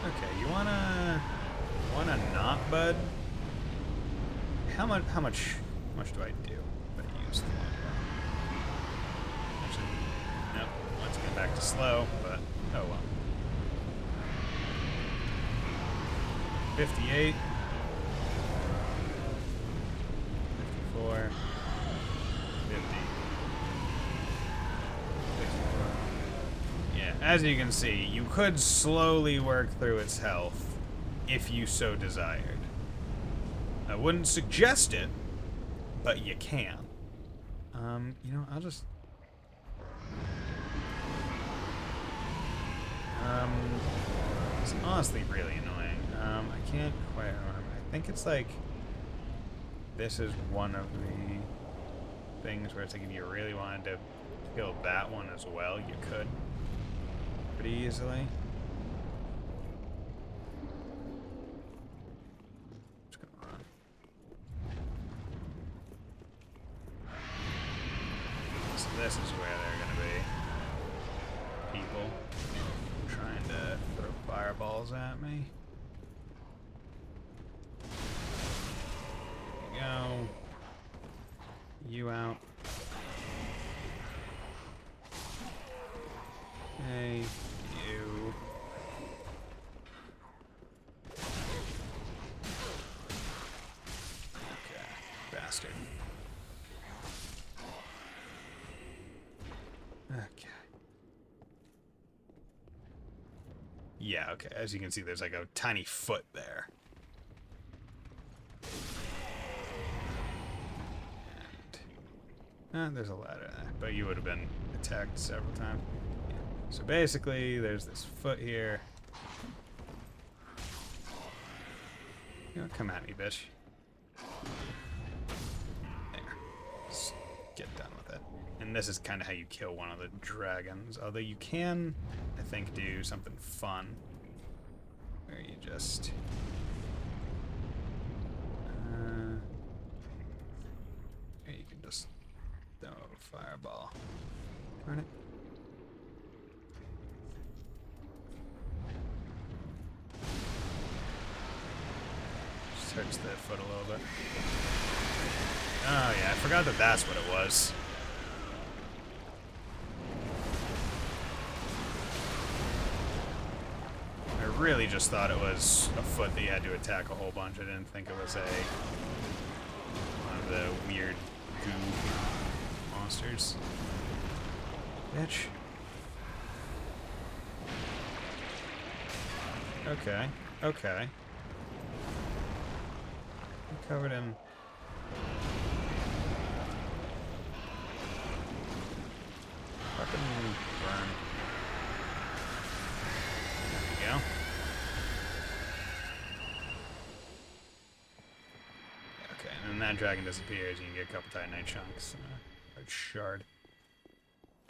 Okay, you wanna not, bud? How much do I do? But I use the longbow. Actually, nope. Let's get back to slow, but oh well. 58. 54. 50. 64. Yeah, as you can see, you could slowly work through its health if you so desired. I wouldn't suggest it, but you can. You know, I'll just... it's honestly really annoying. I can't quite remember. I think it's like... This is one of the things where it's like if you really wanted to kill that one as well, you could. Pretty easily. What's going on? So this is where they're gonna be people trying to throw fireballs at me. There you go. You out. Hey, you. Okay, bastard. Okay. Yeah, okay. As you can see, there's like a tiny foot there. And there's a ladder there, but you would have been attacked several times. Yeah. So basically, there's this foot here. You know, come at me, bitch. There. Just get done with it. And this is kind of how you kill one of the dragons. Although you can, I think, do something fun. Where you just... Here you can just throw a fireball. Darn it. Just hurts the foot a little bit. Oh yeah, I forgot that that's what it was. I really just thought it was a foot that you had to attack a whole bunch. I didn't think it was one of the weird goo monsters. Bitch. Okay. Okay. I'm covered in... Fucking burn. There we go. Okay, and then that dragon disappears, you can get a couple Titanite chunks. A shard.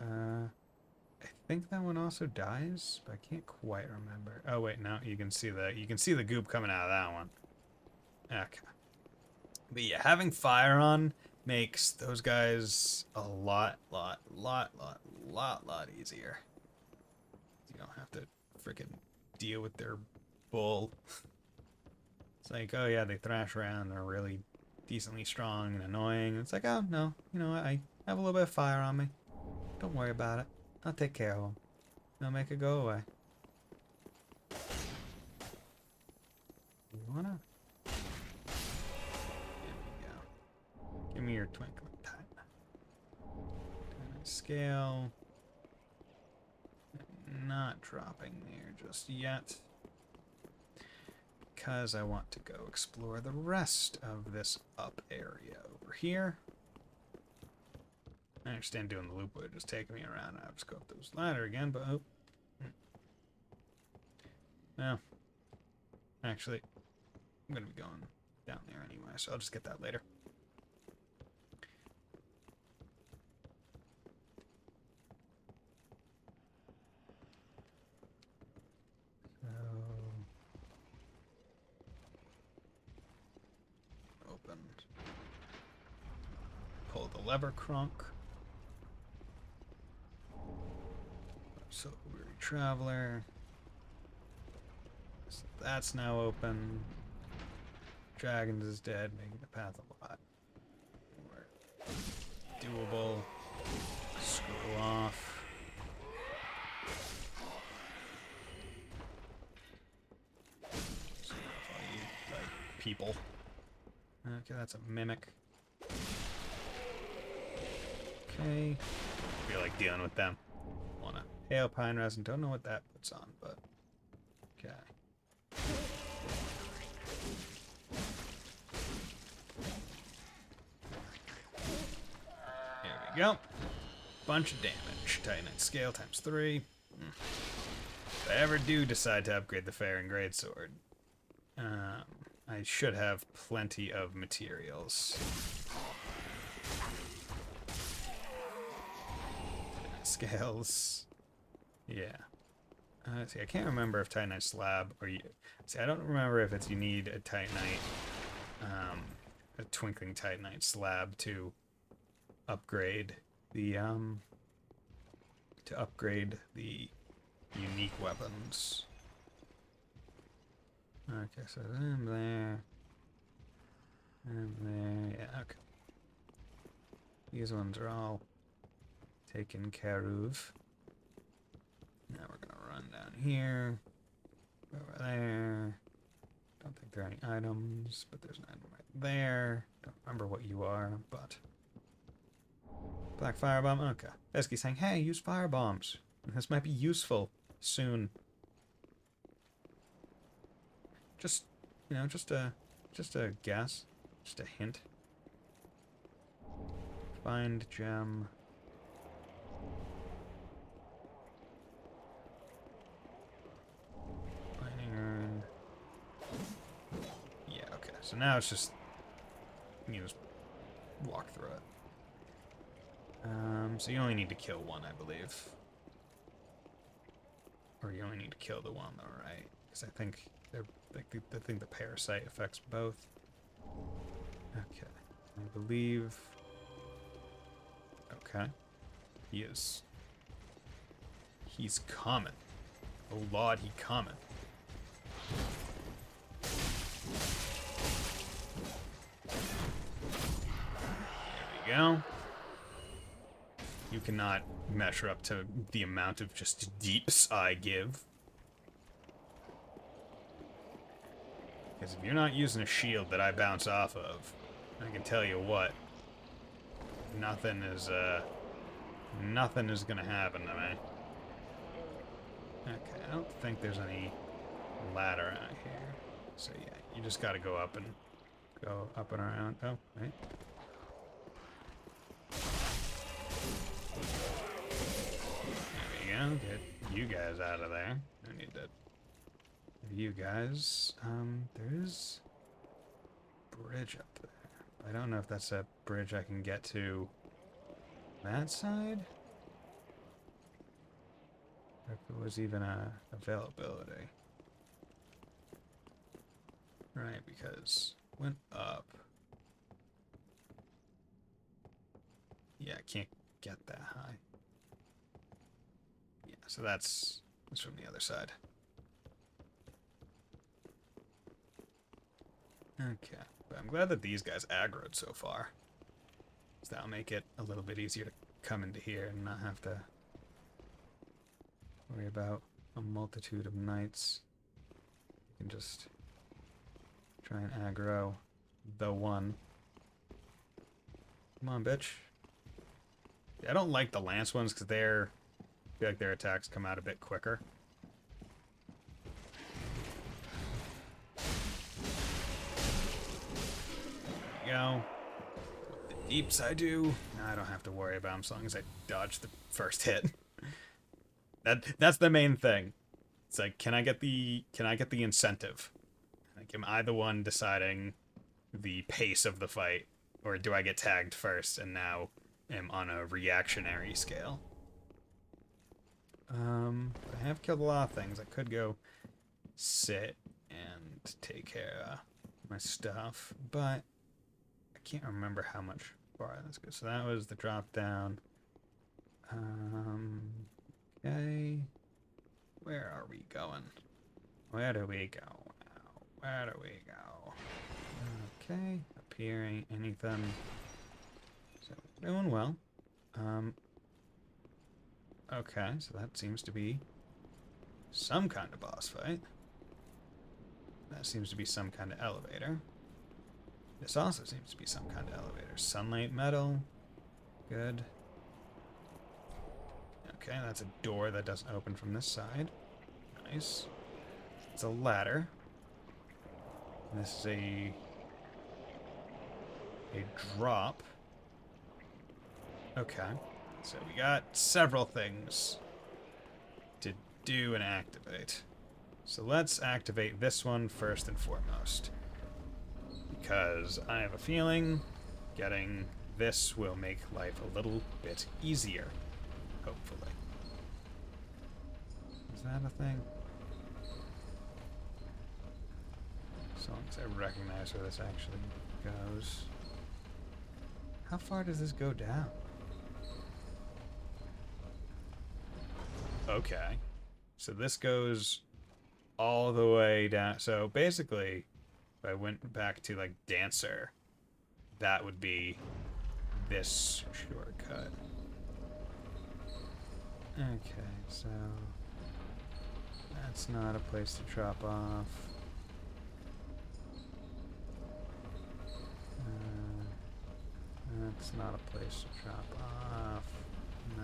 I think that one also dies, but I can't quite remember. Oh wait, no, you can see the goop coming out of that one. Okay. But yeah, having fire on makes those guys a lot easier. You don't have to freaking deal with their bull. It's like, oh yeah, they thrash around, they're really decently strong and annoying. It's like, oh no, you know what, I have a little bit of fire on me. Don't worry about it. I'll take care of them. I'll make it go away. Give me your twinkling time. Scale. Not dropping there just yet. Because I want to go explore the rest of this up area over here. I understand doing the loop would just take me around. I have to go up this ladder again, but oh. No. Actually, I'm going to be going down there anyway, so I'll just get that later. So, open. Pull the lever crunk. So, weary traveler. So that's now open. Dragons is dead, making the path a lot more doable. Scroll off. So if I eat, like, people. Okay, that's a mimic. Okay. I feel like dealing with them. Wanna hail pine resin, don't know what that puts on, but okay. There we go. Bunch of damage. Titanite scale times 3. If I ever do decide to upgrade the Faring Greatsword, I should have plenty of materials. Scales. Yeah. See, I can't remember if Titanite slab or you. See, I don't remember if it's you need a Titanite, a twinkling Titanite slab to upgrade the unique weapons. Okay, so I'm there. I'm there. Yeah, okay. These ones are all taken care of. Now we're gonna run down here. Over there. Don't think there are any items, but there's an item right there. Don't remember what you are, but... Black firebomb? Okay. Basically saying, hey, use firebombs. This might be useful soon. Just, you know, just a guess. Just a hint. Find gem. Mining urn. Yeah, okay. So now it's just, you can just walk through it. So you only need to kill one, I believe. Or you only need to kill the one on the right. Because I think the parasite affects both. Okay. I believe... Okay. He's coming. Oh Lord, he coming. There we go. You cannot measure up to the amount of just deeps I give. Because if you're not using a shield that I bounce off of, I can tell you what, nothing is gonna happen to me. Okay, I don't think there's any ladder out here. So yeah, you just gotta go up and around. Oh, right. There we go. Get you guys out of there. I need to... You guys, there is a bridge up there. I don't know if that's a bridge I can get to that side. Or if it was even a availability. Right, because went up. Yeah, I can't get that high. Yeah, so that's from the other side. Okay, but I'm glad that these guys aggroed so far. So that'll make it a little bit easier to come into here and not have to worry about a multitude of knights. You can just try and aggro the one. Come on, bitch. I don't like the lance ones because I feel like their attacks come out a bit quicker. There we go. The deeps I do. I don't have to worry about them as long as I dodge the first hit. That's the main thing. It's like, can I get the incentive? Like, am I the one deciding the pace of the fight, or do I get tagged first and now am on a reactionary scale? I have killed a lot of things. I could go sit and take care of my stuff, but I can't remember how much farther this goes. So that was the drop down. Okay. Where are we going? Where do we go now? Where do we go? Okay. Up here ain't anything. So we're doing well. Okay, so that seems to be some kind of boss fight. That seems to be some kind of elevator. This also seems to be some kind of elevator. Sunlight metal. Good. Okay, that's a door that doesn't open from this side. Nice. It's a ladder. And this is a drop. Okay. So we got several things to do and activate. So let's activate this one first and foremost. Because I have a feeling getting this will make life a little bit easier. Hopefully. Is that a thing? As long as I recognize where this actually goes. How far does this go down? Okay. So this goes all the way down. So basically, if I went back to like Dancer, that would be this shortcut. Okay, so that's not a place to drop off. That's not a place to drop off. No.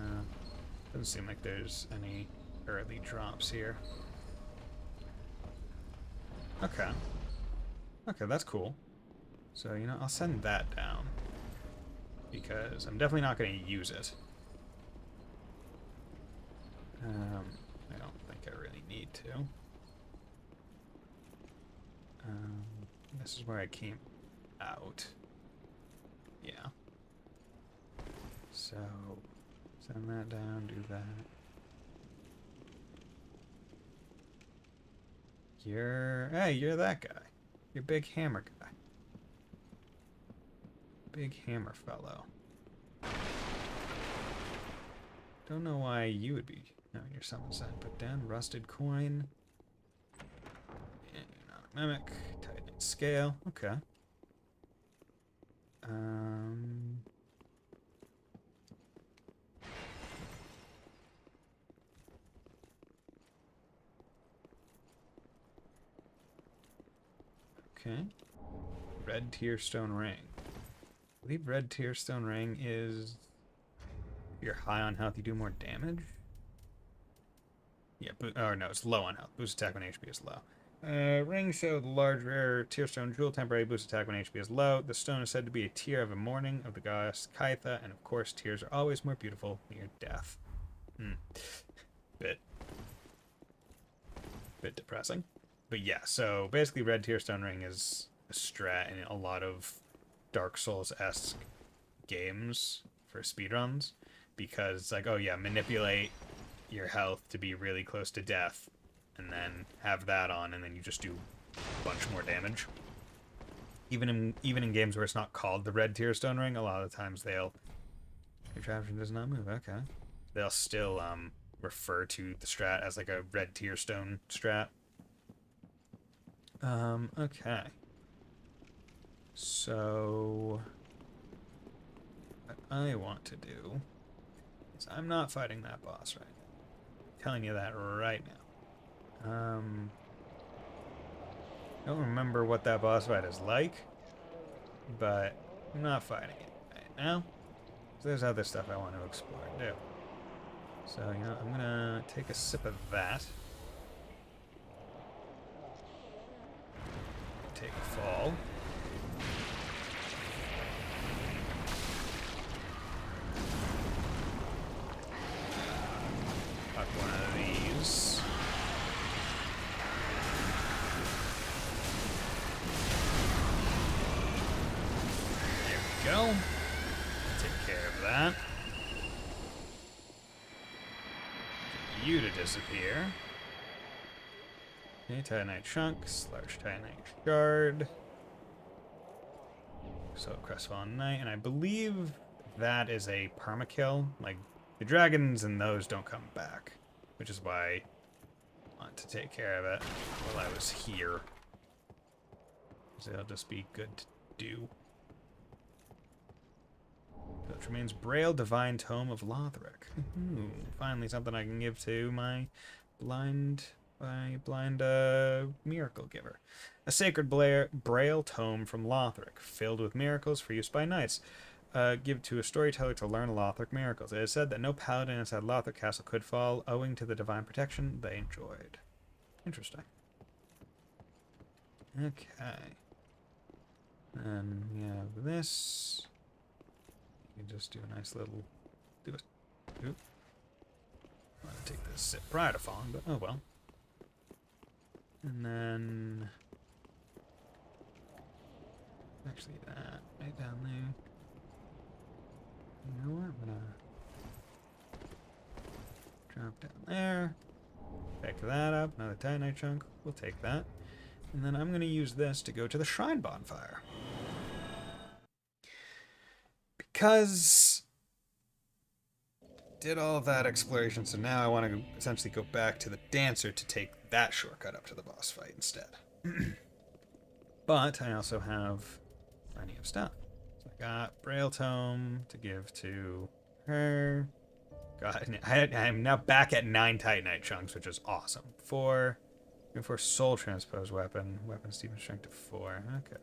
Doesn't seem like there's any early drops here. Okay. Okay, that's cool. So, you know, I'll send that down. Because I'm definitely not going to use it. I don't think I really need to. This is where I came out. Yeah. So, send that down, do that. Hey, you're that guy. You're big hammer guy. Big hammer fellow. Don't know why you would be. No, you're something side. Put down rusted coin. And you're not a mimic. Titanite scale. Okay. Okay. Red Tearstone Ring. I believe Red Tearstone Ring is... If you're high on health, you do more damage? Yeah, or no, it's low on health. Boost attack when HP is low. Ring show the large rare Tearstone Jewel. Temporary boost attack when HP is low. The stone is said to be a tear of a mourning of the goddess Kaitha, and of course, tears are always more beautiful near death. Bit depressing. But yeah, so basically Red Tearstone Ring is a strat in a lot of Dark Souls-esque games for speedruns, because it's like, oh yeah, manipulate your health to be really close to death, and then have that on, and then you just do a bunch more damage. Even in games where it's not called the Red Tearstone Ring, a lot of the times your contraption does not move. Okay. They'll still refer to the strat as like a Red Tearstone strat. Okay. So, what I want to do is I'm not fighting that boss right now. I'm telling you that right now. Don't remember what that boss fight is like, but I'm not fighting it right now. So there's other stuff I want to explore too. So, you know, I'm gonna take a sip of that. Take a fall. Fuck one of these. There we go. Take care of that. Get you to disappear. Okay, Titanite chunks, large Titanite shard. So Crestfallen Knight, and I believe that is a permakill. Like, the dragons and those don't come back, which is why I want to take care of it while I was here. So it'll just be good to do. Which remains Braille Divine Tome of Lothric. Ooh, finally something I can give to my blind miracle giver. A sacred Braille tome from Lothric, filled with miracles for use by knights. Give to a storyteller to learn Lothric miracles. It is said that no paladin inside Lothric Castle could fall, owing to the divine protection they enjoyed. Interesting. Okay. And we have this. You can just do a nice little... Oop. I'm gonna take this sip prior to falling, but oh well. And then... Actually, that right down there. You know what? I'm gonna drop down there. Pick that up. Another Titanite chunk. We'll take that. And then I'm gonna use this to go to the Shrine Bonfire. Because did all of that exploration, so now I want to essentially go back to the Dancer to take that shortcut up to the boss fight instead. But I also have plenty of stuff. So I got Braille Tome to give to her. I'm now back at 9 Titanite chunks, which is awesome. 4 Soul Transpose Weapon. Weapon Steven Strength to 4. Okay.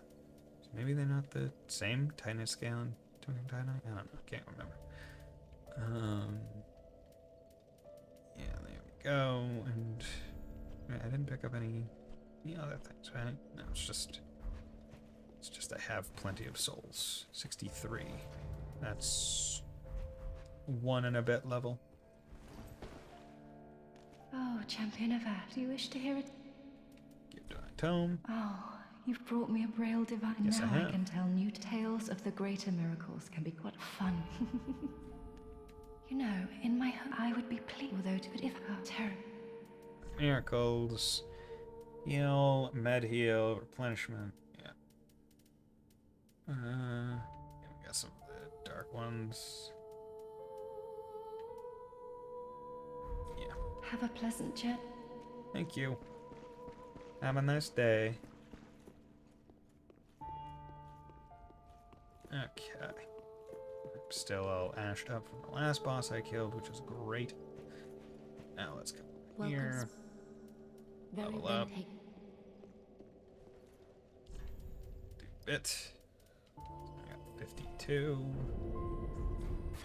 So maybe they're not the same Titanite scale and Titanite? I don't know. Can't remember. Yeah, there we go. And I didn't pick up any other things, right? No, it's just I have plenty of souls. 63. That's 1 and a bit level. Oh, Champion of Earth, do you wish to hear it? Give Divine Tome. Oh, you've brought me a Braille Divine. Yes, now I have. can tell new tales of the greater miracles can be quite fun. You know, in my home, I would be pleased, although to if terrible. Miracles. Heal, med heal, replenishment. Yeah. We got some of the dark ones. Yeah. Have a pleasant chat. Thank you. Have a nice day. Okay. I'm still all ashed up from the last boss I killed, which is great. Now let's come here. Level up. Do it. I got 52.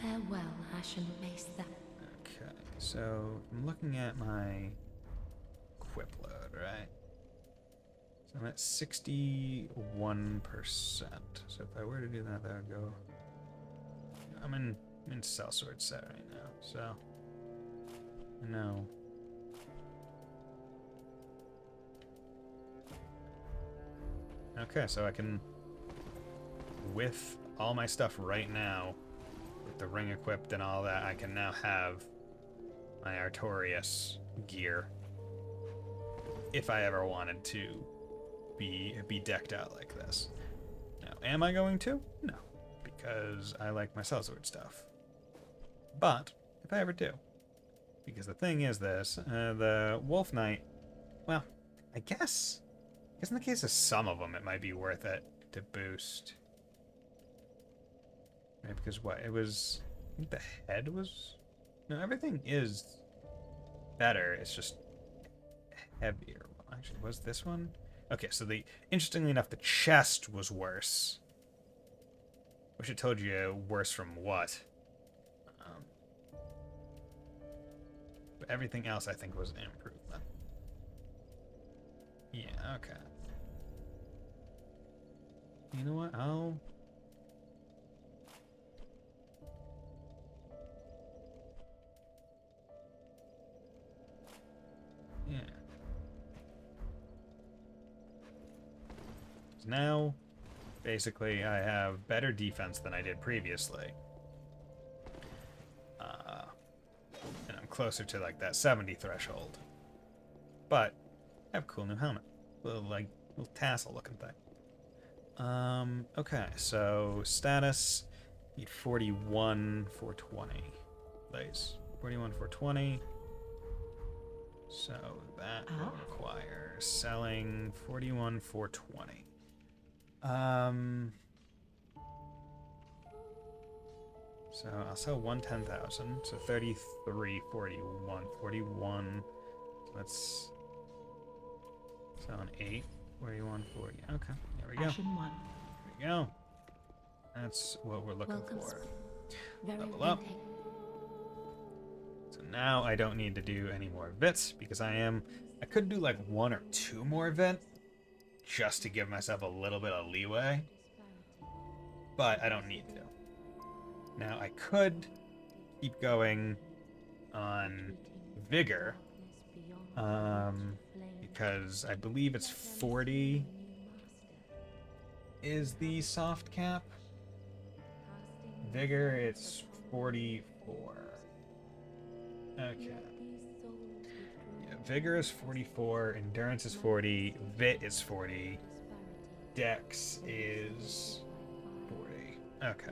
Farewell, Ashen Mace. Okay, so I'm looking at my equip load, right? So I'm at 61%. So if I were to do that, that would go. I'm in sellsword set right now, so I know. Okay, so I can, with all my stuff right now, with the ring equipped and all that, I can now have my Artorias gear. If I ever wanted to be decked out like this. Now, am I going to? No, because I like my sellsword stuff. But if I ever do, because the thing is this, the Wolf Knight, well, I guess in the case of some of them, it might be worth it to boost. Right, because what? It was... I think the head was... No, everything is better. It's just heavier. Well, actually, was this one? Okay, so interestingly enough, the chest was worse. Wish it told you worse from what. But everything else I think was an improvement. Yeah, okay. You know what? Yeah. So now, basically, I have better defense than I did previously. And I'm closer to, like, that 70 threshold. But, I have a cool new helmet. Little tassel-looking thing. Okay, so, status, need 41, 420. Place. 41, 420. So that will require selling 41, 420. So I'll sell 110,000. So 33, 41, 41. So let's sell an 8, 41, 40. Okay, there we go. Action 1. There we go. That's what we're looking for. Level up. So now I don't need to do any more vits because I could do like 1 or 2 more vit just to give myself a little bit of leeway, but I don't need to. Now I could keep going on vigor, because I believe it's 40 is the soft cap. Vigor, it's 44. Okay. Yeah, vigor is 44, endurance is 40, vit is 40, dex is 40. Okay.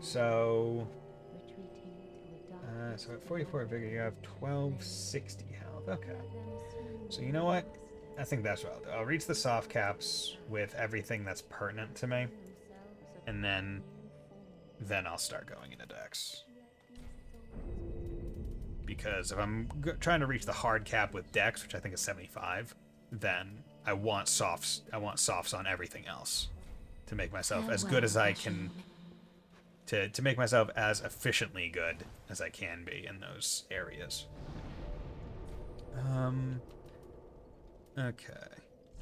So at 44 vigor, you have 1260 health. Okay. So you know what? I think that's what I'll do. I'll reach the soft caps with everything that's pertinent to me, and then I'll start going into dex. Because if I'm trying to reach the hard cap with dex, which I think is 75, then I want softs. I want softs on everything else to make myself as good as I can. To make myself as efficiently good as I can be in those areas. Okay.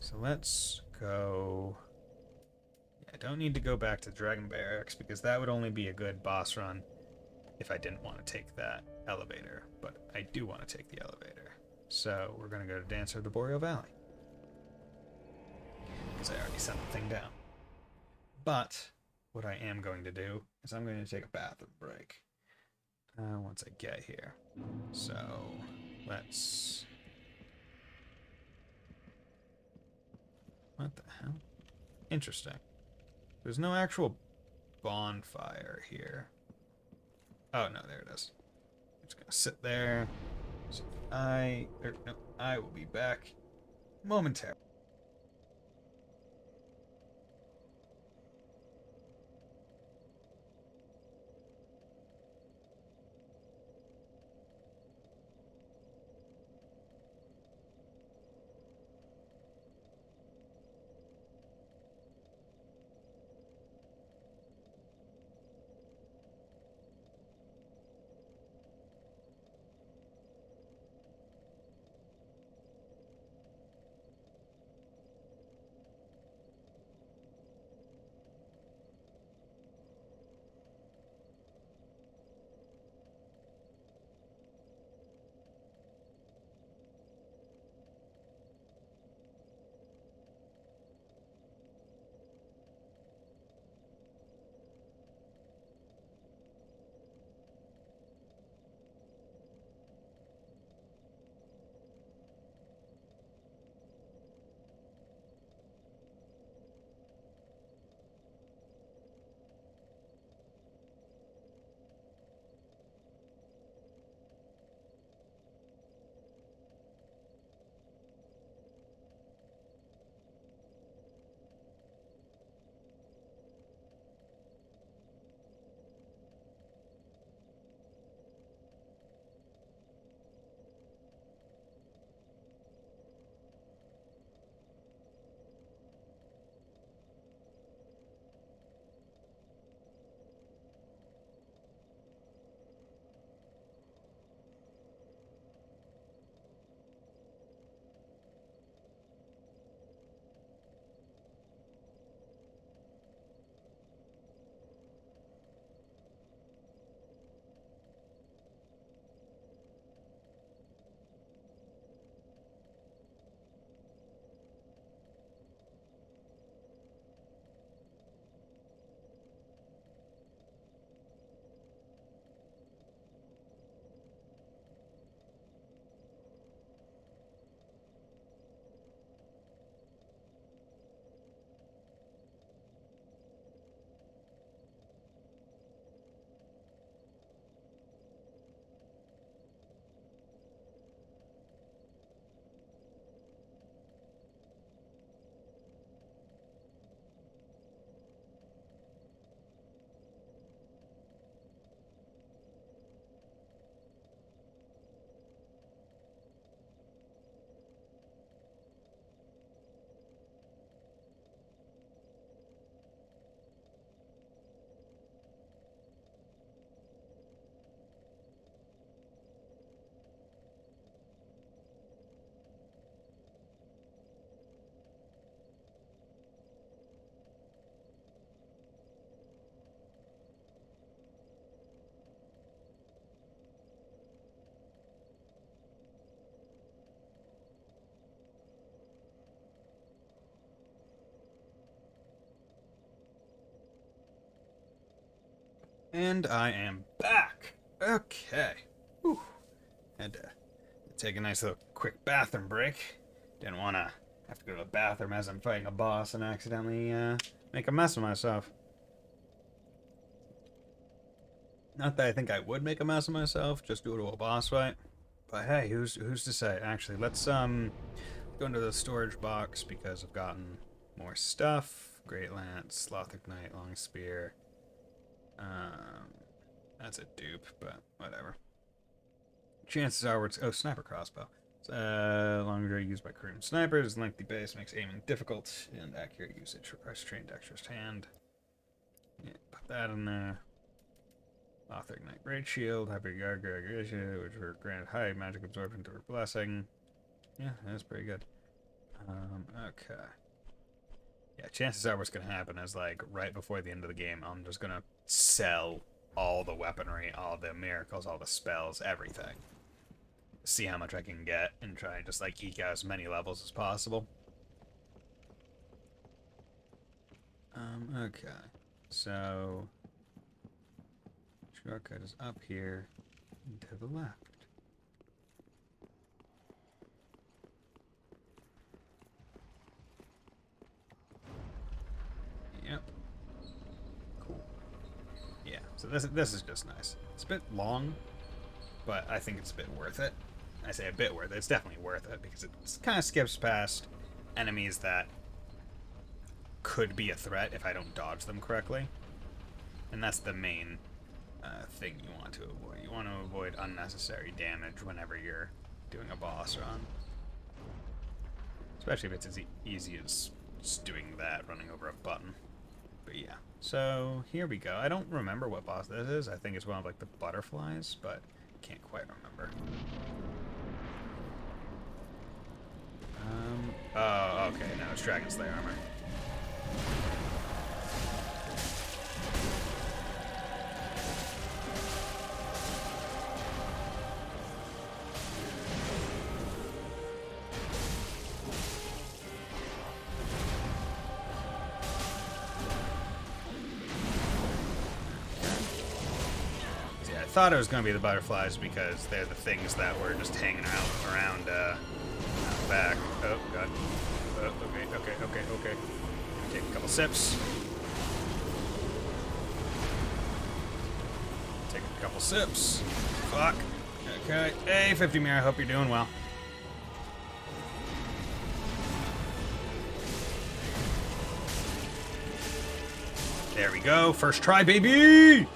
So let's go. Yeah, I don't need to go back to Dragon Barracks because that would only be a good boss run if I didn't want to take that elevator. But I do want to take the elevator. So we're going to go to Dancer of the Boreal Valley. Because I already sent the thing down. But what I am going to do is I'm going to take a bathroom break once I get here. So let's... What the hell? Interesting. There's no actual bonfire here. Oh, no, there it is. I'm just going to sit there. So I will be back momentarily. And I am back. Okay. Whew. Had to take a nice little quick bathroom break. Didn't want to have to go to the bathroom as I'm fighting a boss and accidentally make a mess of myself. Not that I think I would make a mess of myself just due to a boss fight. But hey, who's to say? Actually, let's go into the storage box because I've gotten more stuff. Great Lance, Sloth Ignite, Long Spear. That's a dupe, but whatever. Chances are it's sniper crossbow. Long range used by Korean snipers. Lengthy base makes aiming difficult, and accurate usage requires trained dexterous hand. Yeah, put that in there. Author Ignite Great Shield, Hyper Gargara, which were granted high magic absorption through blessing. Yeah, that's pretty good. Okay. Yeah, chances are what's gonna happen is like right before the end of the game, I'm just gonna sell all the weaponry, all the miracles, all the spells, everything. See how much I can get and try and just like eke out as many levels as possible. Okay. So shortcut is up here and to the left. Yep. Cool. Yeah, so this is just nice. It's a bit long, but I think it's a bit worth it. I say a bit worth it. It's definitely worth it because it kind of skips past enemies that could be a threat if I don't dodge them correctly. And that's the main thing you want to avoid. You want to avoid unnecessary damage whenever you're doing a boss run. Especially if it's as easy as just doing that, running over a button. But yeah, so here we go. I don't remember what boss this is. I think it's one of like the butterflies, but can't quite remember. Oh, okay, no, it's Dragon Slayer armor. I thought it was going to be the butterflies because they're the things that were just hanging out around back. Oh, God. Okay. Take a couple sips. Take a couple sips. Fuck. Okay. Hey, 50 Mirror, I hope you're doing well. There we go. First try, baby!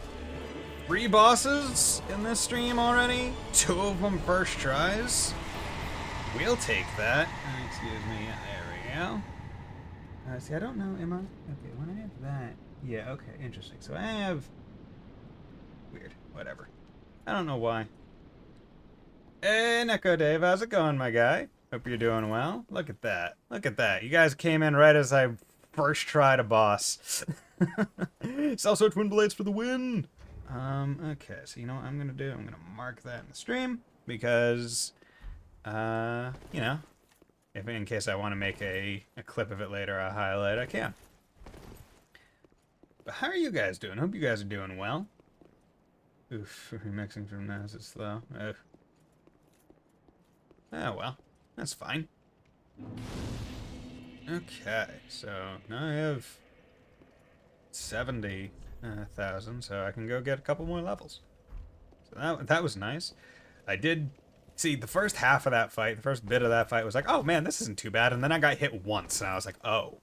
3 bosses in this stream already. 2 of them first tries. We'll take that. Excuse me. Yeah, there we go. See, I don't know. Am I? Okay, when I have that. Yeah, okay. Interesting. So I have... Weird. Whatever. I don't know why. Hey, Neko Dave. How's it going, my guy? Hope you're doing well. Look at that. Look at that. You guys came in right as I first tried a boss. Salso Twin Blades for the win! Okay, so you know what I'm gonna do? I'm gonna mark that in the stream because, you know, if in case I want to make a clip of it later, a highlight, I can. But how are you guys doing? Hope you guys are doing well. Oof, remixing from NAS is slow. Ugh. Oh well, that's fine. Okay, so now I have 70,000, so I can go get a couple more levels. So that was nice. I did see the first half of that fight, the first bit of that fight was like, oh man, this isn't too bad. And then I got hit once, and I was like, oh,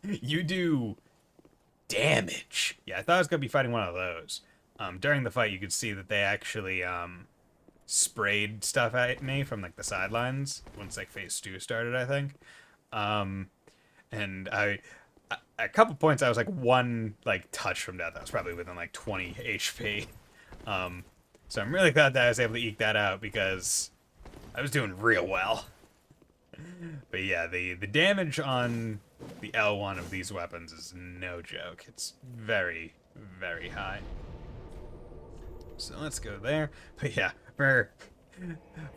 you do damage. Yeah, I thought I was gonna be fighting one of those. During the fight, you could see that they actually sprayed stuff at me from like the sidelines once like phase 2 started, I think. And at a couple points I was like one like touch from death. I was probably within like 20 HP. So I'm really glad that I was able to eke that out because I was doing real well. But yeah, the damage on the L1 of these weapons is no joke. It's very, very high. So let's go there. But yeah,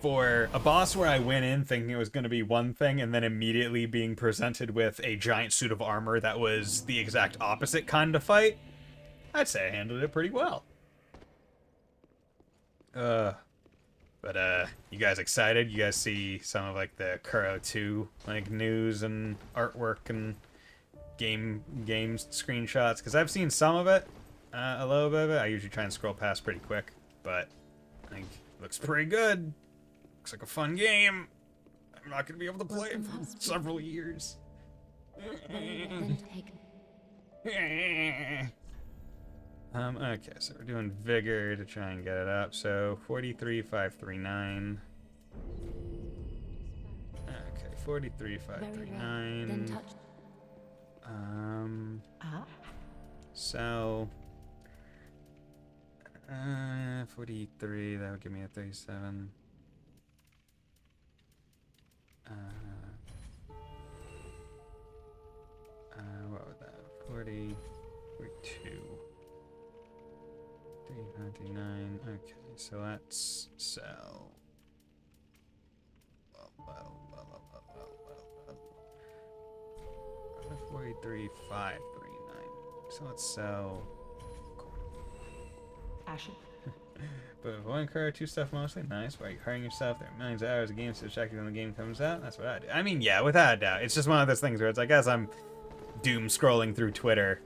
for a boss where I went in thinking it was going to be one thing and then immediately being presented with a giant suit of armor that was the exact opposite kind of fight, I'd say I handled it pretty well. You guys excited? You guys see some of like the Kuro 2 like news and artwork and games screenshots? Because I've seen some of it, a little bit of it. I usually try and scroll past pretty quick, but I think it looks pretty good. Looks like a fun game. I'm not gonna be able to play it for several years. Okay, so we're doing vigor to try and get it up. So 43,539. Okay, 43,539. Sell. 43. That would give me a 37. What was that? 40, 42, 399. Okay, so let's sell. 43,539. So let's sell. Ashen. But avoiding Kuro 2 stuff mostly. Nice. Why are you hurting yourself? There are millions of hours of games to distract you when the game comes out. That's what I do. I mean, yeah, without a doubt. It's just one of those things where it's like, as I'm doom scrolling through Twitter,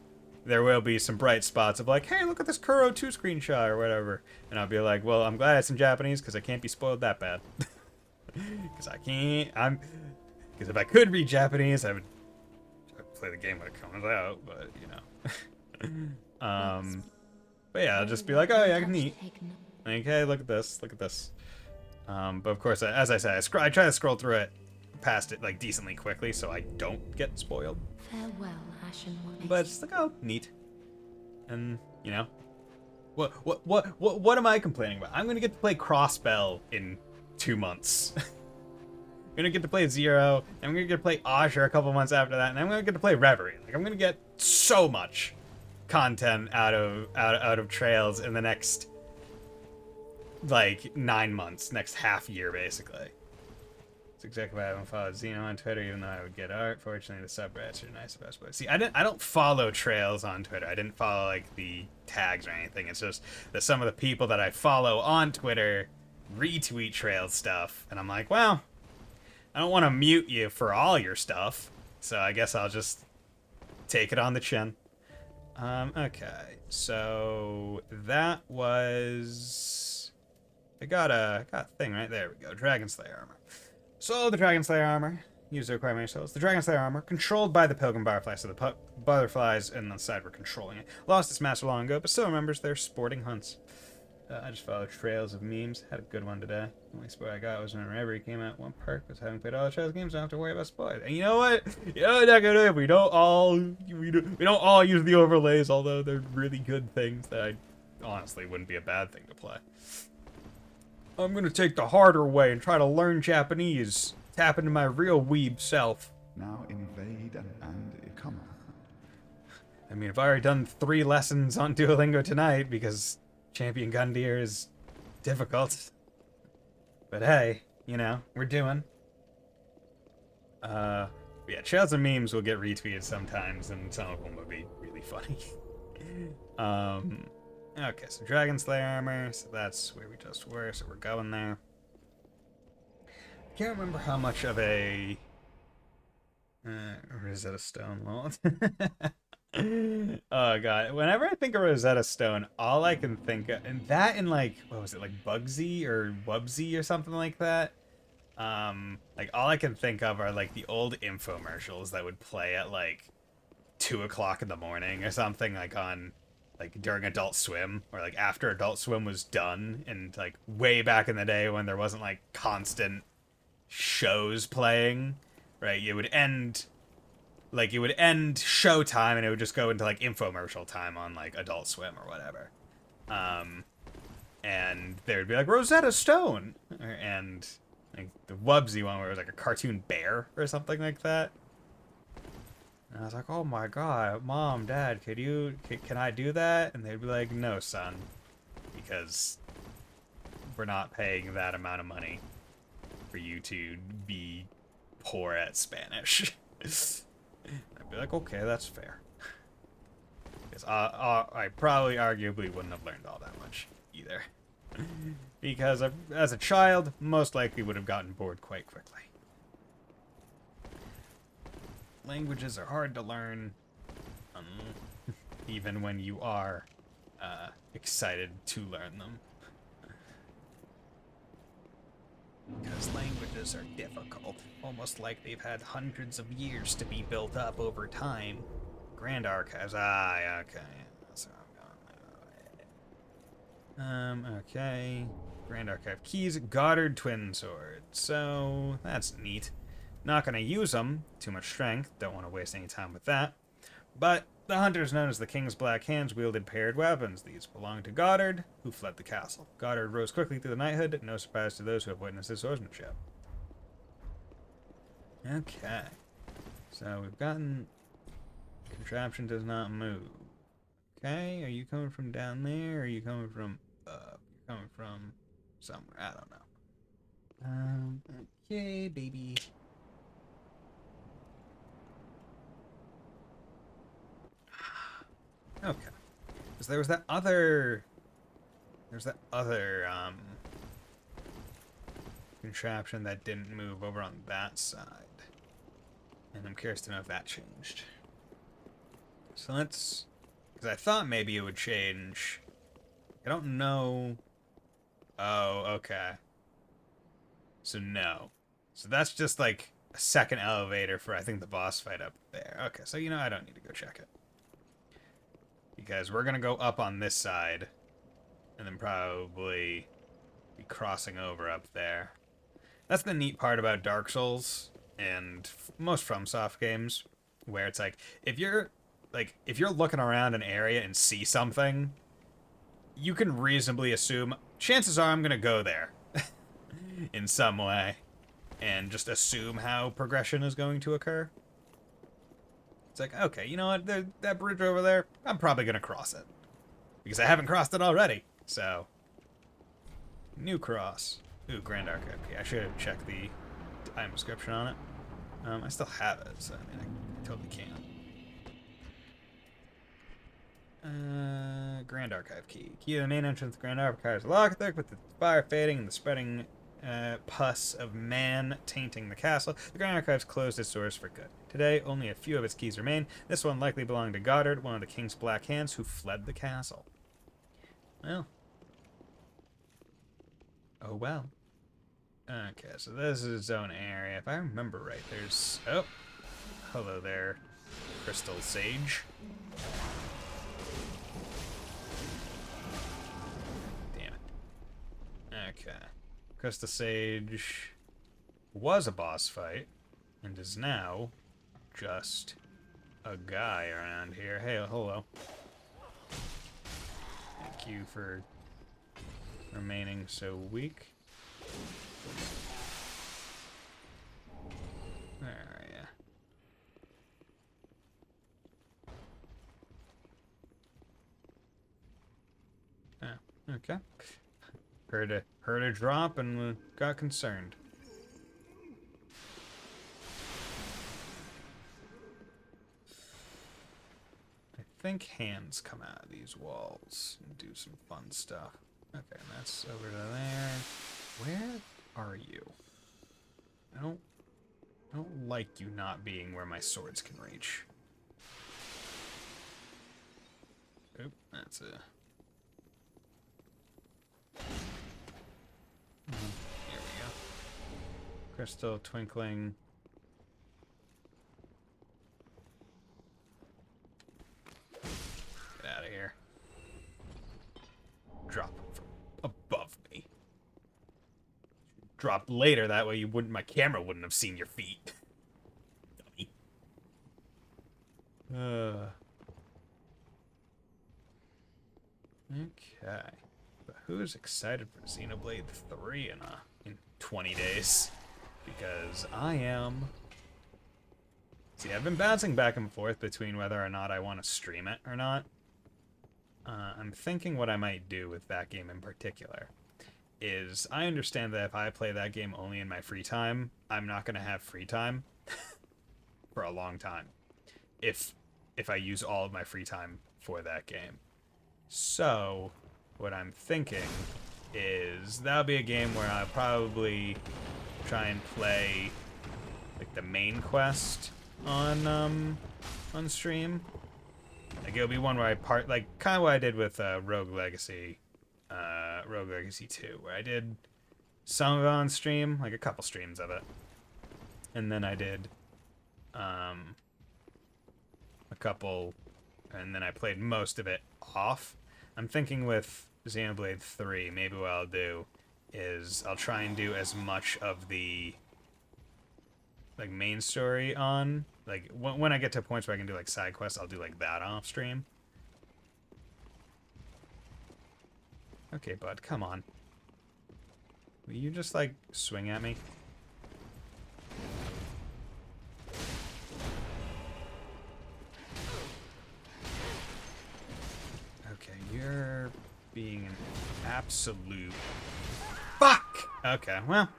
there will be some bright spots of like, hey, look at this Kuro 2 screenshot or whatever. And I'll be like, well, I'm glad it's in Japanese because I can't be spoiled that bad. Because I can't. Because if I could read Japanese, I'd play the game when it comes out. But, you know. But yeah, I'll just be like, oh yeah, neat. Like, hey, look at this, look at this. But of course, as I said, I try to scroll through it, past it like decently quickly, so I don't get spoiled. Farewell, Ashen One. But it's like, oh, neat. And you know, what am I complaining about? I'm gonna get to play Crossbell in 2 months. I'm gonna get to play Zero. And I'm gonna get to play Azure a couple months after that, and I'm gonna get to play Reverie. Like, I'm gonna get so much content out of Trails in the next like 9 months, next half year basically. That's exactly why I haven't followed Xeno on Twitter, even though I would get art. Fortunately, the subreddits are nice about it. See, I don't follow Trails on Twitter. I didn't follow like the tags or anything. It's just that some of the people that I follow on Twitter retweet Trails stuff, and I'm like, well, I don't want to mute you for all your stuff, so I guess I'll just take it on the chin. Okay, so that was... I got a thing right there. We go. Dragon Slayer armor. So the Dragon Slayer armor. Use to acquire many souls. The Dragon Slayer armor, controlled by the Pilgrim Butterfly, so the butterflies on the side were controlling it. Lost its master long ago, but still remembers their sporting hunts. I just followed Trails of Memes. Had a good one today. The only spoiler I got was when Reverie came out. One perk was having played all the Trails games, I don't have to worry about spoilers. And you know what? You know what, Negative? We don't all use the overlays, although they're really good things that I honestly wouldn't be a bad thing to play. I'm gonna take the harder way and try to learn Japanese. Tap into my real weeb self. Now invade and come on. I mean, I've already done 3 lessons on Duolingo tonight because Champion Gundyr is difficult. But hey, you know, we're doing. Yeah, Trails and Memes will get retweeted sometimes, and some of them will be really funny. Okay, so Dragon Slayer armor, so that's where we just were, so we're going there. I can't remember how much of a... Rosetta Stone Lord. Oh god, whenever I think of Rosetta Stone, all I can think of, and that in like, what was it, like Bugsy or Wubsy or something like that? Like all I can think of are like the old infomercials that would play at like 2 o'clock in the morning or something, like on, like during Adult Swim, or like after Adult Swim was done, and like way back in the day when there wasn't like constant shows playing, right? It would end showtime and it would just go into like infomercial time on like Adult Swim or whatever. And there would be like Rosetta Stone, and like the Wubsy one where it was like a cartoon bear or something like that. And I was like, oh my god, Mom, Dad, can I do that? And they'd be like, no, son, because we're not paying that amount of money for you to be poor at Spanish. I'd be like, okay, that's fair. Because I probably arguably wouldn't have learned all that much either. because as a child, most likely would have gotten bored quite quickly. Languages are hard to learn, even when you are excited to learn them. Because languages are difficult, almost like they've had hundreds of years to be built up over time. Grand Archives, yeah, okay. That's where I'm going. Okay. Grand Archive keys, Goddard Twin Sword. So, that's neat. Not gonna use them, too much strength, don't want to waste any time with that. But the hunters known as the King's Black Hands wielded paired weapons. These belonged to Goddard, who fled the castle. Goddard rose quickly through the knighthood, no surprise to those who have witnessed his swordsmanship. Okay. So we've gotten... Contraption does not move. Okay, are you coming from down there, or are you coming from up? You're coming from somewhere, I don't know. Okay, baby. Okay. Because there was that other... There's that other, contraption that didn't move over on that side. And I'm curious to know if that changed. So let's... Because I thought maybe it would change. I don't know... Oh, okay. So no. So that's just like a second elevator for, I think, the boss fight up there. Okay, so you know I don't need to go check it. Because we're going to go up on this side. And then probably be crossing over up there. That's the neat part about Dark Souls and most FromSoft games. Where it's like, if you're looking around an area and see something, you can reasonably assume, chances are I'm going to go there. In some way. And just assume how progression is going to occur. It's like, okay, you know what? That bridge over there, I'm probably going to cross it. Because I haven't crossed it already. So, new cross. Ooh, Grand Archive key. I should have checked the time description on it. I still have it, so I mean, I totally can. Grand Archive key. Key to the main entrance of the Grand Archive is locked there, with the fire fading and the spreading pus of man tainting the castle. The Grand Archives closed its doors for good. Today, only a few of its keys remain. This one likely belonged to Goddard, one of the King's Black Hands, who fled the castle. Well. Oh, well. Okay, so this is its own area. If I remember right, there's... Oh. Hello there, Crystal Sage. Damn it. Okay. Crystal Sage was a boss fight, and is now just a guy around here. Hey, hello. Thank you for remaining so weak. Where are ya? Oh, okay. Heard a drop and got concerned. I think hands come out of these walls and do some fun stuff. Okay, and that's over to there. Where are you? I don't like you not being where my swords can reach. Oop, that's a... Here we go. Crystal twinkling. Get out of here. Drop from above me. Drop later, that way my camera wouldn't have seen your feet. Dummy. Okay. But who's excited for Xenoblade 3 in 20 days? Because I am. See, I've been bouncing back and forth between whether or not I want to stream it or not. I'm thinking what I might do with that game in particular is I understand that if I play that game only in my free time, I'm not going to have free time for a long time if I use all of my free time for that game. So, what I'm thinking is that'll be a game where I'll probably try and play like the main quest on stream. Like it'll be one where I like kind of what I did with Rogue Legacy 2, where I did some of it on stream, like a couple streams of it, and then I did a couple, and then I played most of it off. I'm thinking with Xenoblade 3, maybe what I'll do is I'll try and do as much of the like main story on, like when I get to points where I can do like side quests, I'll do like that off stream. Okay, bud, come on. Will you just like swing at me? Okay, you're being an absolute... Fuck! Okay, well...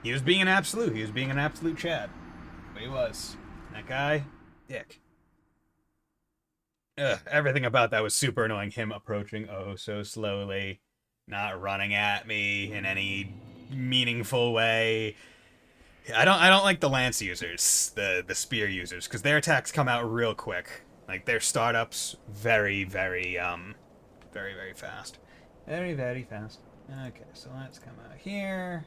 He was being an absolute. He was being an absolute Chad. But he was. That guy, dick. Ugh, everything about that was super annoying. Him approaching oh so slowly, not running at me in any meaningful way. I don't like the lance users, the spear users, because their attacks come out real quick. Like their startups very very fast. Very fast. Okay, so let's come out here.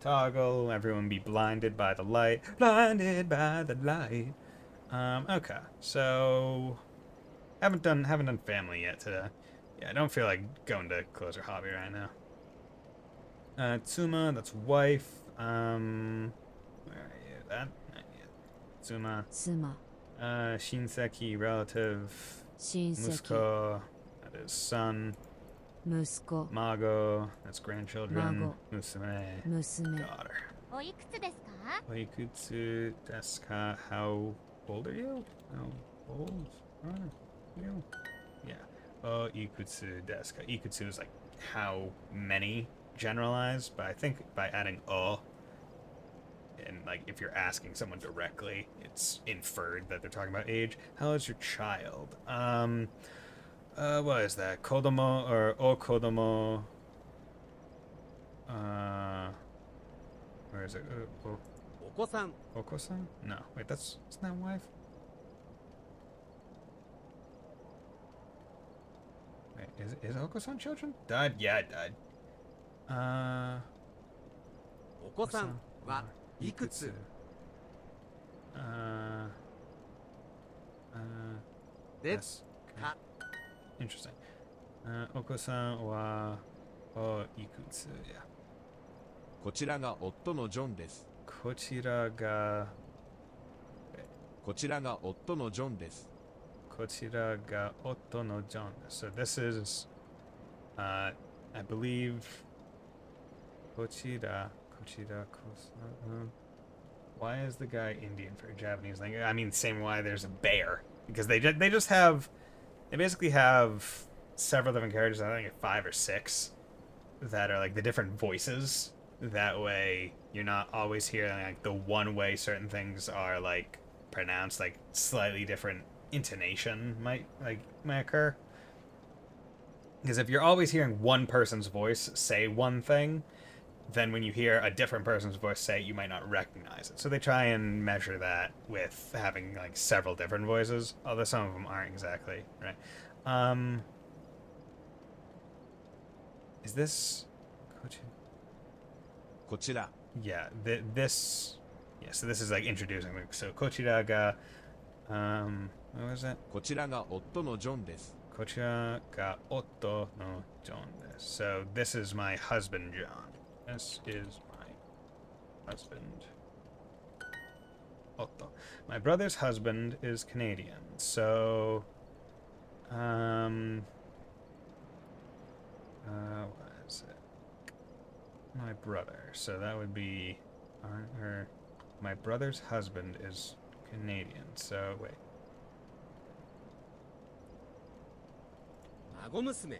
Toggle, everyone be blinded by the light. Blinded by the light. Okay, so haven't done family yet today. Yeah, I don't feel like going to closer hobby right now. Tsuma, that's wife. Where are you? That? Not yet. Tsuma. Shinseki, relative. Musuko, that is son. Mago, that's grandchildren. Musume, daughter. Oikutsu desu ka? How old are you? How old are you? Yeah. Oikutsu desu ka? Ikutsu is like how many generalized, but I think by adding and like if you're asking someone directly, it's inferred that they're talking about age. How old is your child? What is that? Kodomo or Kodomo? Where is it? Oko-san. Oko-san? No, wait, isn't that wife? Wait, is Oko-san children? Died? Yeah, it died. Oko-san wa ikutsu? Yes. Interesting. Oko-san wa ikutsu? Yeah. こちらが夫のジョンです。こちらが夫のジョンです。こちらが夫のジョンです。So this is, I believe, こちら why is the guy Indian for a Japanese language? I mean, same why there's a bear. Because they basically have several different characters, I think 5 or 6, that are like the different voices. That way you're not always hearing like the one way certain things are like pronounced, like slightly different intonation might occur. Because if you're always hearing one person's voice say one thing, then when you hear a different person's voice say it, you might not recognize it. So they try and measure that with having like several different voices, although some of them aren't exactly right. Is this こちら yeah, this, yeah, so this is like introducing, so こちらが what was that? こちらが夫のジョンです。こちらが夫のジョンです。So this is my husband, John. This is my husband. Otto. My brother's husband is Canadian, so what is it? My brother. So that would be my brother's husband is Canadian. So wait. 孫娘 Yeah,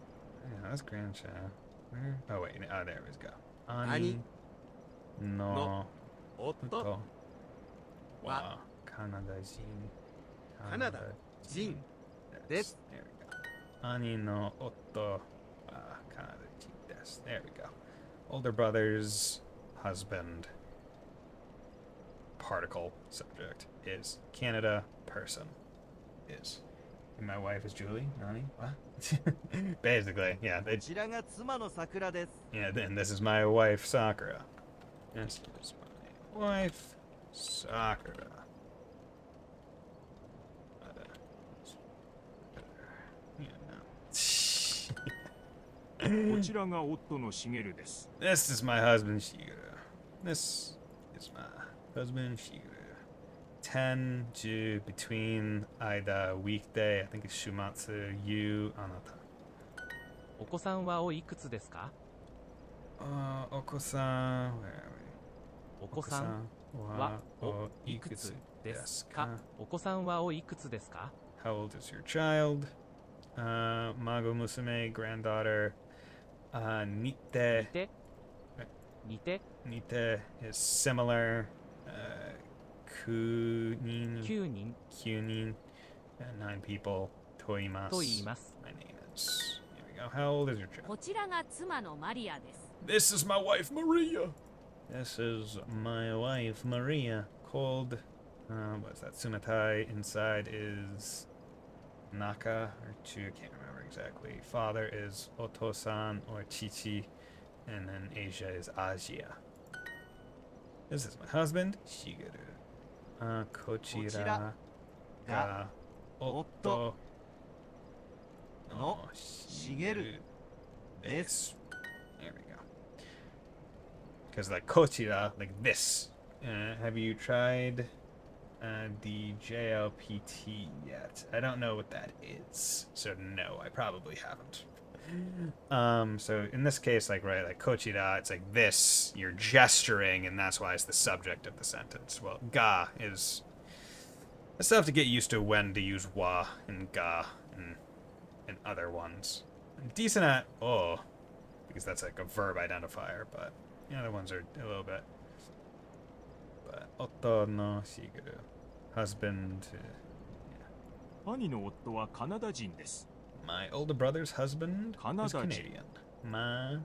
that's grandchild. Where? Oh wait. Oh, there we go. 兄 no 夫 wow. Canada人 Canada 人 Yes, です。 there we go. 兄の夫はカナダ人です。There we go. Older brother's husband, particle, subject, is Canada, person, is. And my wife is Julie, Nani, what? Basically, yeah. こちらが妻の桜です。 Yeah, then this is my wife, Sakura. This is my wife, Sakura. Yeah, no. こちらが夫の茂です。 This is my husband, Shigeru. This is my husband, Shigeru. 10 to between either weekday, I think it's Shumatsu, you, Anata. お子さんはおいくつですか？ Oko-san, where are we? お子さんはおいくつですか？お子さんはおいくつですか？ How old is your child? Mago Musume, granddaughter. Nite. 似て Nite is similar. Kunin. 9人 Kunin. 9 people. Toimasu. と言います。 My name is. Here we go. How old is your child? こちらが妻のマリアです。 This is my wife, Maria. This is my wife, Maria. Called. What's that? Sumatai. Inside is Naka or Chu. I can't remember exactly. Father is Otosan or Chichi. And then Asia is Asia. This is my husband, Shigeru. Kochira ga Otto no Shigeru desu. There we go. Because like Kochira, like this. Have you tried the JLPT yet? I don't know what that is. So no, I probably haven't. So in this case, like, right, like Kochira, it's like this, you're gesturing, and that's why it's the subject of the sentence. Well, ga is, I still have to get used to when to use wa and ga and other ones. I'm decent at oh, because that's like a verb identifier, but the other ones are a little bit. But Otto no Shigeru, husband. 兄の夫はカナダ人です。 My older brother's husband is Canadian. My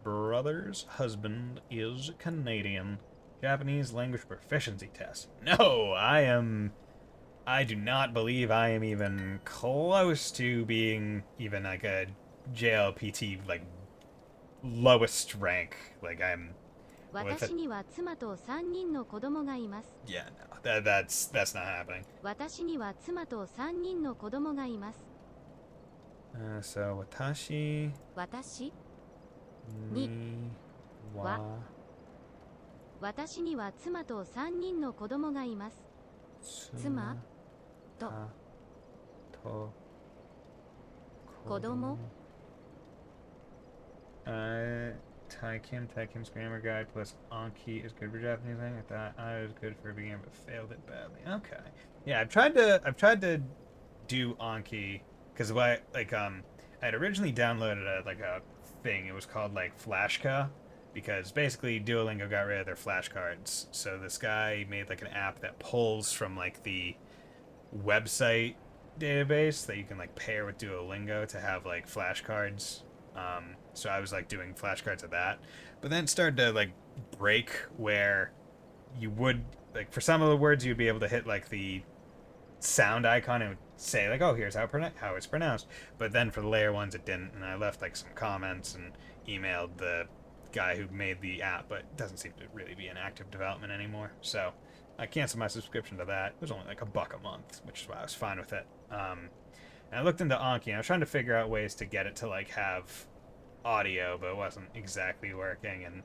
brother's husband is Canadian. Japanese language proficiency test. No, I do not believe I am even close to being even like a JLPT, like, lowest rank. Like, I'm... 私には妻と3人の子供がいます。 Yeah, no, that's not happening. 私には妻と3人の子供がいます。 So, watashi... 私 ni wa... 私には妻と3人の子供がいます。妻と子供 Taikim's grammar guide plus Anki is good for Japanese language. I thought I was good for a beginner but failed it badly. Okay. Yeah, I've tried to do Anki because I had originally downloaded a thing. It was called like Flashka because basically Duolingo got rid of their flashcards. So this guy made like an app that pulls from like the website database that you can like pair with Duolingo to have like flashcards. So I was like doing flashcards of that, but then it started to like break where you would like for some of the words you'd be able to hit like the sound icon and it would say like, oh, here's how it's pronounced, but then for the layer ones it didn't, and I left like some comments and emailed the guy who made the app, but it doesn't seem to really be in active development anymore, so I canceled my subscription to that. It was only like $1 a month, which is why I was fine with it. And I looked into Anki and I was trying to figure out ways to get it to like have audio, but it wasn't exactly working, and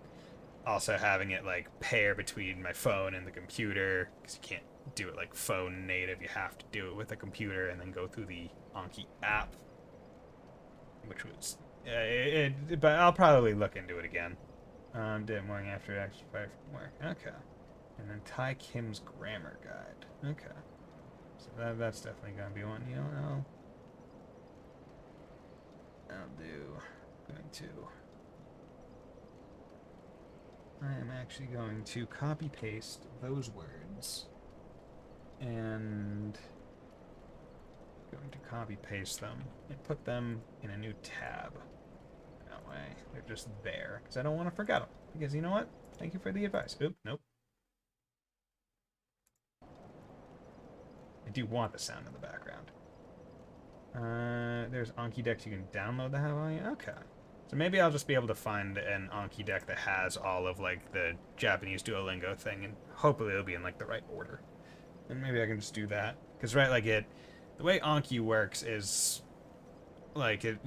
also having it like pair between my phone and the computer, because you can't do it like phone native, you have to do it with a computer and then go through the Anki app, which was but I'll probably look into it again. Did it morning after exercise from work. Okay. And then Tai Kim's grammar guide. Okay. So that's definitely gonna be one. You know, I am actually going to copy paste those words and going to copy paste them and put them in a new tab. Now, way. They're just there, because I don't want to forget them. Because you know what? Thank you for the advice. Oop, nope. I do want the sound in the background. There's Anki decks you can download that have on you. Okay. So maybe I'll just be able to find an Anki deck that has all of, like, the Japanese Duolingo thing, and hopefully it'll be in, like, the right order. And maybe I can just do that. Because, right, like, the way Anki works is, like, it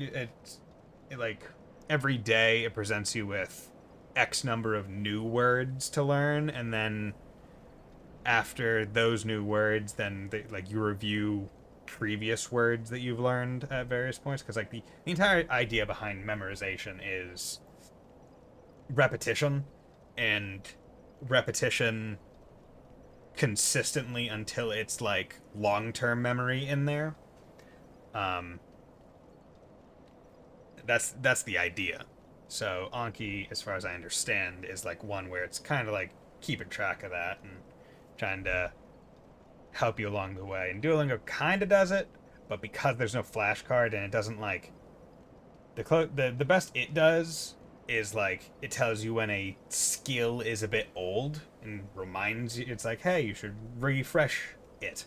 like, every day it presents you with X number of new words to learn, and then after those new words, then, like, you review previous words that you've learned at various points, because like the entire idea behind memorization is repetition, and repetition consistently until it's like long-term memory in there. That's the idea. So Anki, as far as I understand, is like one where it's kind of like keeping track of that and trying to help you along the way. And Duolingo kind of does it, but because there's no flashcard and it doesn't like the best it does is like it tells you when a skill is a bit old and reminds you. It's like, hey, you should refresh it.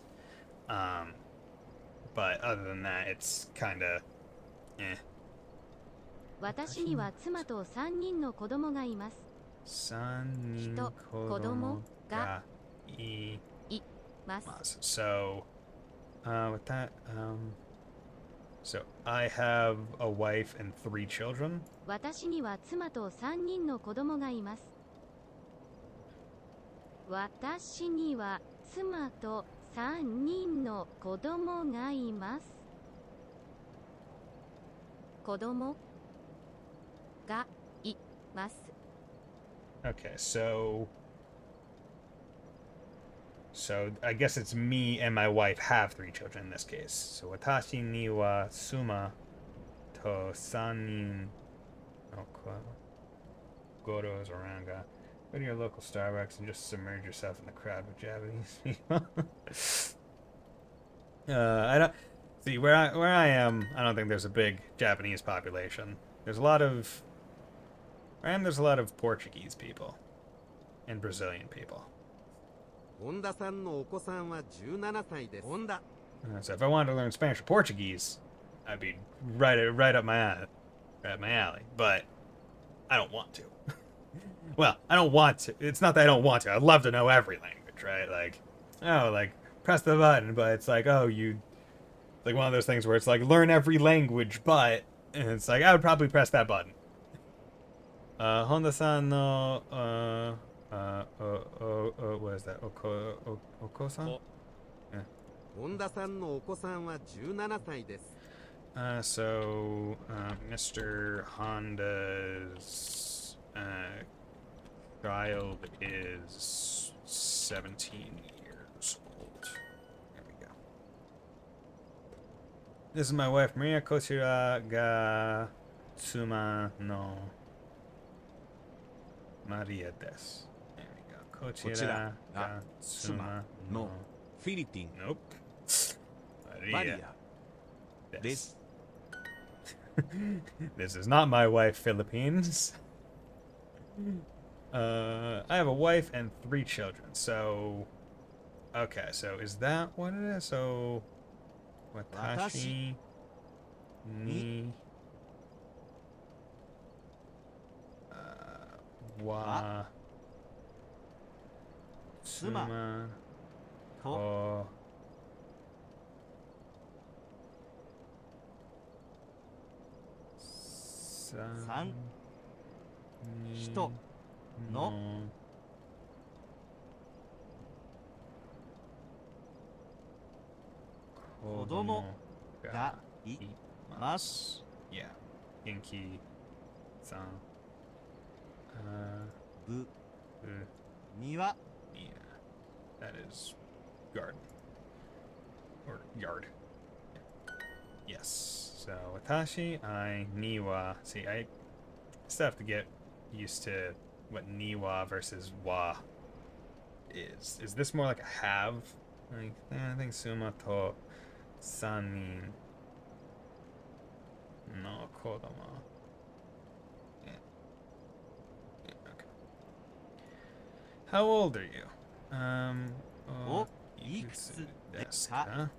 But other than that, it's kind of 私には妻と3人の子供がいます。3人子供がいます。So, with that, so I have a wife and 3 children. 私には妻と3人の子供がいます。私には妻と3人の子供がいます。子供がいます。 Okay, so I guess it's me and my wife have 3 children in this case. So watashi ni wa suma to 3人の子供が Go to your local Starbucks and just submerge yourself in the crowd with Japanese people. I don't see where I am. I don't think there's a big Japanese population. There's a lot of there's a lot of Portuguese people and Brazilian people. So if I wanted to learn Spanish or Portuguese, I'd be right up my alley. But I don't want to. Well, I don't want to. It's not that I don't want to. I'd love to know every language, right? Like, oh, like, press the button, but it's like, oh, like one of those things where it's like, learn every language, but, and it's like, I would probably press that button. Honda-san no, what is that? Oko-san? Yeah. Honda-san no oko-san wa 17歳です。So, Mr. Honda's child is 17 years old. There we go. This is my wife, Maria. Kochira ga tsuma no Maria desu. There we go. Kochira ga tsuma no Philippine. Nope. Maria desu. This is not my wife, Philippines. I have a wife and 3 children. So, okay. So is that what it is? So, watashi ni wa tsuma to 3人の子供がいます。Yeah. Genki-san. 部には Yeah. That is garden. Or yard. Yes. So, watashi, I, ni wa. See, I still have to get used to what ni wa versus wa is. Is this more like a have? Like, I think suma to 3人の子供 How old are you? O ikutsu ikutsu desu desu ka? ka?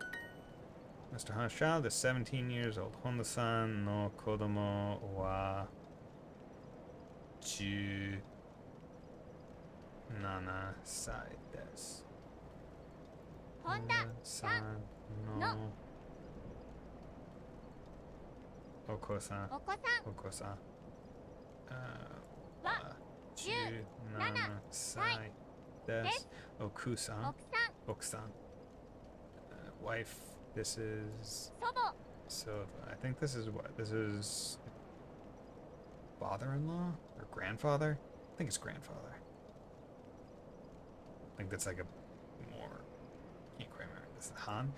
Mr. Han's child is 17 years old. Honda-san no kodomo wa 17 歳です。Honda-san no お子さんは17歳です。奥さん wife, this is so I think this is what this is father-in-law or grandfather. I think it's grandfather. I think that's like a more, can't quite remember. This is Han?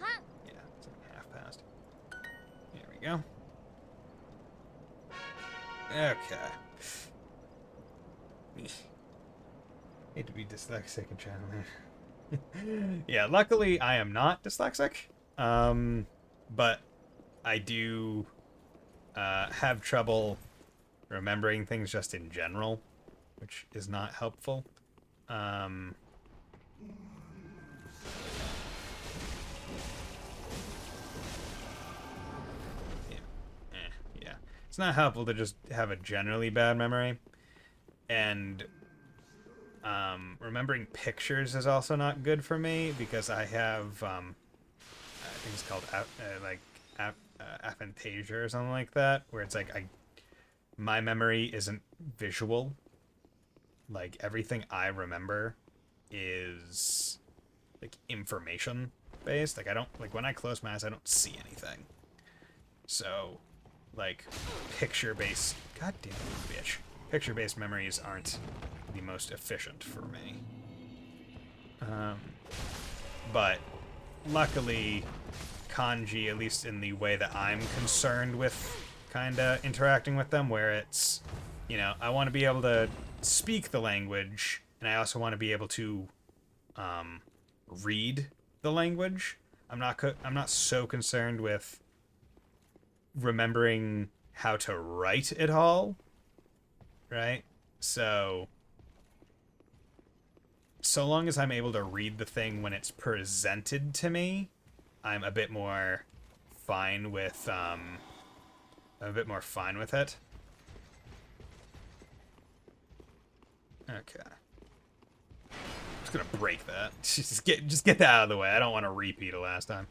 Yeah, it's like half past. There we go. Okay. Hate to be dyslexic and trying to learn. Yeah, luckily I am not dyslexic. But I do have trouble remembering things just in general, which is not helpful. Yeah. It's not helpful to just have a generally bad memory. And remembering pictures is also not good for me because I have I think it's called aphantasia or something like that, where it's like my memory isn't visual. Like everything I remember is like information based. Like I don't, like when I close my eyes I don't see anything. So like picture-based, goddamn bitch, picture-based memories aren't the most efficient for me. But luckily kanji, at least in the way that I'm concerned with kinda interacting with them, where it's, you know, I want to be able to speak the language and I also want to be able to read the language. I'm not so concerned with remembering how to write it all, right? So long as I'm able to read the thing when it's presented to me, I'm a bit more fine with it. Okay. Just gonna break that. Just get that out of the way. I don't want to repeat it last time.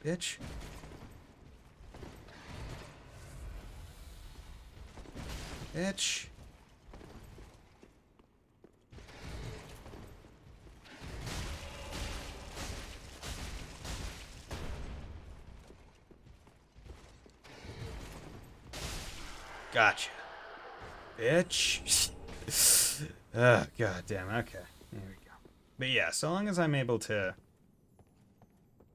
Bitch. Bitch. Gotcha. Bitch. Oh, god damn. Okay. There we go. But yeah, so long as I'm able to,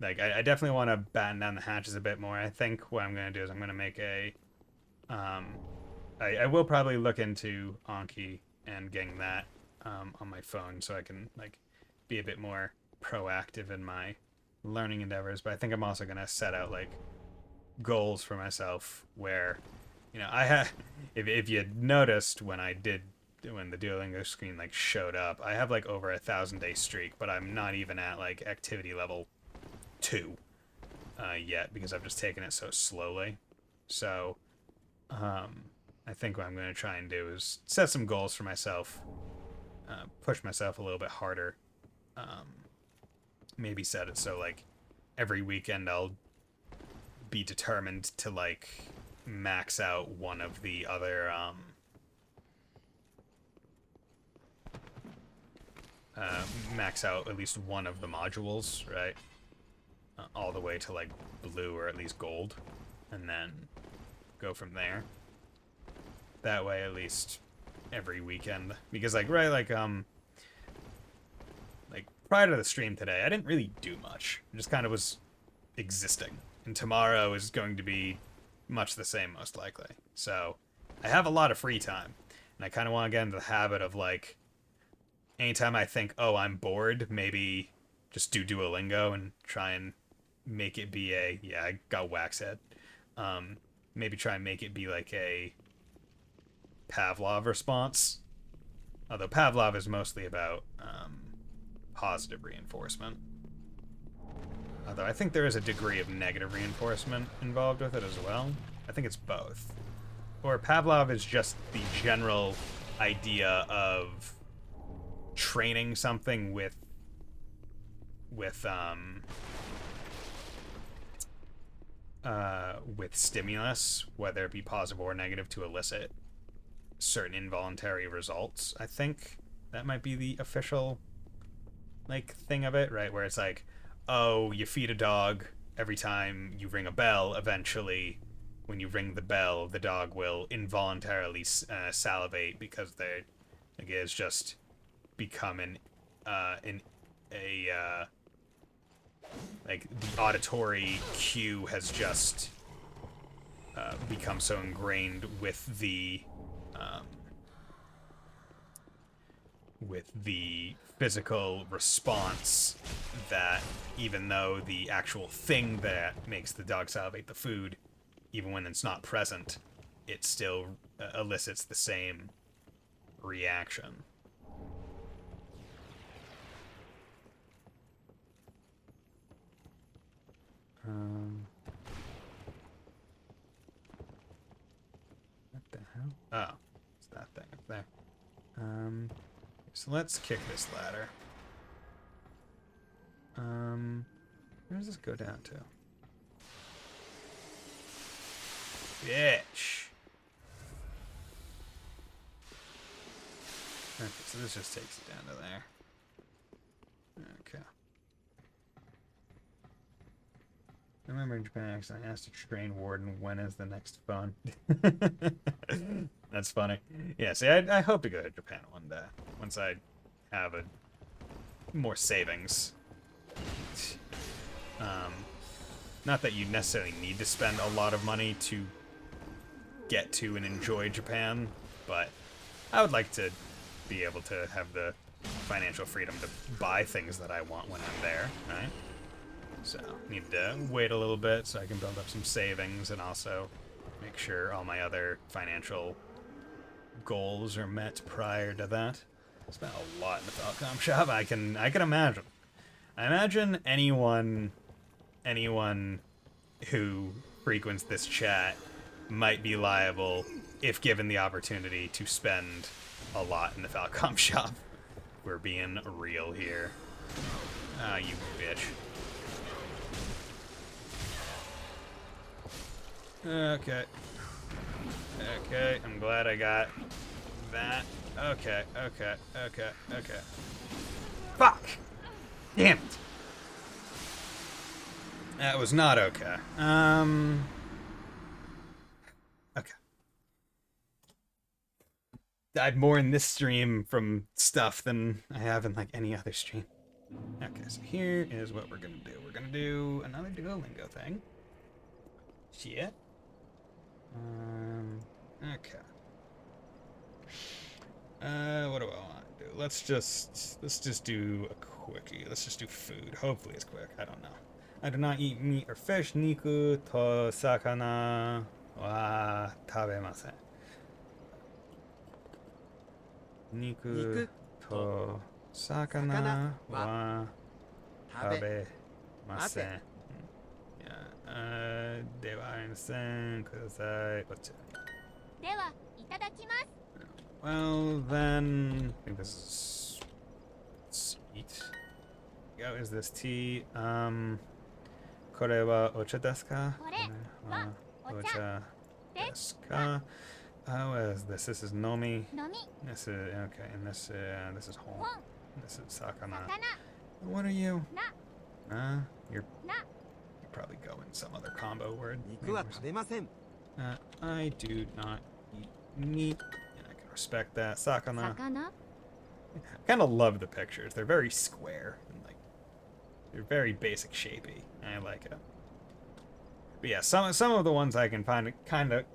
like, I definitely want to batten down the hatches a bit more. I think what I'm going to do is I'm going to make a, I will probably look into Anki and getting that on my phone so I can, like, be a bit more proactive in my learning endeavors. But I think I'm also going to set out, like, goals for myself where, you know, I have, if you noticed when the Duolingo screen, like, showed up, I have, like, over 1,000-day streak, but I'm not even at, like, activity level 2 yet because I've just taken it so slowly. So, I think what I'm going to try and do is set some goals for myself, push myself a little bit harder, maybe set it so, like, every weekend I'll be determined to, like, max out one of the other, max out at least one of the modules, right? All the way to, like, blue or at least gold, and then go from there. That way, at least every weekend, because, like, right, like prior to the stream today, I didn't really do much. I just kind of was existing, and tomorrow is going to be much the same, most likely. So I have a lot of free time, and I kind of want to get into the habit of, like, anytime I think, oh, I'm bored, maybe just do Duolingo and try and make it be a, yeah, I got wax head. Maybe try and make it be like a Pavlov response. Although Pavlov is mostly about positive reinforcement. Although I think there is a degree of negative reinforcement involved with it as well. I think it's both. Or Pavlov is just the general idea of training something with stimulus, whether it be positive or negative, to elicit certain involuntary results. I think that might be the official like thing of it, right? Where it's like, oh, you feed a dog every time you ring a bell. Eventually, when you ring the bell, the dog will involuntarily salivate because they, like, it's just become like the auditory cue has just become so ingrained with the physical response that even though the actual thing that makes the dog salivate, the food, even when it's not present, it still elicits the same reaction. What the hell? Oh, it's that thing up there. So let's kick this ladder. Where does this go down to? Bitch! Okay, so this just takes it down to there. Okay. I remember in Japan, actually, I asked a train warden, when is the next fun? That's funny. Yeah, see, I hope to go to Japan one day, once I have more savings. Not that you necessarily need to spend a lot of money to get to and enjoy Japan, but I would like to be able to have the financial freedom to buy things that I want when I'm there, right? So, need to wait a little bit so I can build up some savings and also make sure all my other financial goals are met prior to that. I spent a lot in the Falcom shop. I can imagine. I imagine anyone who frequents this chat might be liable, if given the opportunity, to spend a lot in the Falcom shop. We're being real here. Ah, you bitch. Okay. Okay, I'm glad I got that. Okay. Fuck! Damn it! That was not okay. Okay. Died more in this stream from stuff than I have in, like, any other stream. Okay, so here is what we're gonna do. We're gonna do another Duolingo thing. Shit. Okay. What do I want to do? Let's just do a quickie. Let's just do food. Hopefully it's quick. I don't know. I do not eat meat or fish. Niku to sakana wa tabemasen. Niku to sakana wa tabemasen. De wa arimasen kudasai. Well, then, I think this is... Let's eat. Go, is this tea? Kore wa ocha desu ka? Ocha desu ka? What is this? This is nomi. This is, okay, and this is hon. This is sakana. What are you? You're probably go in some other combo word. I do not eat meat. Respect that. Sakana. I kind of love the pictures. They're very square and like they're very basic shapey. I like it. But yeah, some of the ones I can find kind of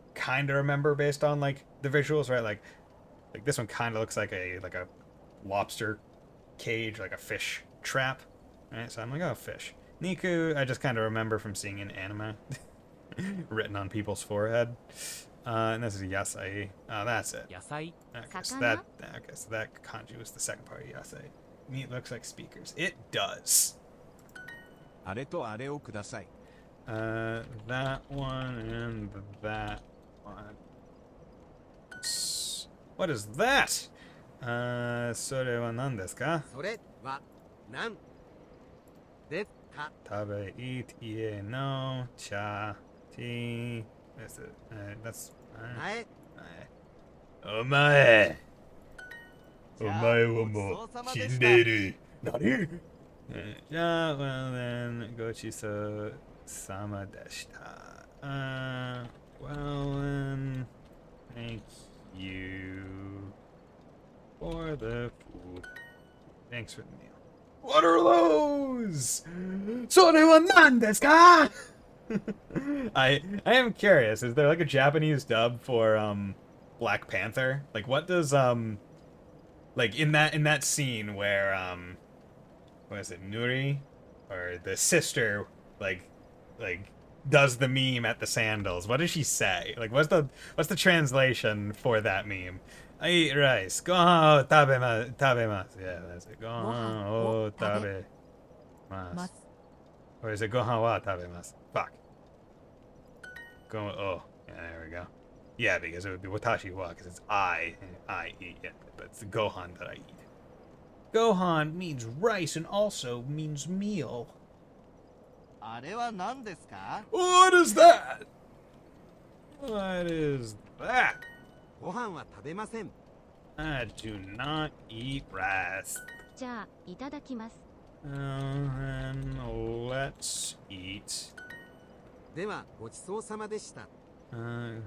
remember based on like the visuals, right? Like this one kind of looks like a lobster cage, like a fish trap. Right, so I'm like, oh, fish. Niku, I just kind of remember from seeing in anime. Written on people's forehead. And this is Yasai. Oh, that's it. Yasai. Okay, so that kanji was the second part of Yasai. Meat looks like speakers. It does. あれとあれをください。 That one and that one. What is that? それは何ですか？それは何ですか？食べ、eat, 家の茶、tea. That's it. That's. 前。お前。お前はもう死んでいる。何？じゃあ、well then, ごちそうさまでした。Well then, thank you for the food. Thanks for the meal. What are those? それは何ですか? I am curious. Is there like a Japanese dub for Black Panther? Like what does like in that scene where what is it, Nuri, or the sister like does the meme at the sandals? What does she say? Like what's the translation for that meme? I eat rice. Gohan o tabemasu. Yeah, that's it. Gohan o tabemasu. Or is it Gohan wa tabemasu? Fuck. Oh, yeah, there we go. Yeah, because it would be watashi wa, because it's I eat. Yeah, but it's the Gohan that I eat. Gohan means rice and also means meal. あれは何ですか？ What is that? What is that? ご飯は食べません。 I do not eat rice. じゃあいただきます。 And let's eat. ではごちそうさまでした。 Yeah.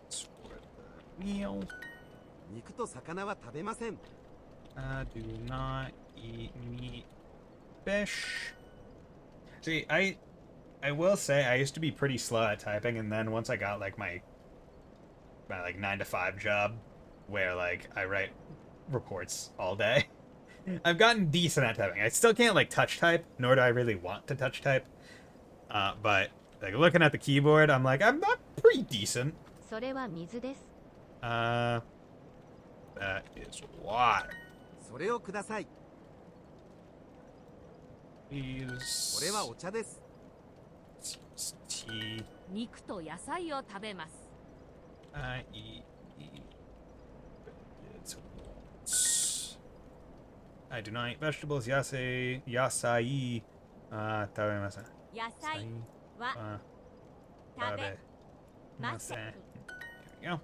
It's for the meal. 肉と魚は食べません。 I do not eat meat, fish. See, I will say I used to be pretty slow at typing, and then once I got like my like 9 to 5 job, where like I write reports all day, I've gotten decent at typing. I still can't like touch type, nor do I really want to touch type. But like looking at the keyboard, I'm like I'm not pretty decent. それは水です。 That is water. それをください。 Please. これはお茶です。 Tea. 肉と野菜を食べます。 I eat vegetables. I do not eat vegetables. Yasai. 食べません。野菜は食べません。 There we go.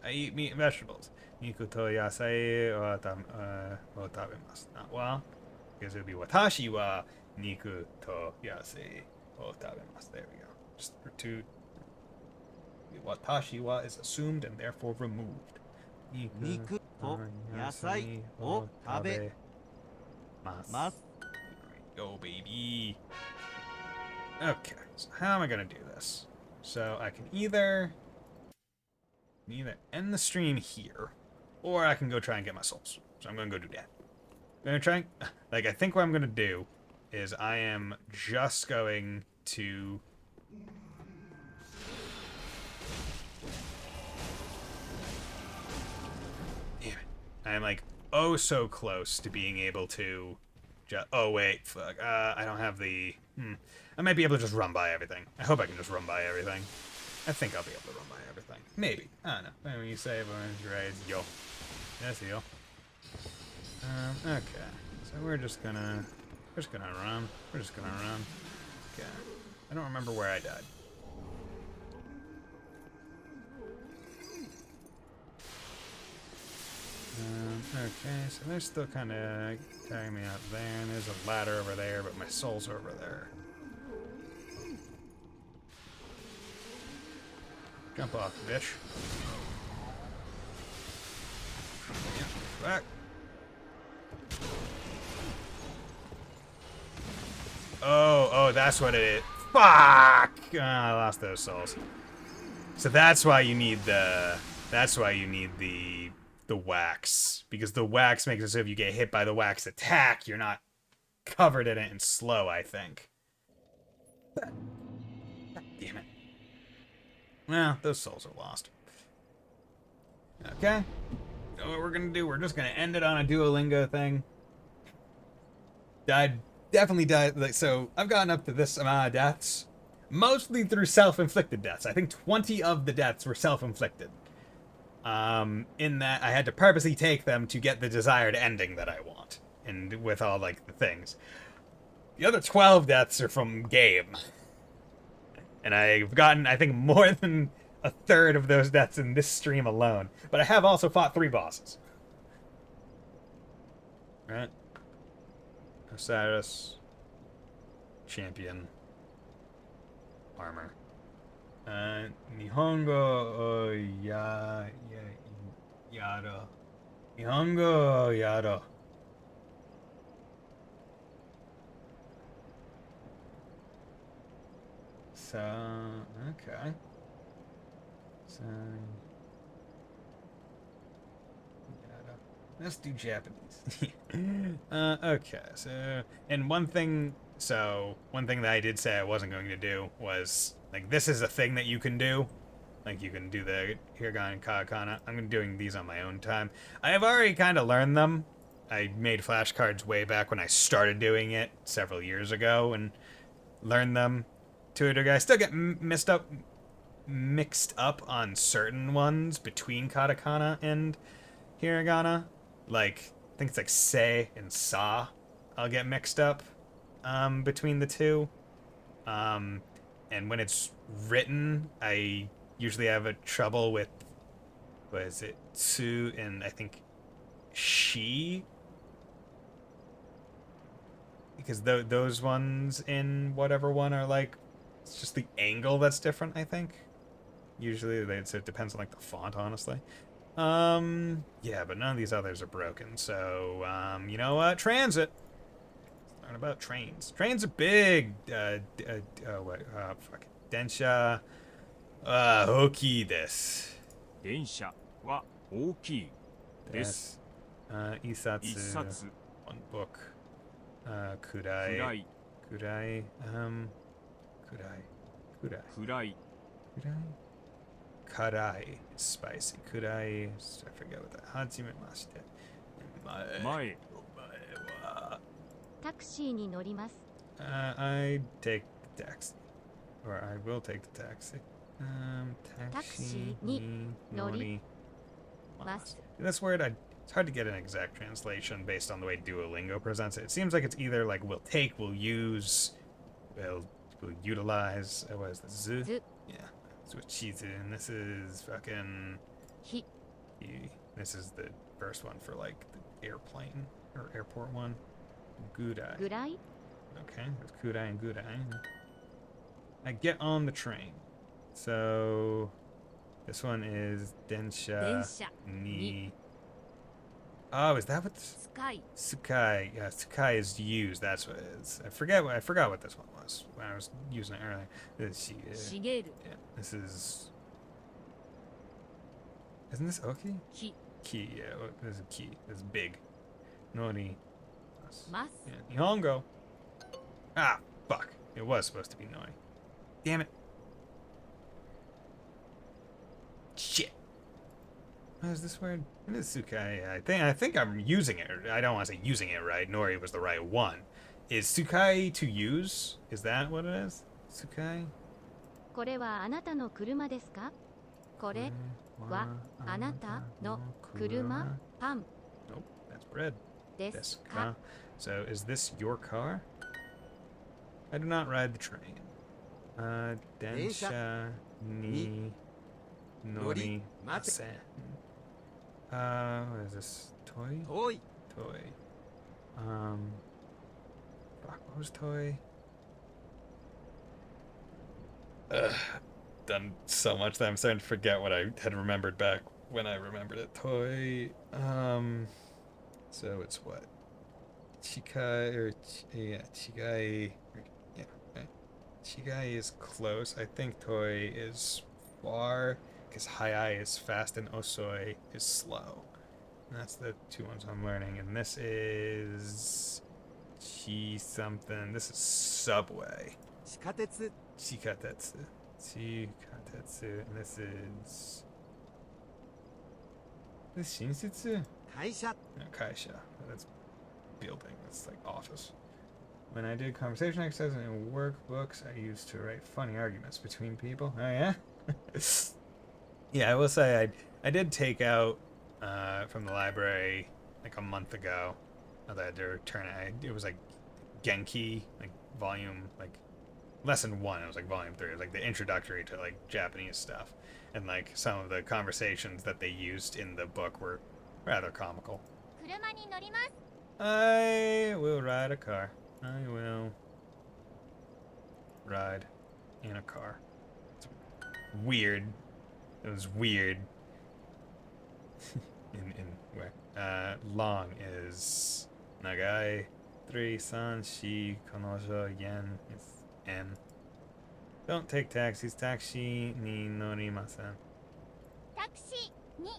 I eat meat and vegetables. 肉と野菜を食べます。Not well, because it would be 私は肉と野菜を食べます。There we go. Just for two. Watashi wa is assumed and therefore removed. 肉と野菜を食べます。 Go, baby. Okay, so how am I gonna do this? So I can either end the stream here, or I can go try and get my souls. So I'm gonna go do that. I'm gonna try, like, I think what I'm gonna do is I am just going to... Damn it. I'm like, oh so close to being able to oh wait, fuck, I don't have the... I might be able to just run by everything. I hope I can just run by everything. I think I'll be able to run by everything. Maybe. I don't know. Maybe when you save raids, yo. Yes, yo. Okay. So we're just gonna run. We're just gonna run. Okay. I don't remember where I died. Okay, so they're still kind of carrying me out there, and there's a ladder over there, but my souls are over there. Jump off, bitch. Yeah, back. Oh, that's what it is. Fuck! I lost those souls. So that's why you need the That's why you need the wax, because the wax makes it so if you get hit by the wax attack, you're not covered in it and slow, I think. God damn it. Well, those souls are lost. Okay. So what we're gonna do, we're just gonna end it on a Duolingo thing. Definitely died. Like, so I've gotten up to this amount of deaths, mostly through self-inflicted deaths. I think 20 of the deaths were self-inflicted. In that I had to purposely take them to get the desired ending that I want, and with all like the things. The other 12 deaths are from game, and I've gotten, I think, more than a third of those deaths in this stream alone. But I have also fought 3 bosses. Right? Osiris, champion, armor. Nihongo yaro. Nihongo yaro. So, okay. So, let's do Japanese. Okay, so, and one thing that I did say I wasn't going to do was, like, this is a thing that you can do. Like, you can do the hiragana and katakana. I'm doing these on my own time. I have already kind of learned them. I made flashcards way back when I started doing it several years ago and learned them to a degree. I still get mixed up on certain ones between katakana and hiragana. Like, I think it's like se and sa. I'll get mixed up between the two. And when it's written, I usually have a trouble with, what is it, tsu and I think shi. Because those ones in whatever one are like, it's just the angle that's different, I think. Usually, it depends on like the font, honestly. Yeah, but none of these others are broken. So, you know what? Transit. Let's learn about trains. Trains are big. Fuck. Densha. Oki desu. 電車は大きいです。Isatsu. One book. Kurai. Kurai. Karai is spicy. Kurai, I forget what that. Hajimemashite. Mae. Taxi ni norimasu. I take the taxi. Or I will take the taxi. Taxi ni norimasu. This word, it's hard to get an exact translation based on the way Duolingo presents it. It seems like it's either like will take, will use, will utilize. What is this? Zu? Yeah. Chizu, and this is fucking. Hi. This is the first one for like the airplane or airport one. Gudai. Gudai? Okay, there's Kudai and Gudai. I get on the train. So this one is Densha ni. Oh, is that what? Sukai. Sukai. Yeah, Sukai is used. That's what it is. I forgot what this one was when I was using it earlier. Shigeru. Yeah, this is. Isn't this Oki? Ki. Ki. Yeah, this is Ki. This is big. Nori. Mas. Yeah. Nihongo. Ah, fuck. It was supposed to be Nori. Damn it. Shit. What is this word? What is Sukai? I think I'm using it. I don't want to say using it right. Nori was the right one. Is Sukai to use? Is that what it is? Sukai? これはあなたの車ですか? これはあなたの車? Pam. Nope, that's bread. ですか? So is this your car? I do not ride the train. Densha ni nori masen. What is this? Toy? Toy. Fuck, what was toy? Done so much that I'm starting to forget what I had remembered back when I remembered it. Toy. So it's what? Chikai, or yeah, Chigai. Yeah, right. Chigai is close. I think toy is far. because Hayai is fast and Osoi is slow. And that's the two ones I'm learning. And this is Chi something. This is Subway. Shikatetsu. Chikatetsu. Chikatetsu. And this is Shinsetsu? Kaisha. No, Kaisha. That's building. That's like office. When I did conversation exercises and workbooks, I used to write funny arguments between people. Oh yeah? Yeah, I will say I did take out from the library like a month ago. I had to return it. It was like Genki, like volume, like lesson 1. It was like volume 3. It was like the introductory to like Japanese stuff. And like some of the conversations that they used in the book were rather comical. I will ride a car. I will ride in a car. It's weird. It was weird. in where? Long is Nagai 3 san shi konojo yen is N. Don't take taxis. Taxi ni norimasen. Taxi ni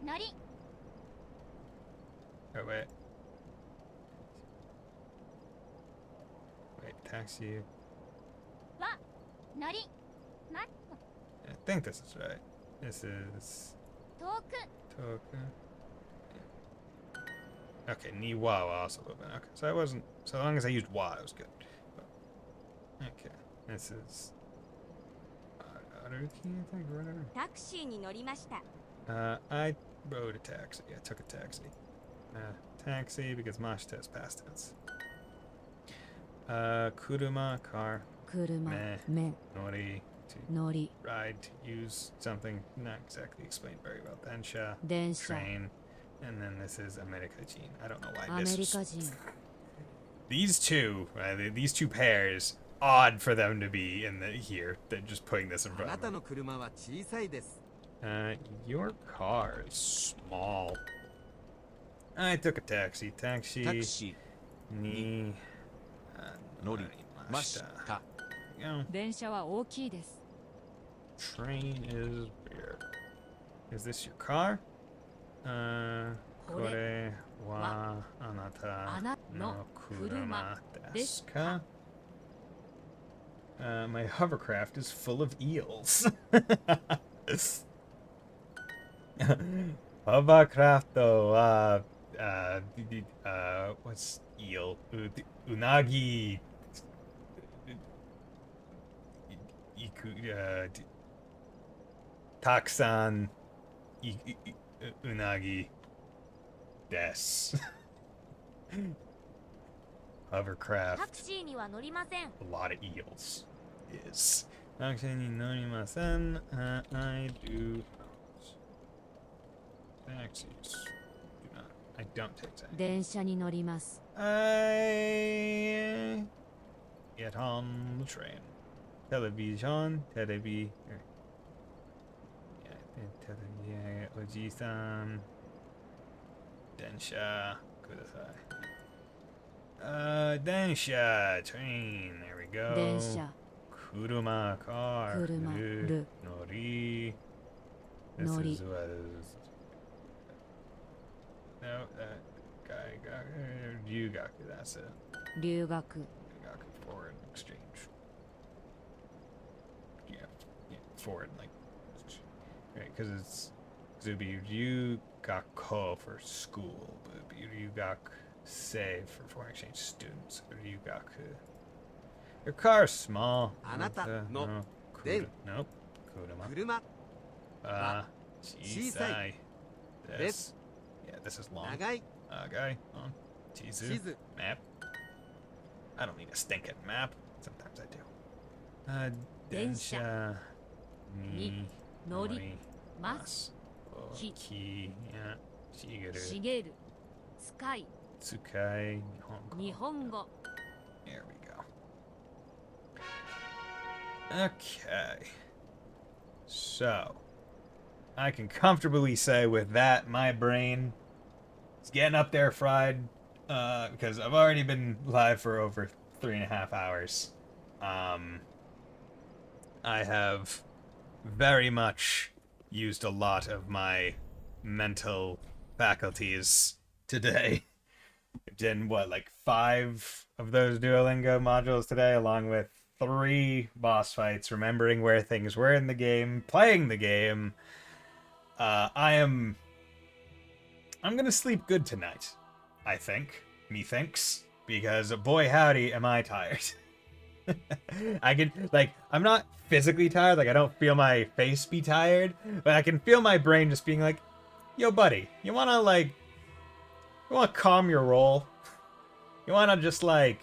nori. Oh wait. Taxi. Wa nori. Mat. I think this is right. This is Toku. Okay, ni wa will also have been. Okay, so I wasn't. So long as I used wa, it was good. Okay, this is Aruki, I think, or whatever. Taxi ni norimashita. I rode a taxi. I took a taxi. Taxi because mashita is past tense. Kuruma, car. Kuruma, me. Nori, ride, use something, not exactly explained very well. Densha, train. And then this is America-jin. I don't know why this is. These two pairs, odd for them to be in here. They're just putting this in front of me. Your car is small. I took a taxi. Taxi. Ni. Norimashita. Train is bigger. Is this your car? Kore wa anata no kuruma desu ka? My hovercraft is full of eels. Hovercraft wa what's eel? Unagi. Taksan unagi desu. Hovercraft. A lot of eels. Is. Taxi ni norimasen. I do taxis. Do not. I don't take taxis. I get on the train. Television. Oji-san. Densha. Kudasai. Densha. Train. There we go. Densha. Kuruma. Car. Kuruma. Nori. This is what is. No, that guy got. Ryugaku. That's it. Ryugaku. Foreign exchange. Yeah, foreign, like. Right, because it would be Ryugako for school, but it would be Ryugakusei for foreign exchange students. Ryugaku. Your car is small. Anata no. Nope. Kuruma. Chisai. This. Yeah, this is long. Nagai. On. Chizu. Map. I don't need a stinking map. Sometimes I do. Densha. Ni. Nori. Mas. Ki. Yeah. Shigeru. Tsukai. Nihongo. There we go. Okay. So, I can comfortably say with that, my brain is getting up there fried, because I've already been live for over 3.5 hours. I have very much used a lot of my mental faculties today. Did what, like 5 of those Duolingo modules today, along with 3 boss fights, remembering where things were in the game, playing the game. I'm gonna sleep good tonight, I think. Methinks. Because boy howdy am I tired. I can, like, I'm not physically tired, like I don't feel my face be tired, but I can feel my brain just being like, yo buddy, you wanna calm your roll? You wanna just like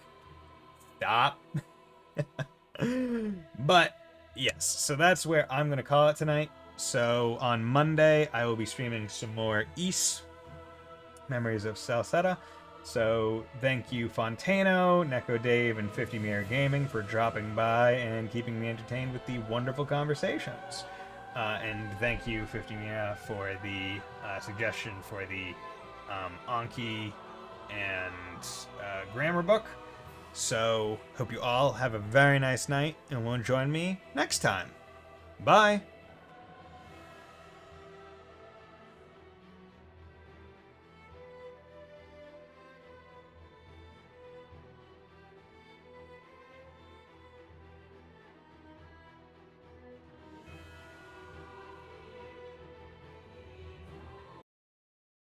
stop? But yes, so that's where I'm gonna call it tonight. So on Monday I will be streaming some more Ys, Memories of Salsetta. So thank you Fontano, Neko Dave, and 50 Mirror Gaming for dropping by and keeping me entertained with the wonderful conversations. And thank you 50 Mirror for the suggestion for the Anki and grammar book. So hope you all have a very nice night and will join me next time. Bye!